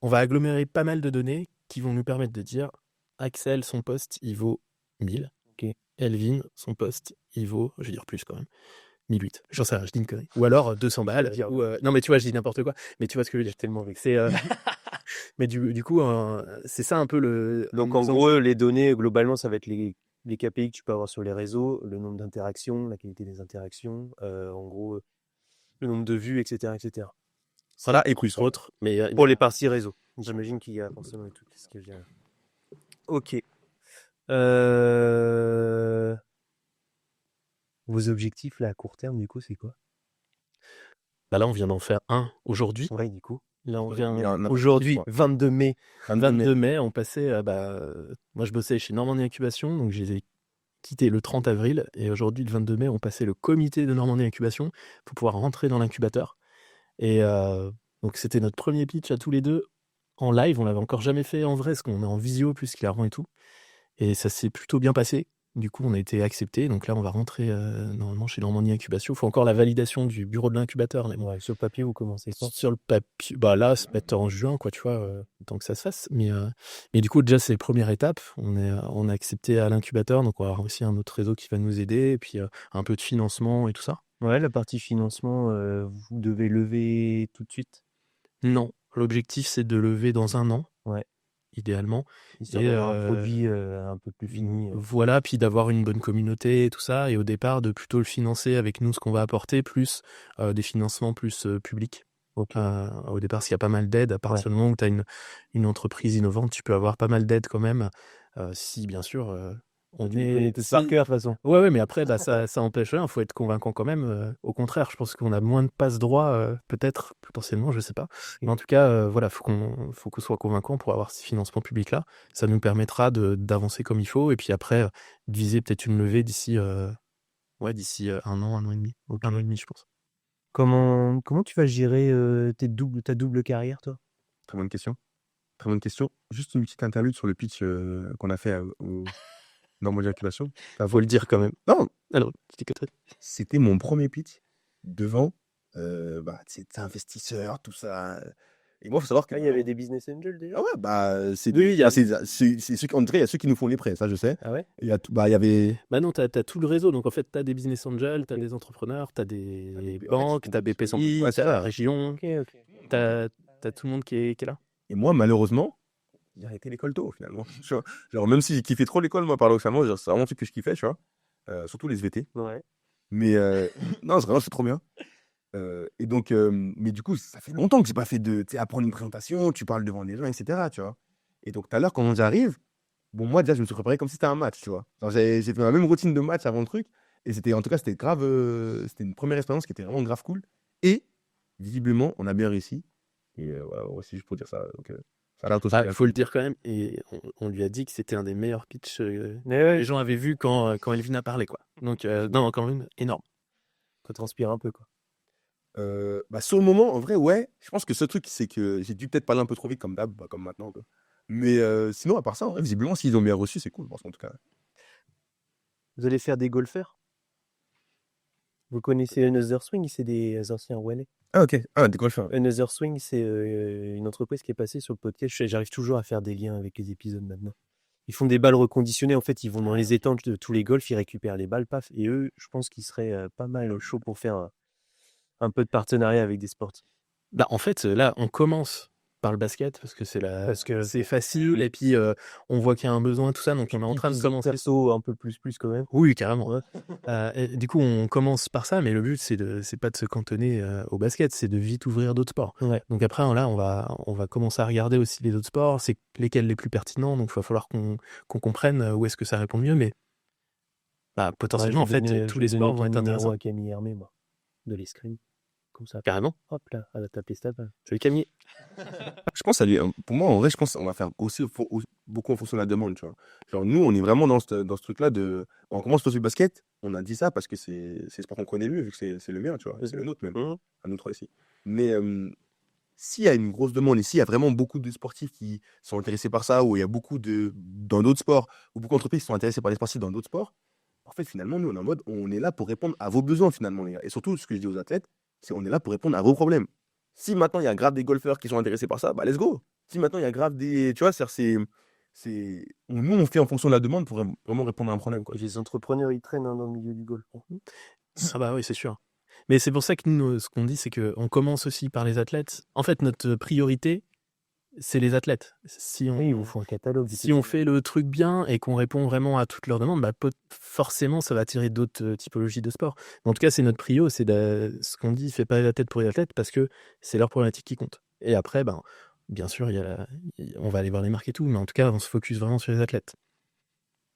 on va agglomérer pas mal de données qui vont nous permettre de dire Axel, son poste, il vaut 1000. Okay. Elvin, son poste, il vaut, je vais dire plus quand même, 1008. J'en sais rien, je dis une connerie. Ou alors 200 balles. Ou, non, mais tu vois, je dis n'importe quoi. Mais tu vois ce que je veux dire, tellement vexé. Mais du coup, c'est ça un peu le. Donc, en gros, les données, globalement, ça va être les KPI que tu peux avoir sur les réseaux, le nombre d'interactions, la qualité des interactions, en gros, le nombre de vues, etc. etc. Voilà, et plus autres. Mais pour les parties réseaux. J'imagine qu'il y a forcément tout ce que je dirais. Ok. Vos objectifs là à court terme, du coup, c'est quoi? Bah là, on vient d'en faire un aujourd'hui. Ouais, du coup. Là, on vient aujourd'hui, 22 mai. 22 mai, on passait. Moi, je bossais chez Normandie Incubation, donc j'ai quitté le 30 avril. Et aujourd'hui, le 22 mai, on passait le comité de Normandie Incubation pour pouvoir rentrer dans l'incubateur. Et donc, c'était notre premier pitch à tous les deux en live. On l'avait encore jamais fait en vrai, parce qu'on est en visio plus clairement et tout. Et ça s'est plutôt bien passé. Du coup, on a été accepté. Donc là, on va rentrer normalement chez Normandie Incubation. Il faut encore la validation du bureau de l'incubateur. Mais ouais, sur le papier, vous commencez quand? Sur le papier, bah là, se mettre en juin, quoi, tu vois, tant que ça se fasse. Mais du coup, déjà, c'est les premières étapes. On est accepté à l'incubateur. Donc, on va avoir aussi un autre réseau qui va nous aider. Et puis, un peu de financement et tout ça. Ouais, la partie financement, vous devez lever tout de suite? Non. L'objectif, c'est de lever dans 1 an. Ouais. Idéalement. Et un produit un peu plus fini. Voilà, puis d'avoir une bonne communauté et tout ça. Et au départ, de plutôt le financer avec nous, ce qu'on va apporter, plus des financements plus publics. Okay. Au départ, parce qu'il y a pas mal d'aides. À partir du moment où tu as une entreprise innovante, tu peux avoir pas mal d'aides quand même. Si, bien sûr, on est par cœur, de toute façon. Ouais, mais après, bah, ça empêche rien. Il faut être convaincant quand même. Au contraire, je pense qu'on a moins de passe-droit, peut-être, potentiellement, je sais pas. Mais en tout cas, voilà, faut qu'on soit convaincant pour avoir ces financements publics-là. Ça nous permettra d'avancer comme il faut. Et puis après, de viser peut-être une levée d'ici 1 an, 1 an et demi. 1 an et demi, je pense. Comment tu vas gérer ta double carrière, toi? Très bonne question. Très bonne question. Juste une petite interlude sur le pitch qu'on a fait au Normandie Incubation. Faut le dire quand même. Non, alors, c'était mon premier pitch devant des investisseurs, tout ça. Et moi, il faut savoir qu'il y avait des business angels déjà. Ah ouais, bah, c'est oui, il y a ceux, en tout cas, il y a ceux qui nous font les prêts, ça je sais. Ah ouais? Il y a avait. Bah non, t'as tout le réseau. Donc en fait, t'as des business angels, t'as des entrepreneurs, t'as des banques, t'as BP Santé, t'as la région. Okay. T'as tout le monde qui est là. Et moi, malheureusement, j'ai arrêté l'école tôt finalement. Genre, même si j'ai kiffé trop l'école, moi, paradoxalement, c'est vraiment un truc que je kiffais, tu vois. Surtout les SVT. Ouais. Mais non, c'est trop bien. Et donc, mais du coup, ça fait longtemps que j'ai pas fait apprendre une présentation, tu parles devant des gens, etc. Tu vois. Et donc, tout à l'heure, quand j'arrive, bon, moi, déjà, je me suis préparé comme si c'était un match, tu vois. Genre, j'ai fait la même routine de match avant le truc. Et en tout cas, c'était grave. C'était une première expérience qui était vraiment grave cool. Et, visiblement, on a bien réussi. Et voilà, aussi juste pour dire ça. Donc, ça a l'air aussi. Il faut le dire quand même, et on lui a dit que c'était un des meilleurs pitchs que Mais les gens avaient vu quand Elvin a parlé, quoi. Donc, non, quand même, énorme. Quand transpire un peu, quoi. Sur le moment, en vrai, ouais. Je pense que ce truc, c'est que j'ai dû peut-être parler un peu trop vite, comme d'hab, comme maintenant, quoi. Mais sinon, à part ça, en vrai, visiblement, s'ils ont bien reçu, c'est cool, je pense, en tout cas. Vous allez faire des golfeurs? Vous connaissez Another Swing? C'est des anciens Wallais. Ah, ok. Ah, des golfeurs. Another Swing, c'est une entreprise qui est passée sur le podcast. J'arrive toujours à faire des liens avec les épisodes maintenant. Ils font des balles reconditionnées. En fait, ils vont dans les étangs de tous les golfs, ils récupèrent les balles, paf. Et eux, je pense qu'ils seraient pas mal chauds pour faire un peu de partenariat avec des sportifs. En fait, là, on commence par le basket parce que c'est facile, et puis on voit qu'il y a un besoin, tout ça, donc on est en train de commencer. Perso, un peu plus quand même. Oui, carrément. Ouais. Et du coup, on commence par ça, mais le but, c'est pas de se cantonner au basket, c'est de vite ouvrir d'autres sports. Ouais. Donc après, là, on va commencer à regarder aussi les autres sports, c'est lesquels les plus pertinents, donc il va falloir qu'on comprenne où est-ce que ça répond mieux, mais potentiellement, en fait, tous les sports vont être intéressants. À Camille Hermé, moi, de l'escrime. Comme ça. Carrément. Hop là, elle a tapé stade. Salut Camille. Je pense à lui. Pour moi, en vrai, je pense qu'on va faire aussi beaucoup en fonction de la demande, tu vois. Genre, nous, on est vraiment dans ce truc-là de. On commence par le basket. On a dit ça parce que c'est le sport qu'on connaît mieux, vu que c'est le mien, tu vois. C'est le nôtre même. À nous trois ici. Mais s'il y a une grosse demande et s'il y a vraiment beaucoup de sportifs qui sont intéressés par ça, ou il y a beaucoup dans d'autres sports, ou beaucoup d'entreprises qui sont intéressées par les sportifs dans d'autres sports, en fait, finalement, nous, on est en mode, on est là pour répondre à vos besoins, finalement, les gars. Et surtout, ce que je dis aux athlètes, c'est on est là pour répondre à vos problèmes. Si maintenant, il y a grave des golfeurs qui sont intéressés par ça, let's go. Si maintenant, il y a grave des. Tu vois, nous, on fait en fonction de la demande pour vraiment répondre à un problème, quoi. Les entrepreneurs, ils traînent dans le milieu du golf. Ah oui, c'est sûr. Mais c'est pour ça que nous, ce qu'on dit, c'est qu'on commence aussi par les athlètes. En fait, notre priorité, c'est les athlètes. Oui, ils vous font un catalogue. Si on fait le truc bien et qu'on répond vraiment à toutes leurs demandes, forcément, ça va attirer d'autres typologies de sport. Mais en tout cas, c'est notre prio, c'est ce qu'on dit, fais pas la tête pour les athlètes parce que c'est leur problématique qui compte. Et après, bien sûr, on va aller voir les marques et tout, mais en tout cas, on se focus vraiment sur les athlètes.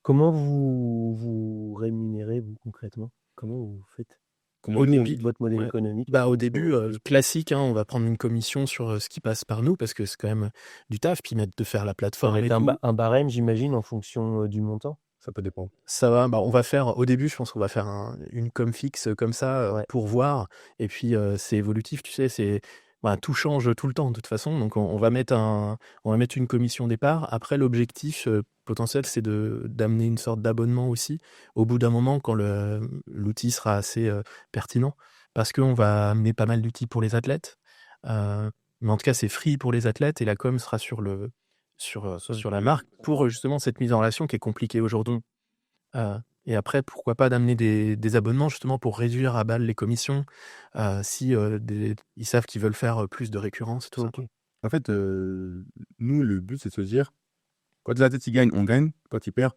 Comment vous rémunérez, vous, concrètement? Comment vous faites? Au début, votre modèle économique? Au début, classique, on va prendre une commission sur ce qui passe par nous parce que c'est quand même du taf, puis de faire la plateforme. Un barème, j'imagine, en fonction du montant? Ça peut dépendre. Ça va, on va faire, au début, je pense qu'on va faire une com fixe comme ça pour voir. Et puis, c'est évolutif, tu sais, tout change tout le temps de toute façon. Donc, on va mettre une commission au départ. Après, l'objectif potentiel, c'est d'amener une sorte d'abonnement aussi au bout d'un moment quand l'outil sera assez pertinent. Parce qu'on va amener pas mal d'outils pour les athlètes. Mais en tout cas, c'est free pour les athlètes et la com sera sur la marque pour justement cette mise en relation qui est compliquée aujourd'hui. Et après, pourquoi pas d'amener des abonnements justement pour réduire à balle les commissions si ils savent qu'ils veulent faire plus de récurrence et tout ça. En fait, nous, le but, c'est de se dire, quand les athlètes ils gagnent, on gagne. Quand ils perdent,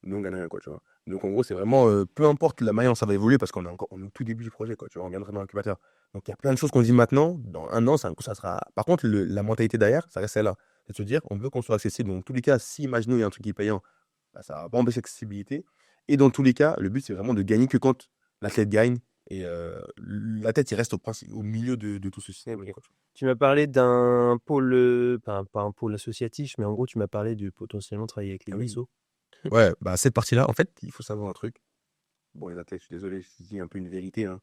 nous, on gagne rien, quoi, tu vois. Donc, en gros, c'est vraiment, peu importe la manière dont ça va évoluer, parce qu'on est au tout début du projet, quoi, tu vois, on viendrait dans l'incubateur. Donc, il y a plein de choses qu'on dit maintenant. Dans un an, ça sera. Par contre, la mentalité derrière, ça reste celle-là. C'est de se dire, on veut qu'on soit accessible. Donc, dans tous les cas, si, imaginons, il y a un truc qui est payant, ça va pas empêcher l'accessibilité. Et dans tous les cas, le but, c'est vraiment de gagner que quand l'athlète gagne. Et l'athlète, il reste au milieu de tout ce système. Tu m'as parlé d'un pôle, pas un pôle associatif, mais en gros, tu m'as parlé de potentiellement travailler avec les réseaux. Ouais, cette partie-là, en fait, il faut savoir un truc. Bon, les athlètes, je suis désolé, je dis un peu une vérité. En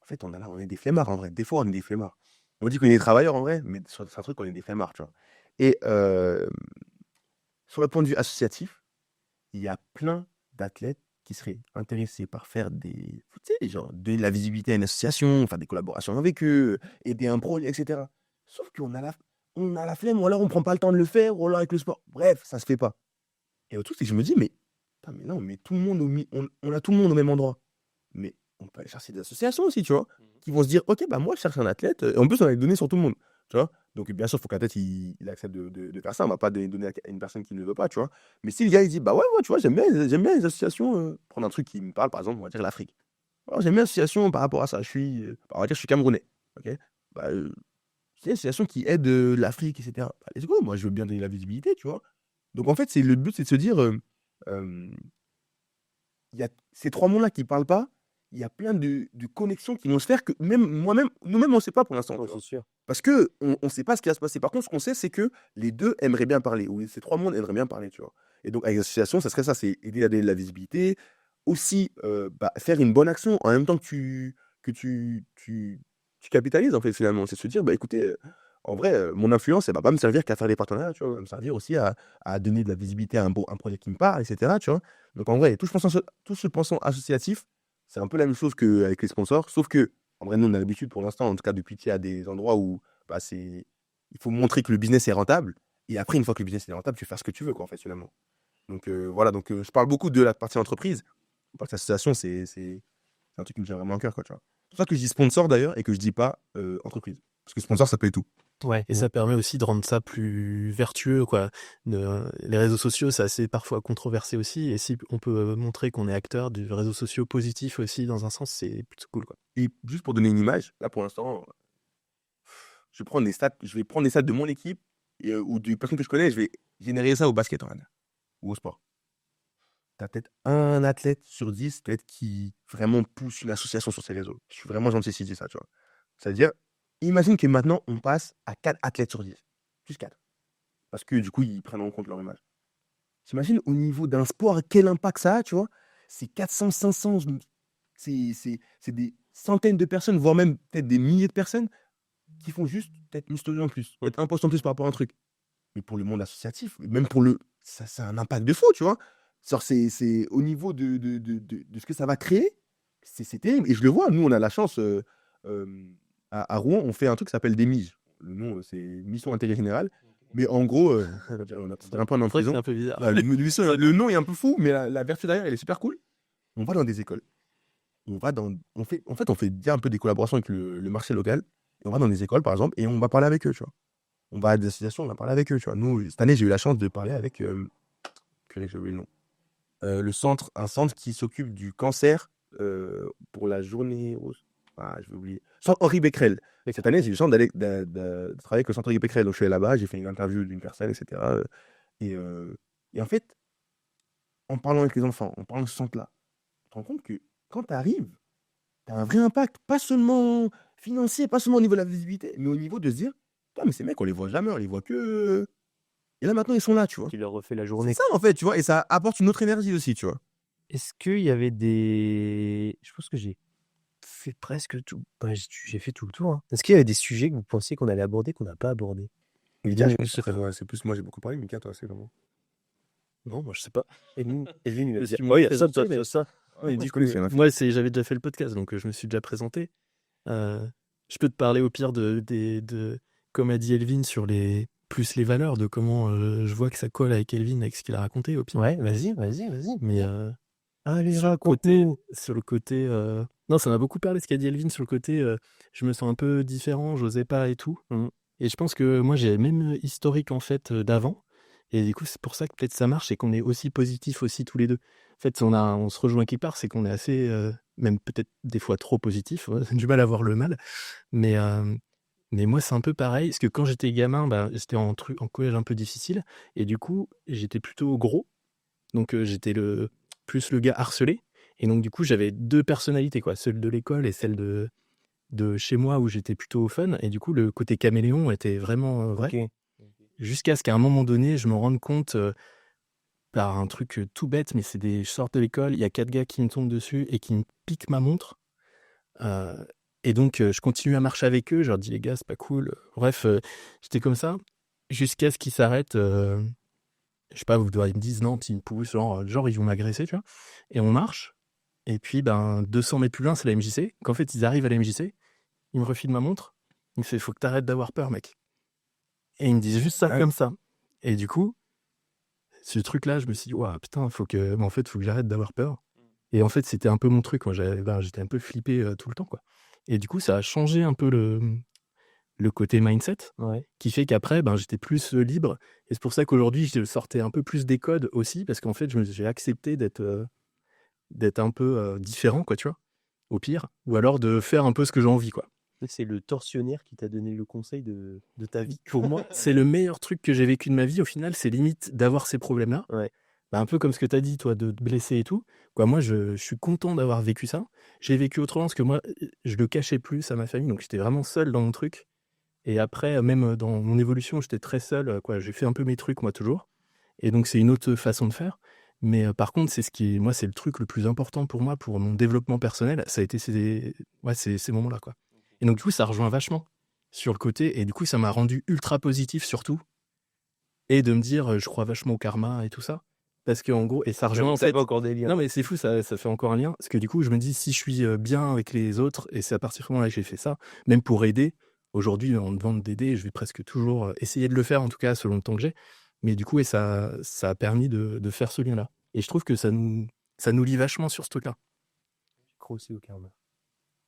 fait, on est des flemmards, en vrai. Des fois, on est des flemmards. On dit qu'on est des travailleurs, en vrai, mais sur un truc, on est des flemmards, tu vois. Et sur le point de vue associatif, il y a plein d'athlètes qui seraient intéressés par faire donner de la visibilité à une association, faire des collaborations avec eux, aider un projet, etc. Sauf qu'on a la flemme, ou alors on prend pas le temps de le faire, ou alors avec le sport. Bref, ça se fait pas. Et au tout, c'est que je me dis, mais non, mais tout le monde on a tout le monde au même endroit. Mais on peut aller chercher des associations aussi, tu vois, qui vont se dire, ok, moi, je cherche un athlète, et en plus, on va les donner sur tout le monde, tu vois. Donc, bien sûr, il faut qu'un athlète, il accepte de faire ça. On ne va pas donner à une personne qui ne le veut pas, tu vois. Mais si le gars, il dit, ouais, moi, tu vois, j'aime bien les associations, prendre un truc qui me parle, par exemple, on va dire l'Afrique. Alors, j'aime bien l'association par rapport à ça. On va dire, je suis camerounais, ok. C'est une association qui aide l'Afrique, etc. Let's go, moi, je veux bien donner la visibilité, tu vois. Donc, en fait, le but, c'est de se dire, il y a ces 3 mondes-là qui parlent pas, il y a plein de connexions qui vont se faire que même moi-même, nous-mêmes, on sait pas pour l'instant. Ouais, c'est sûr. Parce qu'on ne sait pas ce qui va se passer. Par contre, ce qu'on sait, c'est que les 2 aimeraient bien parler, ou ces 3 mondes aimeraient bien parler, tu vois. Et donc, avec l'association, ça serait ça, c'est aider à donner de la visibilité, aussi faire une bonne action en même temps que tu capitalises, en fait, finalement. C'est se dire, bah écoutez, en vrai, mon influence, elle va pas me servir qu'à faire des partenariats, tu vois. Elle va me servir aussi à donner de la visibilité à un projet qui me parle, etc., tu vois. Donc, en vrai, tout ce pensant associatif, c'est un peu la même chose qu'avec les sponsors, sauf que, en vrai, nous, on a l'habitude, pour l'instant, en tout cas, de pitcher à des endroits où bah, il faut montrer que le business est rentable. Et après, une fois que le business est rentable, tu fais ce que tu veux, quoi, en fait, finalement. Donc, voilà. Donc, je parle beaucoup de la partie entreprise. Parce que l'association, c'est un truc qui me tient vraiment à cœur, quoi, tu vois. C'est pour ça que je dis sponsor, d'ailleurs, et que je dis pas entreprise. Parce que sponsor, ça peut être tout. Ouais, et ça permet aussi de rendre ça plus vertueux, quoi. Les réseaux sociaux, c'est assez parfois controversé aussi, et si on peut montrer qu'on est acteur du réseau social positif aussi, dans un sens, c'est plutôt cool, quoi. Et juste pour donner une image, là, pour l'instant, je vais prendre des stats de mon équipe ou des personnes que je connais, je vais générer ça au basket, ou au sport. Tu as peut-être un athlète sur 10 peut-être qui vraiment pousse une association sur ses réseaux. Je suis vraiment gentil si je dis ça, tu vois. C'est-à-dire, imagine que maintenant, on passe à 4 athlètes sur 10. Juste 4. Parce que du coup, ils prennent en compte leur image. T'imagines au niveau d'un sport, quel impact ça a, tu vois. C'est 400, 500, c'est des centaines de personnes, voire même peut-être des milliers de personnes qui font juste peut-être une story en plus, peut-être un post en plus par rapport à un truc. Mais pour le monde associatif, même pour ça a un impact de fou, tu vois. Genre, c'est au niveau de ce que ça va créer, c'est terrible. Et je le vois, nous, on a la chance, à Rouen, on fait un truc qui s'appelle des miges. Le nom, c'est Mission Intérêt Général. Mais en gros, on a un peu en C'est vrai que prison. c'est un peu bizarre. Le nom est un peu fou, mais la vertu derrière, elle est super cool. On va dans des écoles. On fait déjà un peu des collaborations avec le marché local. Et on va dans des écoles, par exemple, et on va parler avec eux, tu vois. On va à des associations, on va parler avec eux, tu vois. Nous, cette année, j'ai eu la chance de parler avec, j'ai oublié le nom. Un centre qui s'occupe du cancer pour la journée rose. Ah, je vais oublier. Centre Henri Becquerel. Et cette année, j'ai eu la chance de travailler avec le centre Henri Becquerel. Donc, je suis allé là-bas, j'ai fait une interview d'une personne, etc. Et, et en fait, en parlant avec les enfants, en parlant de ce centre-là, tu te rends compte que quand tu arrives, tu as un vrai impact, pas seulement financier, pas seulement au niveau de la visibilité, mais au niveau de se dire, putain, mais ces mecs, on les voit jamais, on les voit que. Et là, maintenant, ils sont là, tu vois. Qui leur refait la C'est journée. ça, en fait, tu vois. Et ça apporte une autre énergie aussi, tu vois. Est-ce qu'il y avait des. Je pense que j'ai fait presque tout. Ben, j'ai fait tout le tour, hein. Est-ce qu'il y avait des sujets que vous pensiez qu'on allait aborder qu'on n'a pas abordé? Mika, Dis-moi, je pense que c'est plus moi, j'ai beaucoup parlé. Mika, toi, c'est comment? Non, moi, je sais pas. Elvin, il a dit. Tu Oh, il y a m'as ça, présenté, toi, il y a ça. Ouais, Du je coup, connais, c'est un moi, j'avais déjà fait le podcast, donc je me suis déjà présenté. Je peux te parler au pire comme a dit Elvin, sur plus les valeurs, de comment je vois que ça colle avec Elvin, avec ce qu'il a raconté, au pire. Ouais, vas-y. Mais Allez, sur le raconte. côté, non, ça m'a beaucoup parlé ce qu'a dit Elvin sur le côté, je me sens un peu différent, j'osais pas et tout. Et je pense que moi, j'ai le même historique, en fait, d'avant. Et du coup, c'est pour ça que peut-être ça marche et qu'on est aussi positifs aussi tous les deux. En fait, on se rejoint quelque part, c'est qu'on est assez, même peut-être des fois trop positifs, du mal à voir le mal. Mais moi, c'est un peu pareil, parce que quand j'étais gamin, bah, j'étais en collège un peu difficile, et du coup, j'étais plutôt gros. Donc j'étais plus le gars harcelé. Et donc du coup, j'avais 2 personnalités, quoi, celle de l'école et celle de chez moi où j'étais plutôt fun. Et du coup, le côté caméléon était vraiment vrai. Ok. Jusqu'à ce qu'à un moment donné, je me rende compte, par un truc tout bête, mais je sors de l'école, il y a 4 gars qui me tombent dessus et qui me piquent ma montre. Et donc, je continue à marcher avec eux, je leur dis, les gars, c'est pas cool. Bref, j'étais comme ça, jusqu'à ce qu'ils s'arrêtent. Je sais pas, ils me disent, non, ils me poussent, genre ils vont m'agresser, tu vois. Et on marche, et puis, 200 mètres plus loin, c'est la MJC. Qu'en fait, ils arrivent à la MJC, ils me refilent ma montre, ils me font, faut que t'arrêtes d'avoir peur, mec. Et ils me disent juste ça, Ouais. comme ça. Et du coup, ce truc-là, je me suis dit, ouah, putain, faut que j'arrête d'avoir peur. Et en fait, c'était un peu mon truc, moi. J'étais un peu flippé tout le temps, quoi. Et du coup, ça a changé un peu le côté mindset, Ouais. qui fait qu'après, j'étais plus libre. Et c'est pour ça qu'aujourd'hui, je sortais un peu plus des codes aussi, parce qu'en fait, j'ai accepté d'être un peu différent, quoi, tu vois, au pire. Ou alors de faire un peu ce que j'ai envie, quoi. C'est le tortionnaire qui t'a donné le conseil de ta vie. Pour moi, c'est le meilleur truc que j'ai vécu de ma vie. Au final, c'est limite d'avoir ces problèmes-là. Ouais. Bah, un peu comme ce que tu as dit, toi, de te blesser et tout. Quoi, moi, je suis content d'avoir vécu ça. J'ai vécu autrement parce que moi, je le cachais plus à ma famille. Donc, j'étais vraiment seul dans mon truc. Et après, même dans mon évolution, j'étais très seul. Quoi, j'ai fait un peu mes trucs, moi, toujours. Et donc, c'est une autre façon de faire. Mais par contre, c'est le truc le plus important pour moi, pour mon développement personnel. Ça a été ces moments-là, quoi. Et donc, du coup, ça rejoint vachement sur le côté. Et du coup, ça m'a rendu ultra positif, surtout. Et de me dire, je crois vachement au karma et tout ça. Parce qu'en gros, et ça rejoint en Ça fait. fait encore des liens. Non, mais c'est fou, ça fait encore un lien. Parce que du coup, je me dis, si je suis bien avec les autres, et c'est à partir du moment là que j'ai fait ça, même pour aider, aujourd'hui, on me demande d'aider, je vais presque toujours essayer de le faire, en tout cas, selon le temps que j'ai. Mais du coup, et ça a permis de faire ce lien-là. Et je trouve que ça nous lie vachement sur ce truc-là. Je crois aussi au karma.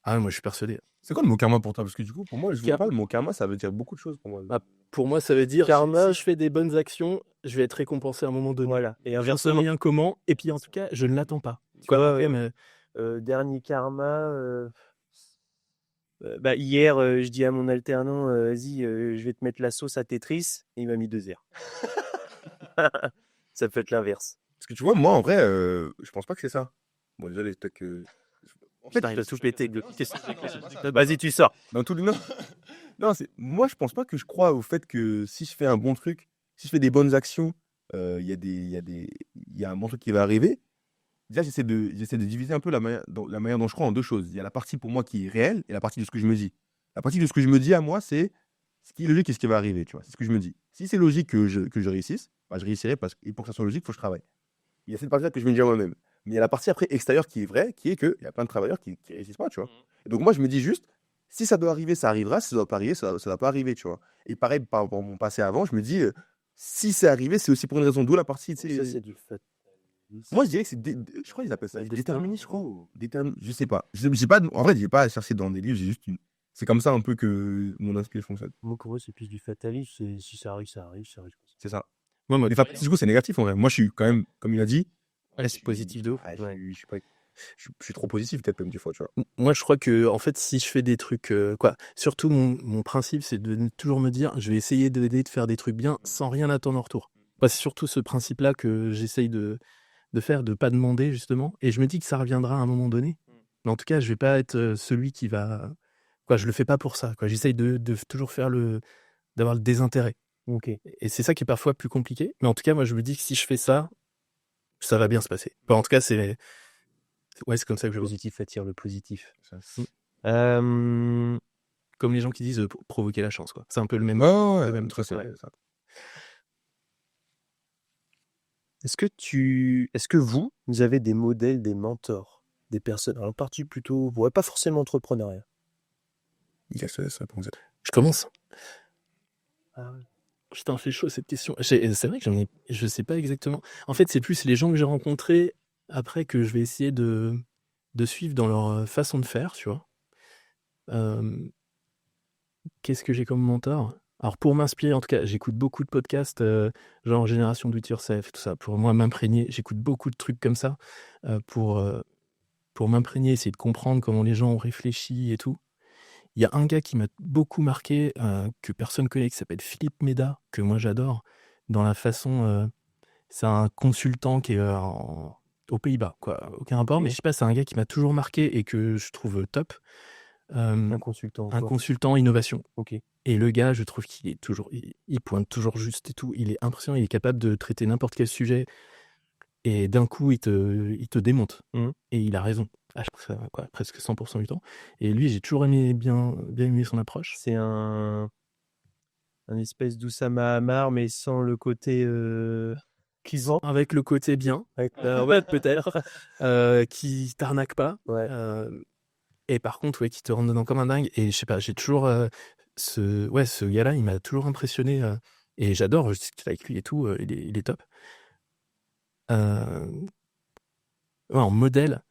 Ah, moi, je suis persuadé. C'est quoi le mot karma pour toi? Parce que du coup, pour moi, je vois Karma. pas le mot karma, ça veut dire beaucoup de choses pour moi. Ah, pour moi, ça veut dire, Karma. si je fais des bonnes actions, je vais être récompensé à un moment donné. Voilà. Et Je sais inversement. rien comment, et puis en tout cas, je ne l'attends pas. Quoi, Quoi, ouais. mais Dernier karma. Bah, hier, je dis à mon alternant, vas-y, je vais te mettre la sauce à Tetris. Et il m'a mis 2 airs. Ça peut être l'inverse. Parce que tu vois, moi, en vrai, je pense pas que c'est ça. Bon, déjà, les trucs. En fait, Putain, il a tout pété. Vas-y, tu sors. dans tout le non, non, moi, je pense pas que je crois au fait que si je fais un bon truc, si je fais des bonnes actions, il y a un bon truc qui va arriver. Déjà, j'essaie de diviser un peu la manière dont je crois en deux choses. Il y a la partie pour moi qui est réelle et la partie de ce que je me dis. La partie de ce que je me dis à moi, c'est ce qui est logique et ce qui va arriver, tu vois. C'est ce que je me dis. Si c'est logique que je réussisse, bah, je réussirai et pour que ça soit logique, il faut que je travaille. Il y a cette partie-là que je me dis à moi-même. Mais il y a la partie après extérieure qui est vraie, qui est qu'il y a plein de travailleurs qui réussissent pas, tu vois. Et donc moi, je me dis juste, si ça doit arriver, ça arrivera. Si ça doit pas arriver, ça doit pas arriver, tu vois. Et pareil, par rapport à mon passé avant, je me dis, si c'est arrivé, c'est aussi pour une raison. D'où la partie, tu sais. Ça, c'est du fait. Moi, je dirais que je crois qu'ils appellent ça déterminisme, je crois. Je sais pas. J'ai pas. En vrai, j'ai pas à chercher dans des livres, j'ai juste une. C'est comme ça un peu que mon esprit fonctionne. Moi, pour eux, c'est plus du fatalisme. Si ça arrive, ça arrive. Ça arrive. C'est ça. moi, Mais fatalisme, du coup, c'est négatif en vrai. Moi, je suis quand même, comme il a dit, ouais, c'est positif de ouf. je suis trop positif peut-être même des fois, tu vois. Moi, je crois que, en fait, si je fais des trucs, surtout mon principe, c'est de toujours me dire, je vais essayer d'aider de faire des trucs bien sans rien attendre en retour. C'est surtout ce principe-là que j'essaye de faire, de pas demander, justement. Et je me dis que ça reviendra à un moment donné. Mais en tout cas, je vais pas être celui qui va. Je le fais pas pour ça. J'essaye de toujours faire d'avoir le désintérêt. Ok. Et c'est ça qui est parfois plus compliqué. Mais en tout cas, moi, je me dis que si je fais ça, ça va bien se passer. En tout cas, c'est comme ça que je Le vois. positif attire le positif. Comme les gens qui disent provoquer la chance, quoi. C'est un peu le même. Ouais, le même très truc, c'est ouais. ça. Est-ce que vous avez des modèles, des mentors, des personnes, en partie plutôt, pas forcément entrepreneuriat. Il se laisse répondre. Je commence. Ah ouais. Putain, c'est chaud cette question. C'est vrai que je sais pas exactement. En fait, c'est plus les gens que j'ai rencontrés après que je vais essayer de suivre dans leur façon de faire, tu vois. Qu'est-ce que j'ai comme mentor? Alors, pour m'inspirer, en tout cas, j'écoute beaucoup de podcasts, genre Génération Do It Yourself, tout ça, pour moi m'imprégner. J'écoute beaucoup de trucs comme ça pour m'imprégner, essayer de comprendre comment les gens ont réfléchi et tout. Il y a un gars qui m'a beaucoup marqué, que personne connaît, qui s'appelle Philippe Méda, que moi j'adore, dans la façon. C'est un consultant qui est aux Pays-Bas, quoi. Aucun rapport, mais je sais pas, c'est un gars qui m'a toujours marqué et que je trouve top. Un consultant. Un consultant innovation. Ok. Et le gars, je trouve qu'il est toujours, il pointe toujours juste et tout. Il est impressionnant, il est capable de traiter n'importe quel sujet. Et d'un coup, il te démonte. Et il a raison. Je pense que ça, presque 100% du temps. Et lui, j'ai toujours bien aimé son approche. C'est un espèce d'Oussama Hamar, mais sans le côté qu'ils ont. Avec le côté bien, peut-être, qui t'arnaque pas. Ouais. Et par contre, qui te rend dedans comme un dingue. Et je sais pas, j'ai toujours ce gars-là, il m'a toujours impressionné. Et j'adore, je discute avec lui et tout, il est top. En modèle,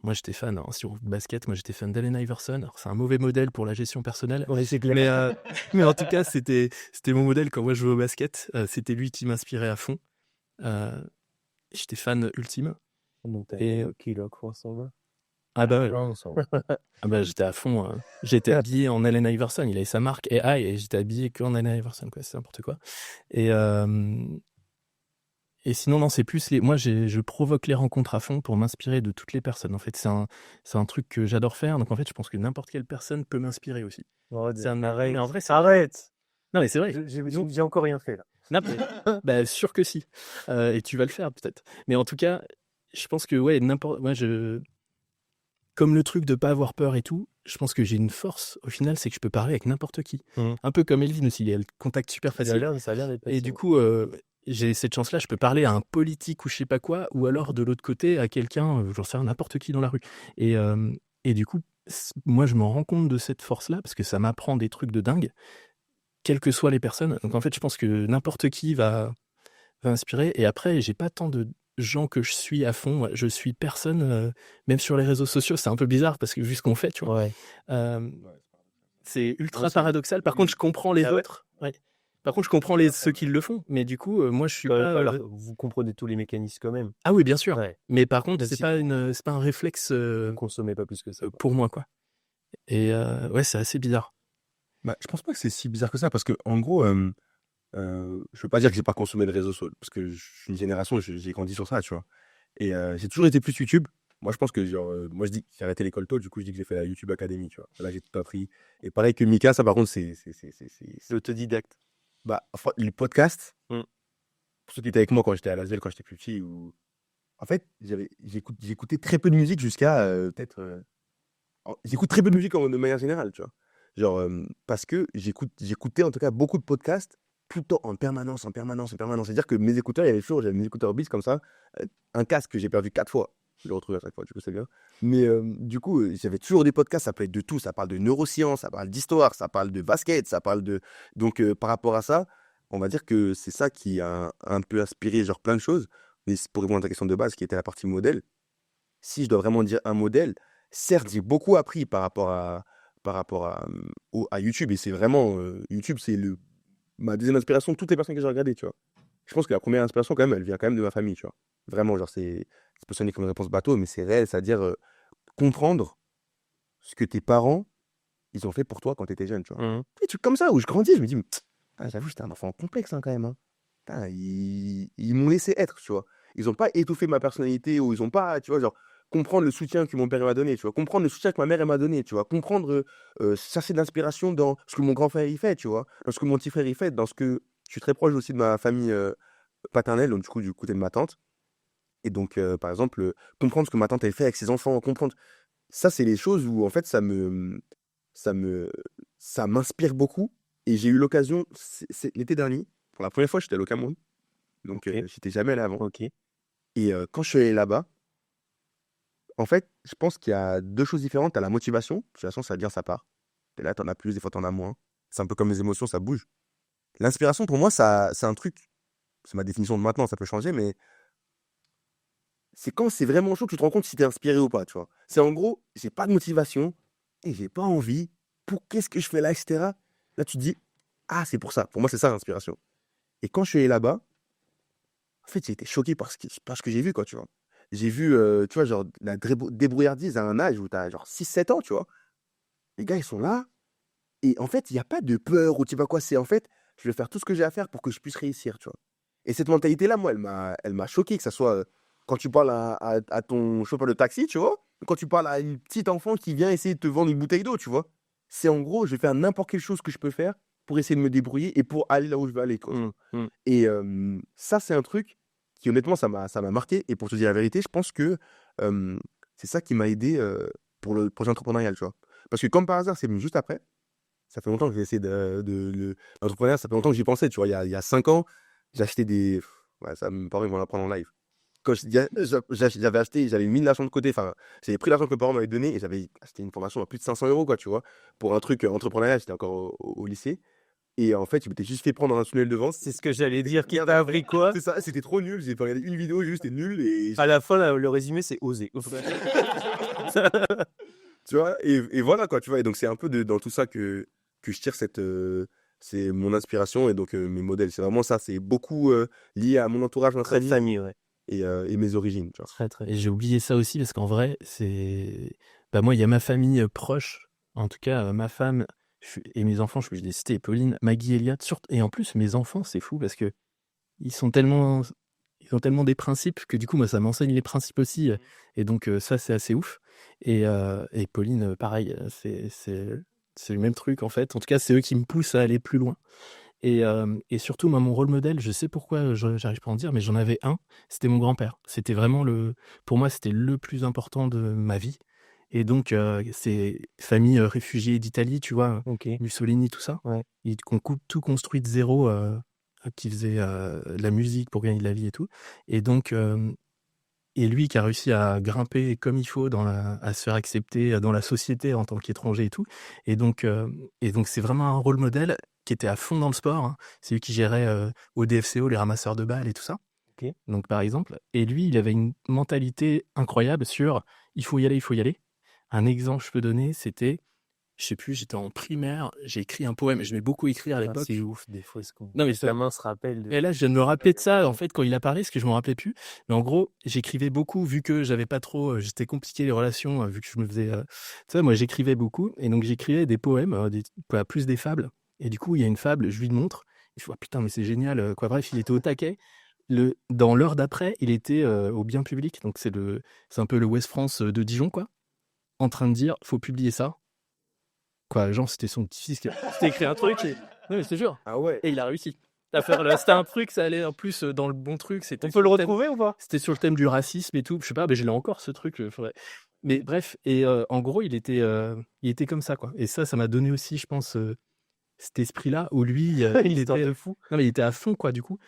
moi j'étais fan, sur basket, moi j'étais fan d'Allen Iverson. Alors, c'est un mauvais modèle pour la gestion personnelle. Ouais, c'est clair. Mais en tout cas, c'était mon modèle quand moi je jouais au basket. C'était lui qui m'inspirait à fond. J'étais fan ultime. Donc, et qui là, quoi, ça va. Ah bah ouais. Non, Ah bah j'étais à fond. J'étais habillé en Allen Iverson. Il avait sa marque AI et j'étais habillé qu'en Allen Iverson, quoi. C'est n'importe quoi. Et sinon, non, c'est plus moi, je provoque les rencontres à fond pour m'inspirer de toutes les personnes. En fait, c'est un truc que j'adore faire. Donc, en fait, je pense que n'importe quelle personne peut m'inspirer aussi. arrête. Mais en vrai, Arrête. non, mais c'est vrai. J'ai encore rien fait là. Non, mais- bah, sûr que si. Et tu vas le faire peut-être. Mais en tout cas, je pense que ouais, moi, comme le truc de pas avoir peur et tout, je pense que j'ai une force au final, c'est que je peux parler avec n'importe qui. Un peu comme Elvin aussi, il a le contact super facile. Ça a l'air d'être Et facile. du coup, j'ai cette chance-là, je peux parler à un politique ou je sais pas quoi, ou alors de l'autre côté à quelqu'un, j'en sais rien, n'importe qui dans la rue. Et du coup, moi, je me rends compte de cette force-là parce que ça m'apprend des trucs de dingue, quelles que soient les personnes. Donc en fait, je pense que n'importe qui va inspirer. Et après, j'ai pas tant de gens que je suis à fond. Je suis personne, même sur les réseaux sociaux. C'est un peu bizarre parce que vu ce qu'on fait, tu vois. Ouais. C'est ultra paradoxal. Par contre, je comprends les autres. Ouais. Par contre, je comprends ceux qui le font. Mais du coup, moi, je suis pas... Vous comprenez tous les mécanismes quand même. Ah oui, bien sûr. Ouais. Mais par contre, Même c'est si- pas un réflexe Ne consommez pas plus que ça. pour moi, quoi. Et ouais, c'est assez bizarre. Bah, je pense pas que c'est si bizarre que ça, parce que en gros, je veux pas dire que j'ai pas consommé de réseaux sociaux, parce que je suis une génération, j'ai grandi sur ça, tu vois. Et j'ai toujours été plus YouTube. Moi, je pense que, genre, moi, je dis que j'ai arrêté l'école tôt, du coup, je dis que j'ai fait la YouTube Academy, tu vois. Là, j'ai tout appris. Et pareil que Mika, ça, par contre, c'est L'autodidacte. bah, enfin, les podcasts, Mm. pour ceux qui étaient avec moi quand j'étais à Lasvel, quand j'étais plus petit, ou... En fait, j'écoutais très peu de musique jusqu'à peut-être... J'écoute très peu de musique de manière générale, tu vois. Genre, parce que j'écoutais en tout cas beaucoup de podcasts tout le temps, en permanence, en permanence, en permanence. C'est-à-dire que mes écouteurs, il y avait toujours, j'avais mes écouteurs Beats comme ça, un casque que j'ai perdu 4 fois. Je le retrouve à chaque fois, du coup, c'est bien. Mais du coup, j'avais toujours des podcasts, ça peut être de tout. Ça parle de neurosciences, ça parle d'histoire, ça parle de basket, ça parle de. Donc, par rapport à ça, on va dire que c'est ça qui a un peu inspiré, genre, plein de choses. Mais pour répondre à ta question de base, qui était la partie modèle, si je dois vraiment dire un modèle, certes, j'ai beaucoup appris par rapport à YouTube. Et c'est vraiment. YouTube, c'est ma deuxième inspiration de toutes les personnes que j'ai regardées, tu vois. Je pense que la première inspiration, quand même, elle vient quand même de ma famille, tu vois. Vraiment, genre, ça peut sonner comme une réponse bateau, mais c'est réel, c'est-à-dire comprendre ce que tes parents, ils ont fait pour toi quand tu étais jeune, tu vois. Des trucs comme ça, où je grandis, je me dis, j'avoue, j'étais un enfant complexe, hein, quand même. Hein. Putain, ils m'ont laissé être, tu vois. Ils n'ont pas étouffé ma personnalité, ou ils n'ont pas, tu vois, genre, comprendre le soutien que mon père m'a donné, tu vois. Comprendre le soutien que ma mère elle m'a donné, tu vois. Comprendre, chercher de l'inspiration dans ce que mon grand frère, il fait, tu vois. Dans ce que mon petit frère, il fait, dans ce que... Je suis très proche aussi de ma famille paternelle, donc du côté de ma tante. Et donc, par exemple, comprendre ce que ma tante, elle fait avec ses enfants, comprendre... Ça, c'est les choses où, en fait, ça me, ça m'inspire beaucoup. Et j'ai eu l'occasion, l'été dernier, pour la première fois, j'étais allé au Cameroun. Donc, Ok. j'étais jamais allé avant. Ok. Et quand je suis allé là-bas, en fait, je pense qu'il y a deux choses différentes. Tu as la motivation. Motivation, ça vient, ça part. Tu es là, tu en as plus, des fois, tu en as moins. C'est un peu comme les émotions, ça bouge. L'inspiration, pour moi, c'est un truc. C'est ma définition de maintenant, ça peut changer, mais c'est quand c'est vraiment chaud que tu te rends compte si tu es inspiré ou pas, tu vois. C'est en gros, j'ai pas de motivation et j'ai pas envie. Pour qu'est-ce que je fais là, etc. Là, tu te dis, ah, c'est pour ça. Pour moi, c'est ça l'inspiration. Et quand je suis allé là-bas, en fait, j'ai été choqué par ce que j'ai vu, quoi, tu vois. J'ai vu, tu vois, genre, la débrouillardise à un âge où tu as genre 6-7 ans, tu vois. Les gars, ils sont là. Et en fait, il n'y a pas de peur ou tu sais pas quoi. C'est en fait, je vais faire tout ce que j'ai à faire pour que je puisse réussir, tu vois. Et cette mentalité-là, moi, elle m'a choqué, que ça soit quand tu parles à ton chauffeur de taxi, tu vois, ou quand tu parles à une petite enfant qui vient essayer de te vendre une bouteille d'eau, tu vois. C'est en gros, je vais faire n'importe quelle chose que je peux faire pour essayer de me débrouiller et pour aller là où je veux aller, quoi. Et ça, c'est un truc qui, honnêtement, ça m'a marqué. Et pour te dire la vérité, je pense que c'est ça qui m'a aidé pour le projet entrepreneurial, tu vois. Parce que comme par hasard, c'est venu juste après. Ça fait longtemps que j'ai essayé l'entrepreneuriat, ça fait longtemps que j'y pensais, tu vois. Il y a 5 ans, j'ai acheté des... Ouais, ça, mes parents, ils vont l'apprendre en live. Quand j'avais acheté, j'avais mis de l'argent de côté, enfin, j'avais pris l'argent que mes parents m'avaient donné et j'avais acheté une formation à plus de 500 €, quoi, tu vois, pour un truc entrepreneurial, j'étais encore au lycée. Et en fait, je m'étais juste fait prendre dans un tunnel de vente. C'est ce que j'allais dire. Qui t'a appris quoi? C'est ça, c'était trop nul. J'ai regardé une vidéo, juste, c'était nul. Et À la fin, le résumé, c'est oser. tu vois, et voilà, quoi, tu vois. Et donc, c'est un peu dans tout ça que je tire c'est mon inspiration et donc mes modèles. C'est vraiment ça. C'est beaucoup lié à mon entourage, ma Très de famille. famille, ouais. et mes origines, tu vois. Très, très. Et j'ai oublié ça aussi parce qu'en vrai, moi, il y a ma famille proche, en tout cas, ma femme et mes enfants, je les citais, Pauline, Maggie, Elliot, et en plus, mes enfants, c'est fou parce que ils ont tellement des principes que du coup, moi, ça m'enseigne les principes aussi. Et donc, ça, c'est assez ouf. Et Pauline, pareil, c'est le même truc, en fait. En tout cas, c'est eux qui me poussent à aller plus loin. Et surtout, moi, mon rôle modèle, je sais pourquoi j'arrive pas à en dire, mais j'en avais un, c'était mon grand-père. C'était vraiment pour moi, c'était le plus important de ma vie. Et donc, c'est famille réfugiée d'Italie, tu vois, Ok. Mussolini, tout ça. Ouais. Ils ont tout construit de zéro, qui faisait de la musique pour gagner de la vie et tout. Et donc, et lui qui a réussi à grimper comme il faut à se faire accepter dans la société en tant qu'étranger et tout. Et donc, c'est vraiment un rôle modèle qui était à fond dans le sport. Hein. C'est lui qui gérait au DFCO les ramasseurs de balles et tout ça. Ok. Donc, par exemple. Et lui, il avait une mentalité incroyable sur il faut y aller, il faut y aller. Un exemple, je peux donner, c'était, je sais plus, j'étais en primaire, j'ai écrit un poème. J'aimais beaucoup écrire à l'époque. C'est ouf, des fois, Non, mais la main se rappelle. et là, je viens de me rappeler de ça, en fait, quand il a parlé, parce que je me rappelais plus. Mais en gros, j'écrivais beaucoup, vu que j'avais pas trop, j'étais compliqué les relations, vu que je me faisais, tu sais, moi, j'écrivais beaucoup, et donc j'écrivais des poèmes, plus des fables. Et du coup, il y a une fable, je lui montre, il fait, ah, putain, mais c'est génial, quoi. Bref, il était au taquet. Dans l'heure d'après, il était au bien public, donc c'est un peu le West France de Dijon, quoi, en train de dire, faut publier ça. Quoi, genre, c'était son petit-fils qui s'était écrit un truc, et... Non, mais c'est sûr. Ah ouais. Et il a réussi. C'était un truc, ça allait en plus dans le bon truc. On peut le retrouver ou pas? C'était sur le thème du racisme et tout. Je sais pas, mais je l'ai encore ce truc. Faudrait... Mais bref, et en gros, il était comme ça, quoi. Et ça m'a donné aussi, je pense, cet esprit-là où lui, il était fou. Non, mais il était à fond, quoi, du coup.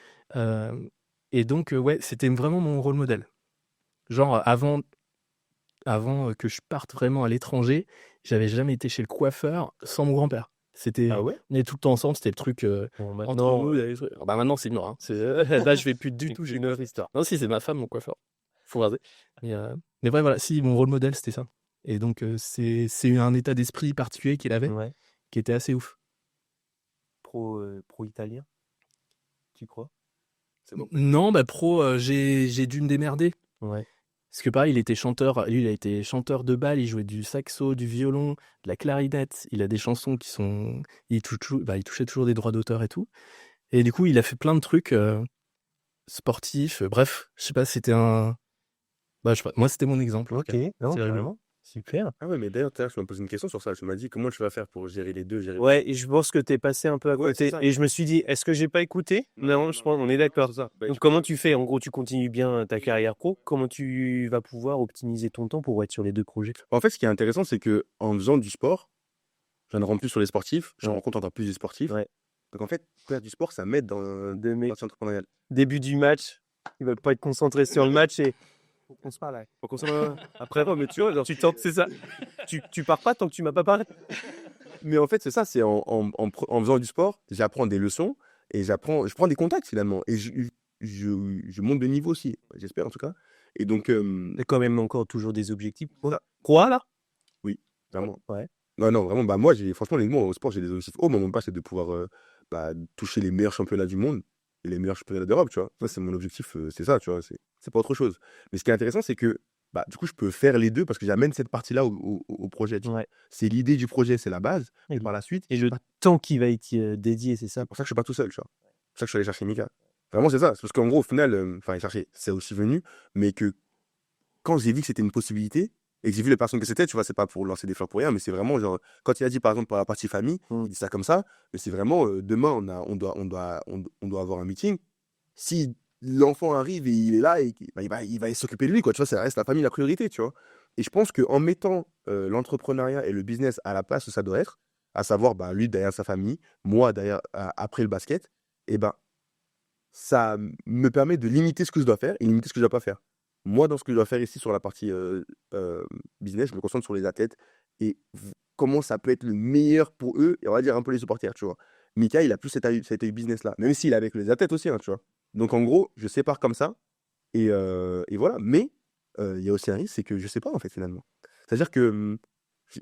Et donc, ouais, c'était vraiment mon rôle modèle. Genre, avant que je parte vraiment à l'étranger, j'avais jamais été chez le coiffeur sans mon grand-père. C'était, Ah ouais? on était tout le temps ensemble, c'était le truc Bon, entre maintenant, nous. Bah maintenant c'est mort. Hein. Là je vais plus du tout. c'est une autre histoire. Non si c'est ma femme mon coiffeur. Faut raser. Mais bref voilà, si mon rôle modèle c'était ça. Et donc c'est un état d'esprit particulier qu'il avait, Ouais. qui était assez ouf. Pro-italien, tu crois? C'est bon. Non bah j'ai dû me démerder. Ouais. Parce que pareil, il était chanteur, lui il a été chanteur de bal, il jouait du saxo, du violon, de la clarinette, il a des chansons qui sont... il touchait toujours des droits d'auteur et tout. Et du coup, il a fait plein de trucs sportifs, bref, je sais pas, c'était un... Bah, je sais pas, moi c'était mon exemple. Ok, non, C'est rigolo. vraiment. Super. Ah ouais, mais d'ailleurs, tout à l'heure, je me posé une question sur ça. Je m'as dit, comment tu vas faire pour gérer les deux, Ouais, et je pense que t'es passé un peu à Ouais, côté. c'est ça. Et je me suis dit, est-ce que j'ai pas écouté? Non, je pense, on est d'accord. C'est ça. Bah, Donc, comment tu fais? En gros, tu continues bien ta carrière pro. Comment tu vas pouvoir optimiser ton temps pour être sur les deux projets? En fait, ce qui est intéressant, c'est que en faisant du sport, j'en rentre plus sur les sportifs, je Ouais. rencontre encore plus des sportifs. Ouais. Donc en fait, faire du sport, ça m'aide dans De mes partie entrepreneuriale. début du match, ils veulent pas être concentrés sur le match et on se parle. Faut qu'on s'en- Après, mais tu vois, genre, tu tentes, c'est ça. Tu pars pas tant que tu m'as pas parlé. Mais en fait, c'est ça, c'est en faisant du sport, j'apprends des leçons et je prends des contacts finalement. Et je monte de niveau aussi, j'espère en tout cas. Et donc, T'as quand même encore toujours des objectifs. Ça. Quoi, là? vraiment. Ouais. Non, vraiment, bah moi, franchement, au sport, j'ai des objectifs hauts, mais mon pas, c'est de pouvoir toucher les meilleurs championnats du monde et les meilleurs championnats d'Europe, tu vois. Ça, c'est mon objectif, c'est ça, tu vois, c'est pas autre chose. Mais ce qui est intéressant, c'est que, bah, du coup, je peux faire les deux parce que j'amène cette partie-là au projet, tu vois. Ouais. C'est l'idée du projet, c'est la base. Et Et par la suite, Et le temps qui va être dédié, c'est ça? c'est pour ça que je suis pas tout seul, tu vois. C'est pour ça que je suis allé chercher Mika. Vraiment, c'est ça. C'est parce qu'en gros, au final, enfin, chercher, c'est aussi venu, mais que quand j'ai vu que c'était une possibilité et que j'ai vu les personnes que c'était, tu vois, c'est pas pour lancer des fleurs pour rien, mais c'est vraiment genre, quand il a dit par exemple pour la partie famille, il dit ça comme ça, mais c'est vraiment demain, on doit avoir un meeting. Si l'enfant arrive et il est là, et, bah, il va s'occuper de lui, quoi, tu vois, ça reste la famille la priorité, tu vois. Et je pense qu'en mettant l'entrepreneuriat et le business à la place où ça doit être, à savoir bah, lui derrière sa famille, moi derrière, après le basket, et ben ça me permet de limiter ce que je dois faire et limiter ce que je dois pas faire. Moi, dans ce que je dois faire ici sur la partie business, je me concentre sur les athlètes et comment ça peut être le meilleur pour eux et on va dire un peu les supporters, tu vois. Mika, il a plus cet œil business-là, même s'il est avec les athlètes aussi, hein, tu vois. Donc en gros, je sépare comme ça et voilà. Mais il y a aussi un risque, c'est que je sais pas en fait finalement. C'est-à-dire que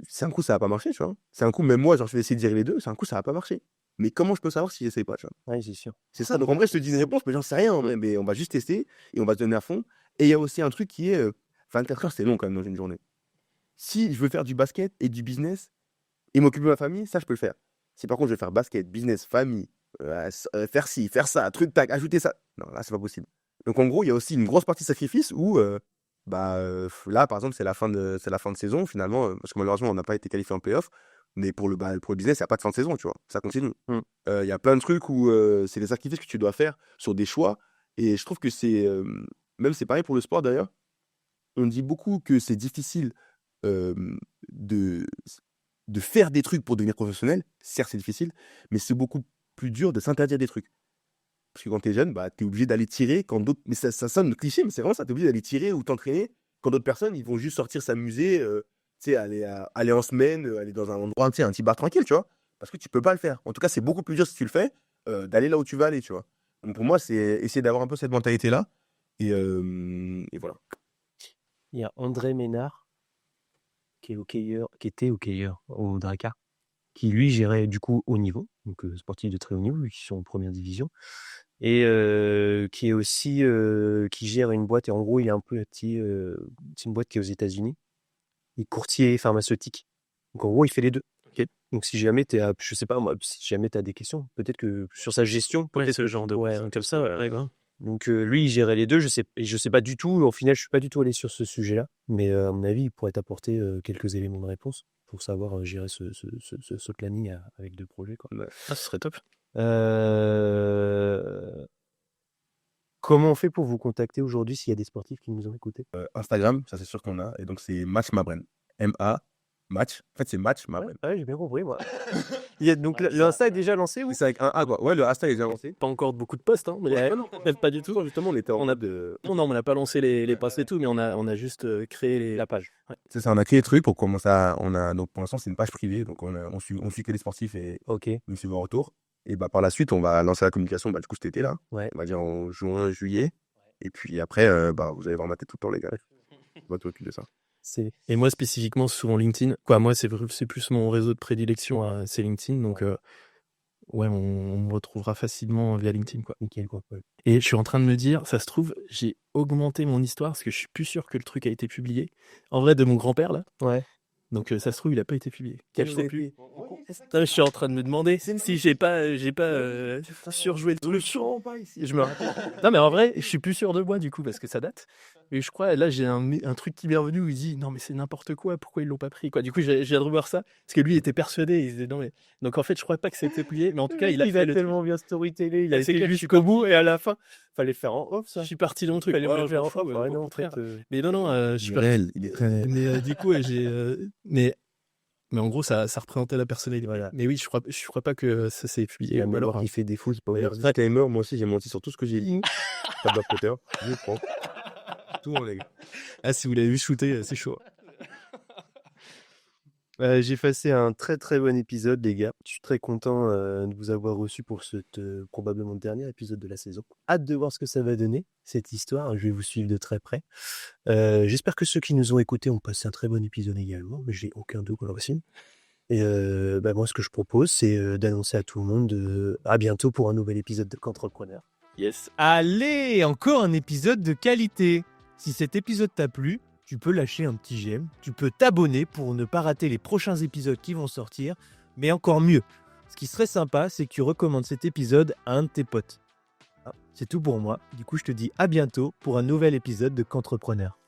c'est un coup, ça va pas marcher, tu vois. C'est un coup, même moi, genre, je vais essayer de gérer les deux, c'est un coup, ça va pas marcher. Mais comment je peux savoir si j'essaie pas, tu vois? Ouais, c'est sûr. C'est ça. Donc en vrai, je te dis une réponse, mais j'en sais rien, en vrai. Mais on va juste tester et on va se donner à fond. Et il y a aussi un truc qui est 24 heures, c'est long quand même dans une journée. Si je veux faire du basket et du business et m'occuper de ma famille, ça, je peux le faire. Si par contre, je veux faire basket, business, famille, faire ci, faire ça, truc, tac, ajouter ça. Non, là, c'est pas possible. Donc en gros, il y a aussi une grosse partie sacrifice où, là, par exemple, c'est la fin de saison, finalement, parce que malheureusement, on n'a pas été qualifié en playoff. Mais pour le business, il n'y a pas de fin de saison, tu vois. Ça continue. Il y a plein de trucs où c'est des sacrifices que tu dois faire sur des choix. Et je trouve que même c'est pareil pour le sport d'ailleurs. On dit beaucoup que c'est difficile de, de faire des trucs pour devenir professionnel. Certes, c'est difficile, mais c'est beaucoup plus dur de s'interdire des trucs. Parce que quand tu es jeune, tu es obligé d'aller tirer quand d'autres. Mais ça sonne cliché, mais c'est vraiment ça. Tu es obligé d'aller tirer ou t'entraîner quand d'autres personnes ils vont juste sortir s'amuser, tu sais, aller en semaine, aller dans un endroit, tu sais, un petit bar tranquille, tu vois. Parce que tu peux pas le faire. En tout cas, c'est beaucoup plus dur si tu le fais, d'aller là où tu vas aller, tu vois. Donc pour moi, c'est essayer d'avoir un peu cette mentalité-là. Et voilà. Il y a André Ménard, qui était hockeyeur au Drakkar, qui lui gérait du coup haut niveau, donc sportif de très haut niveau, qui sont en première division, et qui est aussi qui gère une boîte, et en gros il est un peu petit, c'est une boîte qui est aux États-Unis, il est courtier pharmaceutique, donc en gros il fait les deux. Ok. Donc si jamais je sais pas moi, si jamais tu as des questions, peut-être que sur sa gestion, Ouais, ce genre de comme ça, ouais, grave. donc lui, il gérait les deux. Je sais pas du tout. Au final, je suis pas du tout allé sur ce sujet-là. Mais à mon avis, il pourrait t'apporter quelques éléments de réponse pour savoir gérer ce planning avec 2 projets, quoi. Ah, ce serait top. Comment on fait pour vous contacter aujourd'hui s'il y a des sportifs qui nous ont écoutés? Instagram, ça c'est sûr qu'on a. Et donc c'est Match Mabren. M-A, Match. En fait, c'est Match Mabren. Ouais, j'ai bien compris, moi. Donc l'Insta est déjà lancé, ou? C'est avec un A, quoi. Ouais, le Insta est déjà lancé. Pas encore beaucoup de posts, hein, mais Ouais, pas du tout. Justement, on était en mode de. Non, on n'a pas lancé les posts et tout, mais on a juste créé La page. Ouais. C'est ça, on a créé le truc pour commencer à. Donc pour l'instant, c'est une page privée. Donc on suit que les sportifs et Ok. nous suivons en retour. Et par la suite, on va lancer la communication, du coup, cet été-là. Ouais. On va dire en juin, juillet. Et puis après, vous allez voir ma tête tout le temps, les gars. On va t'occuper de ça. Et moi, spécifiquement, souvent LinkedIn. Moi, c'est plus mon réseau de prédilection, c'est LinkedIn. Donc, ouais, on me retrouvera facilement via LinkedIn, quoi. Nickel, quoi. Et je suis en train de me dire, ça se trouve, j'ai augmenté mon histoire parce que je suis plus sûr que le truc a été publié. En vrai, de mon grand-père, là. Ouais. Donc, ça se trouve, il n'a pas été publié. Quel Je sais plus. Je suis en train de me demander si j'ai pas surjoué le truc. Je me rappelle. Non, mais en vrai, je suis plus sûr de moi, du coup, parce que ça date. Et je crois, là, j'ai un truc qui m'est revenu où il dit non, mais c'est n'importe quoi, pourquoi ils l'ont pas pris, quoi. Du coup, j'ai de revoir ça, parce que lui, il était persuadé. Il disait non, mais. Donc, en fait, je crois pas que c'était publié, mais en tout cas, il a fait tellement bien storyteller, il a C'est été que lui, jusqu'au bout, et à la fin, fallait le faire en off, ça. Je suis parti dans le truc. Fallait Ouais, le faire en off. ouais, Ouais, au non, contraire. peut-être, Mais non, je suis parti. Réel, il est très. Mais du coup, mais en gros, ça représentait la personnalité. Voilà. Mais oui, je crois pas que ça s'est publié. La Ou mémoire alors, qui fait défaut, c'est pas vrai. Disclaimer, moi aussi, j'ai menti sur tout ce que j'ai dit. Pas de Potter, je prends. Tout, les gars. ah, si vous l'avez vu shooter, c'est chaud. J'ai passé un très très bon épisode, les gars. Je suis très content de vous avoir reçu pour ce probablement dernier épisode de la saison. Hâte de voir ce que ça va donner, cette histoire. Je vais vous suivre de très près. J'espère que ceux qui nous ont écoutés ont passé un très bon épisode également, mais j'ai aucun doute aussi. Et moi, ce que je propose, c'est d'annoncer à tout le monde à bientôt pour un nouvel épisode de Qu'entrepreneur. Yes. Allez, encore un épisode de qualité. Si cet épisode t'a plu, tu peux lâcher un petit j'aime, tu peux t'abonner pour ne pas rater les prochains épisodes qui vont sortir, mais encore mieux, ce qui serait sympa, c'est que tu recommandes cet épisode à un de tes potes. C'est tout pour moi, du coup je te dis à bientôt pour un nouvel épisode de Qu'entrepreneur.